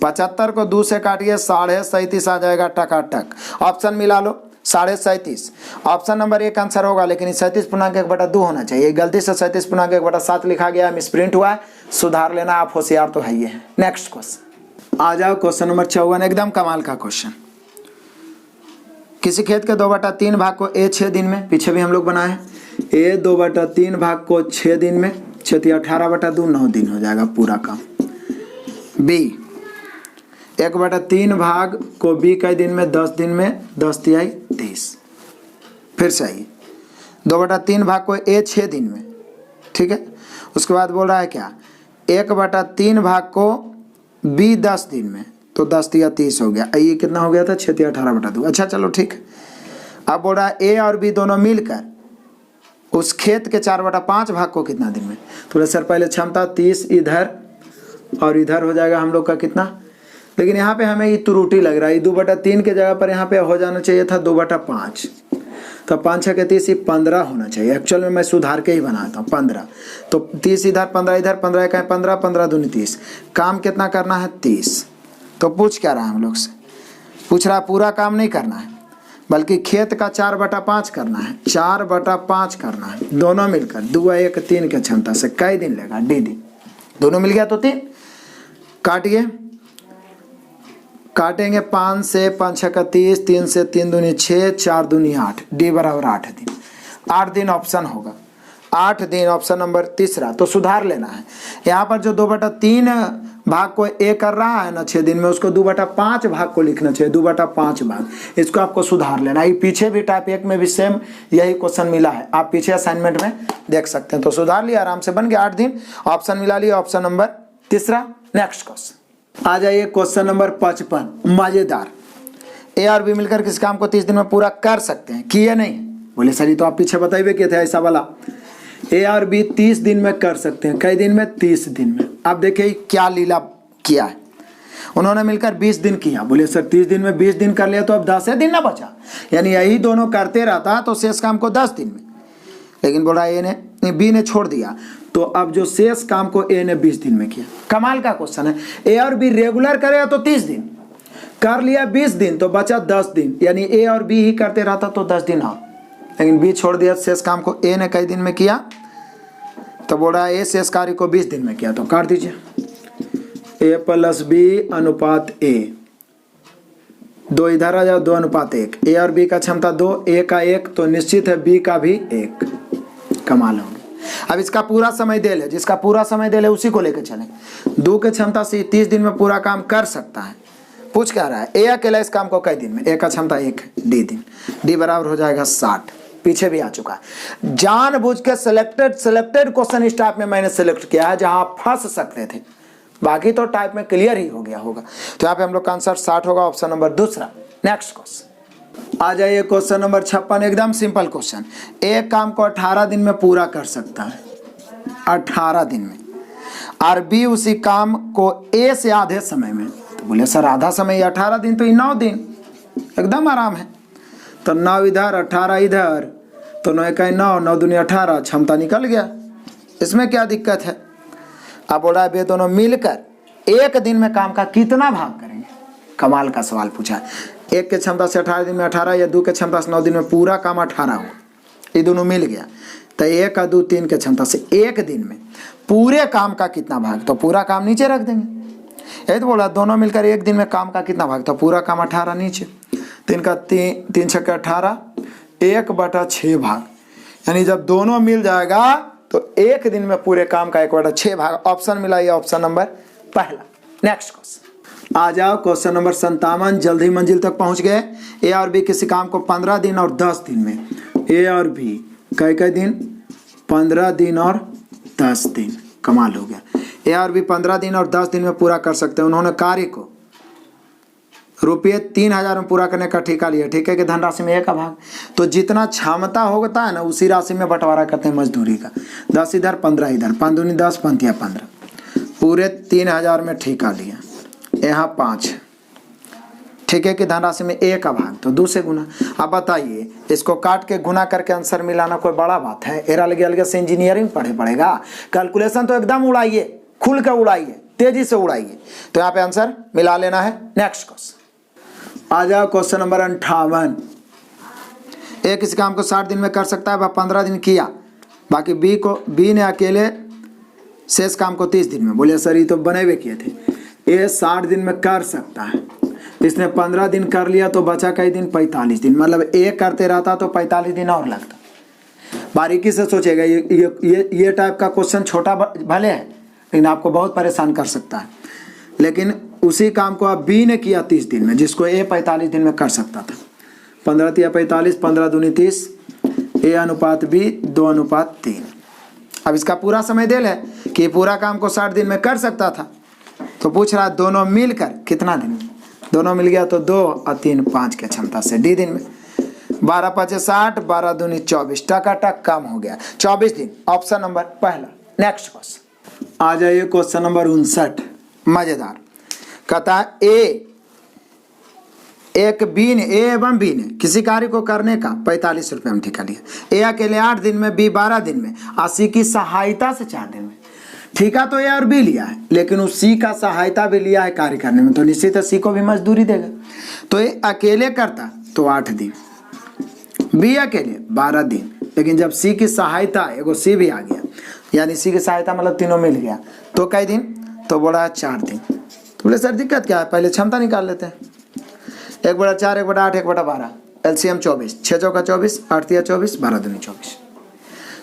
75 को 2 से काटिए 37.5 आ जाएगा टकाटक। ऑप्शन मिला लो 37.5। ऑप्शन नंबर 1 आंसर होगा, लेकिन 37.1/2 होना चाहिए। गलती से 37.1/7 लिखा गया, मिसप्रिंट हुआ है, सुधार लेना। आप होशियार तो है ही है। नेक्स्ट क्वेश्चन आ जाओ, क्वेश्चन नंबर 54, एकदम कमाल का क्वेश्चन। किसी खेत के 2/3 भाग को ए 6 दिन में, पीछे भी हम लोग बनाए हैं, ए 2/3 भाग को 6 दिन में, 6 18/2 9 दिन हो जाएगा पूरा काम। बी 1/3 भाग को बी कई दिन में? 10 दिन में, 10 तिहाई 30। फिर सही 2/3 भाग को ए 6 दिन में, ठीक है। उसके बाद बोल रहा है क्या, 1/3 भाग को बी 10 दिन में, तो 10 तिया 30 हो गया। ये कितना हो गया था? 6 तिया 18/2। अच्छा चलो ठीक है। अब बोल रहा है ए और बी दोनों मिलकर उस खेत के 4/5 भाग को कितना दिन में? तो सर पहले क्षमता 30 इधर और इधर हो जाएगा हम लोग का कितना? लेकिन यहाँ पे हमें ये त्रुटि लग रहा है, 2/3 के जगह पर यहाँ पे हो जाना चाहिए था 2/5। तो 5 6 के 30 15 होना चाहिए। एक्चुअल में मैं सुधार के ही बनाता हूँ 15। तो 30 इधर 15 इधर, 15 का 15, 15 दूनी 30। काम कितना करना है? 30। तो पूछ क्या रहा है हम लोग से? पूछ रहा पूरा काम नहीं करना है, बल्कि खेत का 4/5 करना है। 4/5 करना है, दोनों मिलकर 2 1 3 के क्षमता से कई दिन लेगा? डी दिन। दोनों मिल गया तो 3। काटिए, काटेंगे 5 से 5 6 का 30, 3 से 3 दूनी 6, 4 दूनी 8, डी बराबर 8 दिन। 8 दिन ऑप्शन होगा, 8 दिन ऑप्शन नंबर तीसरा। तो सुधार लेना है। यहाँ पर जो 2/3 भाग को ए कर रहा है ना 6 दिन में, उसको 2/5 भाग को लिखना चाहिए, 2/5 भाग। इसको आपको सुधार लेना है। पीछे भी टाइप 1 में भी सेम यही क्वेश्चन मिला है, आप पीछे असाइनमेंट में देख सकते हैं। तो सुधार लिया, आराम से बन गया 8 दिन। ऑप्शन मिला लिया, ऑप्शन नंबर तीसरा। नेक्स्ट क्वेश्चन आ जाइए, क्वेश्चन नंबर 55, मजेदार। ए और बी मिलकर किस काम को 30 दिन में पूरा कर सकते हैं? किए नहीं? बोले सर ये तो आप पीछे बताइए किए थे ऐसा वाला। ए और बी 30 दिन में कर सकते हैं, कई दिन में? 30 दिन में। अब देखिए क्या लीला किया है। उन्होंने मिलकर 20 दिन किया। बोले सर 30 दिन में 20 दिन कर लिया तो अब 10 दिन ना बचा, यानी यही दोनों करते रहता तो शेष काम को 10 दिन में। लेकिन बोला ए ने, बी ने छोड़ दिया, तो अब जो शेष काम को ए ने 20 दिन में किया। कमाल का क्वेश्चन है। ए और बी रेगुलर करेगा तो 30 दिन, कर लिया 20 दिन तो बचा 10 दिन, यानी ए और बी ही करते रहता तो 10 दिन और, लेकिन बी छोड़ दिया। शेष काम को ए ने कई दिन में किया? तो बोल रहा है ए शेष कार्य को 20 दिन में किया, तो काट दीजिए। ए प्लस बी अनुपात ए, 2 इधर आ जाओ, 2:1। ए और बी का क्षमता 2, ए का 1, तो निश्चित है बी का भी 1। कमाल होगी। अब इसका पूरा समय दे ले, जिसका पूरा समय दे ले उसी को लेकर चले। 2 के क्षमता से 30 दिन में पूरा काम कर सकता है। पूछ क्या रहा है? ए अकेला इस काम को कई दिन में? ए का क्षमता 1 है, डी दिन। डी बराबर हो जाएगा 60। पीछे भी आ चुका है। जानबूझ के सिलेक्टेड क्वेश्चन इस टाइप में मैंने सिलेक्ट किया है जहां आप फंस सकते थे, बाकी तो टाइप में क्लियर ही हो गया होगा। तो यहाँ पे हम लोग का आंसर 60 होगा, ऑप्शन नंबर दूसरा। नेक्स्ट क्वेश्चन आ जाइए, क्वेश्चन नंबर 56, एकदम सिंपल क्वेश्चन। एक काम को 18 दिन में पूरा कर सकता है, 18 दिन में। और बी उसी काम को ए से आधे समय में। तो बोले सर आधा समय 18 दिन, तो ये 9 दिन एकदम आराम है। तो 9 इधर 18 इधर, तो 9 का 9, 9 दूनी 18, क्षमता निकल गया, इसमें क्या दिक्कत है। अब बोल रहा है वे दोनों मिलकर एक दिन में काम का कितना भाग करेंगे। कमाल का सवाल पूछा है। एक के क्षमता से 18 दिन में 18 या 2 के क्षमता से 9 दिन में पूरा काम 18 हो, ये दोनों मिल गया। तो 1 का 2 3 के क्षमता से एक दिन में पूरे काम का कितना भाग, तो पूरा काम नीचे रख देंगे। यही तो बोला दोनों मिलकर एक दिन में काम का कितना भाग, तो पूरा काम 18 नीचे, 3 का 3 6 का 18, 1/6 भाग। यानी जब दोनों मिल जाएगा तो एक दिन में पूरे काम का 1/6 भाग। ऑप्शन मिला, ये ऑप्शन नंबर पहला। नेक्स्ट क्वेश्चन आ जाओ, क्वेश्चन नंबर 57। जल्द ही मंजिल तक पहुंच गए। ए और बी किसी काम को 15 दिन और 10 दिन में, ए और बी कई दिन, 15 दिन और 10 दिन। कमाल हो गया। ए और बी 15 दिन और 10 दिन में पूरा कर सकते हैं। उन्होंने कार्य को रुपये 3000 में पूरा करने का ठेका लिया। ठेके की धनराशि में 1 का भाग, तो जितना क्षमता होता है ना उसी राशि में बंटवारा करते हैं मजदूरी का। 10 इधर 15 इधर, 5 दूनी 10, 5 15, पूरे 3000 में ठेका लिया। यहाँ 5, ठेके की धनराशि में 1 का भाग, तो 2 से गुना। अब बताइए इसको काट के गुना करके आंसर मिलाना कोई बड़ा बात है। एरा अलग अलग से इंजीनियरिंग पड़ेगा। कैलकुलेशन तो एकदम उड़ाइए, खुल कर उड़ाइए, तेजी से उड़ाइए। तो यहाँ पे आंसर मिला लेना है। नेक्स्ट क्वेश्चन आ जाओ, क्वेश्चन नंबर 58। एक इस काम को 60 दिन में कर सकता है, वह 15 दिन किया। बाकी बी ने अकेले शेष काम को 30 दिन में। बोले सर ये तो बने हुए किए थे। ये 60 दिन में कर सकता है, इसने 15 दिन कर लिया, तो बचा कई दिन, 45 दिन। मतलब एक करते रहता तो 45 दिन और लगता। बारीकी से सोचेगा। ये टाइप का क्वेश्चन छोटा भले है लेकिन आपको बहुत परेशान कर सकता है। लेकिन उसी काम को अब बी ने किया 30 दिन में, जिसको ए 45 दिन में कर सकता था। 15 तिया 45, 15 दूनी 30, ए अनुपात बी 2:3। अब इसका पूरा समय दे ले कि पूरा काम को 60 दिन में कर सकता था। तो पूछ रहा है दोनों मिलकर कितना दिन में। दोनों मिल गया तो 2 और 3 5 के क्षमता से डी दिन में। 12 5 60, 12 दूनी 24, टक काम हो गया 24 दिन। ऑप्शन नंबर पहला। नेक्स्ट क्वेश्चन आ जाइए, क्वेश्चन नंबर 59। मजेदार। कहता है ए एवं बी ने किसी कार्य को करने का 45 रुपये में ठेका लिया। ए अकेले 8 दिन में, बी 12 दिन में, और सी की सहायता से 4 दिन में। ठेका तो ए और बी लिया है, लेकिन उस सी का सहायता भी लिया है कार्य करने में, तो निश्चित है सी को भी मजदूरी देगा। तो ए अकेले करता तो 8 दिन, बी अकेले 12 दिन, लेकिन जब सी की सहायता, एगो सी भी आ गया, यानी सी की सहायता मतलब तीनों मिल गया, तो कई दिन, तो बोला 4 दिन। तो बोले सर दिक्कत क्या है, पहले क्षमता निकाल लेते हैं। 1/4, 1/8, 1/12, एलसीएम 24, 6 चौका 24, 8 तिया 24, 12 दूनी 24।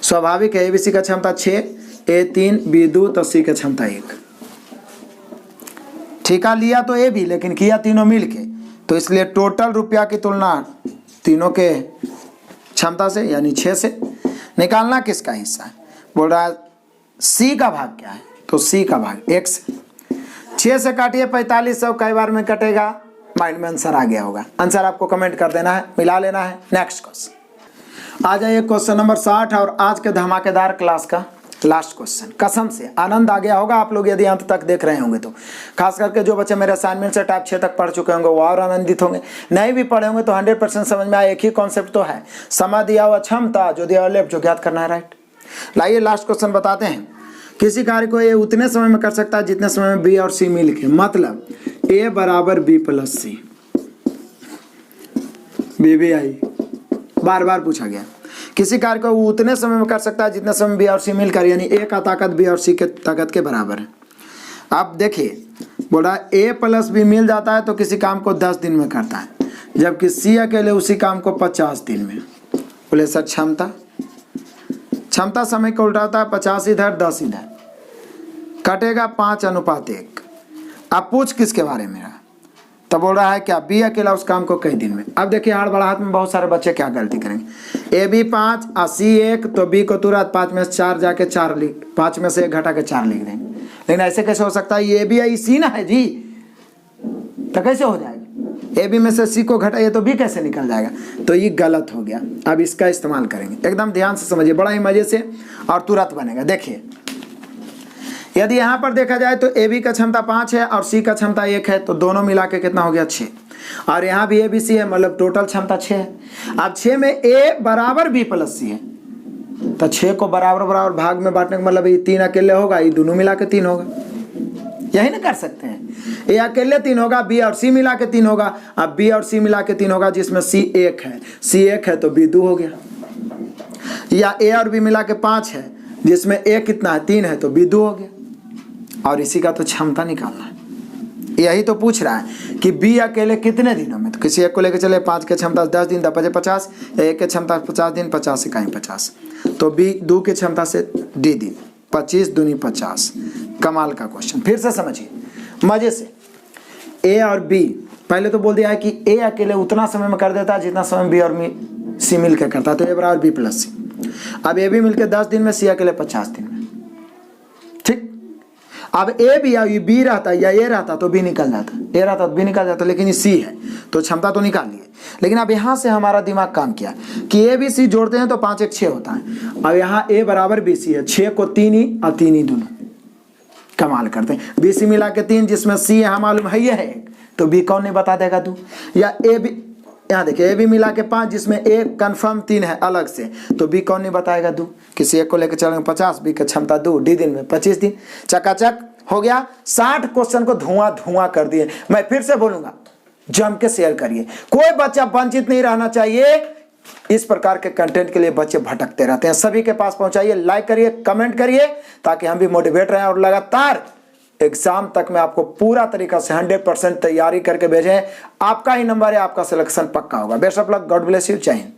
स्वाभाविक है एबीसी का क्षमता 6, ए 3, बी 2, तो सी का क्षमता 1। ठेका लिया तो ए भी, लेकिन किया तीनों मिल के, तो इसलिए टोटल रुपया की तुलना तीनों के क्षमता से यानी 6 से। निकालना किसका हिस्सा है, बोल रहा है सी का भाग क्या है, तो सी का भाग 1 से। 6 से काटिए 4500, कई बार में कटेगा, माइंड में आंसर आ गया होगा। आंसर आपको कमेंट कर देना है, मिला लेना है। नेक्स्ट क्वेश्चन आ जाइए, क्वेश्चन नंबर 60 और आज के धमाकेदार क्लास का लास्ट क्वेश्चन। कसम से आनंद आ गया होगा आप लोग यदि अंत तक देख रहे होंगे तो। खास करके जो बच्चे मेरे असाइनमेंट से टाइप 6 तक पढ़ चुके होंगे वो और आनंदित होंगे। नहीं भी पढ़े होंगे तो 100% समझ में आया। एक ही कॉन्सेप्ट तो है, समय दिया हुआ क्षमता, जो दिया हुआ लेफ्ट, जो ज्ञात करना है राइट। लाइए लास्ट क्वेश्चन बताते हैं। किसी कार्य को ए उतने समय में कर सकता है जितने समय में बी और सी मिल के, मतलब ए बराबर बी प्लस सी। बी आई बार बार पूछा गया। किसी कार्य को वो उतने समय में कर सकता है जितने समय बी और सी मिलकर, यानी ए का ताकत बी और सी के ताकत के बराबर है। अब देखिए बोला ए प्लस बी मिल जाता है तो किसी काम को 10 दिन में करता है, जबकि सी अकेले उसी काम को 50 दिन में। बोले सर क्षमता समय को उल्टाता है, 50 इधर 10 इधर, कटेगा 5:1। अब पूछ किसके बारे में रहा, तब बोल रहा है क्या बी अकेला उस काम को कई दिन में। अब देखिए हड़बड़ाहट में बहुत सारे बच्चे क्या गलती करेंगे। ए बी 5 और सी 1, तो बी को तुरंत 5 में से 4 जाके 4 लिख, 5 में से 1 घटा के 4 लिख देंगे। लेकिन ऐसे कैसे हो सकता है, ये बी आई सी ना है जी, तो कैसे हो जाएगा। ए बी में से सी को घटाइए तो बी कैसे निकल जाएगा, तो ये गलत हो गया। अब इसका इस्तेमाल करेंगे, एकदम ध्यान से समझिए, बड़ा ही मजे से और तुरंत बनेगा। देखिए यदि यहाँ पर देखा जाए तो ए बी का क्षमता 5 है और सी का क्षमता 1 है, तो दोनों मिला के कितना हो गया 6। और यहाँ भी ए बी सी है, मतलब टोटल क्षमता 6 है। अब 6 में ए बराबर बी प्लस सी है, तो 6 को बराबर बराबर भाग में बांटने का मतलब ये 3 अकेले होगा, ये दोनों मिला के 3 होगा। यही ना कर सकते हैं, ए अकेले 3 होगा, बी और सी मिला के 3 होगा। अब बी और सी मिला के 3 होगा, जिसमें सी 1 है, सी 1 है तो बी 2 हो गया। या ए और बी मिला के 5 है, जिसमें ए कितना है 3 है, तो बी 2 हो गया। और इसी का तो क्षमता निकालना है। यही तो पूछ रहा है कि बी अकेले कितने दिनों में, तो किसी एक को लेकर चले 5 के क्षमता 10 दिन, 10 50, एक के क्षमता 50 दिन, 50 से कहीं 50, तो बी 2 की क्षमता से डी दिन, 25 दूनी 50। कमाल का क्वेश्चन, फिर से समझिए मजे से। ए और बी पहले तो बोल दिया है कि ए अकेले उतना समय में कर देता है जितना समय बी और सी मिल के करता है, तो ए बराबर बी प्लस सी। अब ए बी मिलकर 10 दिन में, सी अकेले 50 दिन में, ठीक। अब ए भी या बी रहता या ए रहता तो बी निकल जाता, ए रहता तो बी निकल जाता, लेकिन ये सी है तो क्षमता तो निकाल लिए। लेकिन अब यहाँ से हमारा दिमाग काम किया कि ए बी सी जोड़ते हैं तो 5 1 6 होता है। अब यहाँ ए बराबर बी सी है, 6 को 3 ही और 3 ही दोनों, कमाल करते हैं। बी सी मिला के 3, जिसमें सी यहाँ मालूम है ये है 1, तो बी कौन नहीं बता देगा तू। या ए बी, यहाँ देखिए ए बी मिला के 5, जिसमें ए कन्फर्म 3 है अलग से, तो बी कौन नहीं बताएगा 2। किसी एक को लेकर चलेंगे 50, बी की क्षमता 2, डी दिन में 25 दिन, चकाचक हो गया। 60 क्वेश्चन को धुआं धुआं कर दिए। मैं फिर से बोलूंगा, जम के शेयर करिए, कोई बच्चा वंचित नहीं रहना चाहिए। इस प्रकार के कंटेंट के लिए बच्चे भटकते रहते हैं, सभी के पास पहुंचाइए, लाइक करिए, कमेंट करिए, ताकि हम भी मोटिवेट रहें और लगातार एग्जाम तक में आपको पूरा तरीका से 100% तैयारी करके भेजें। आपका ही नंबर है, आपका सिलेक्शन पक्का होगा। Best of luck, God bless you, जय हिंद।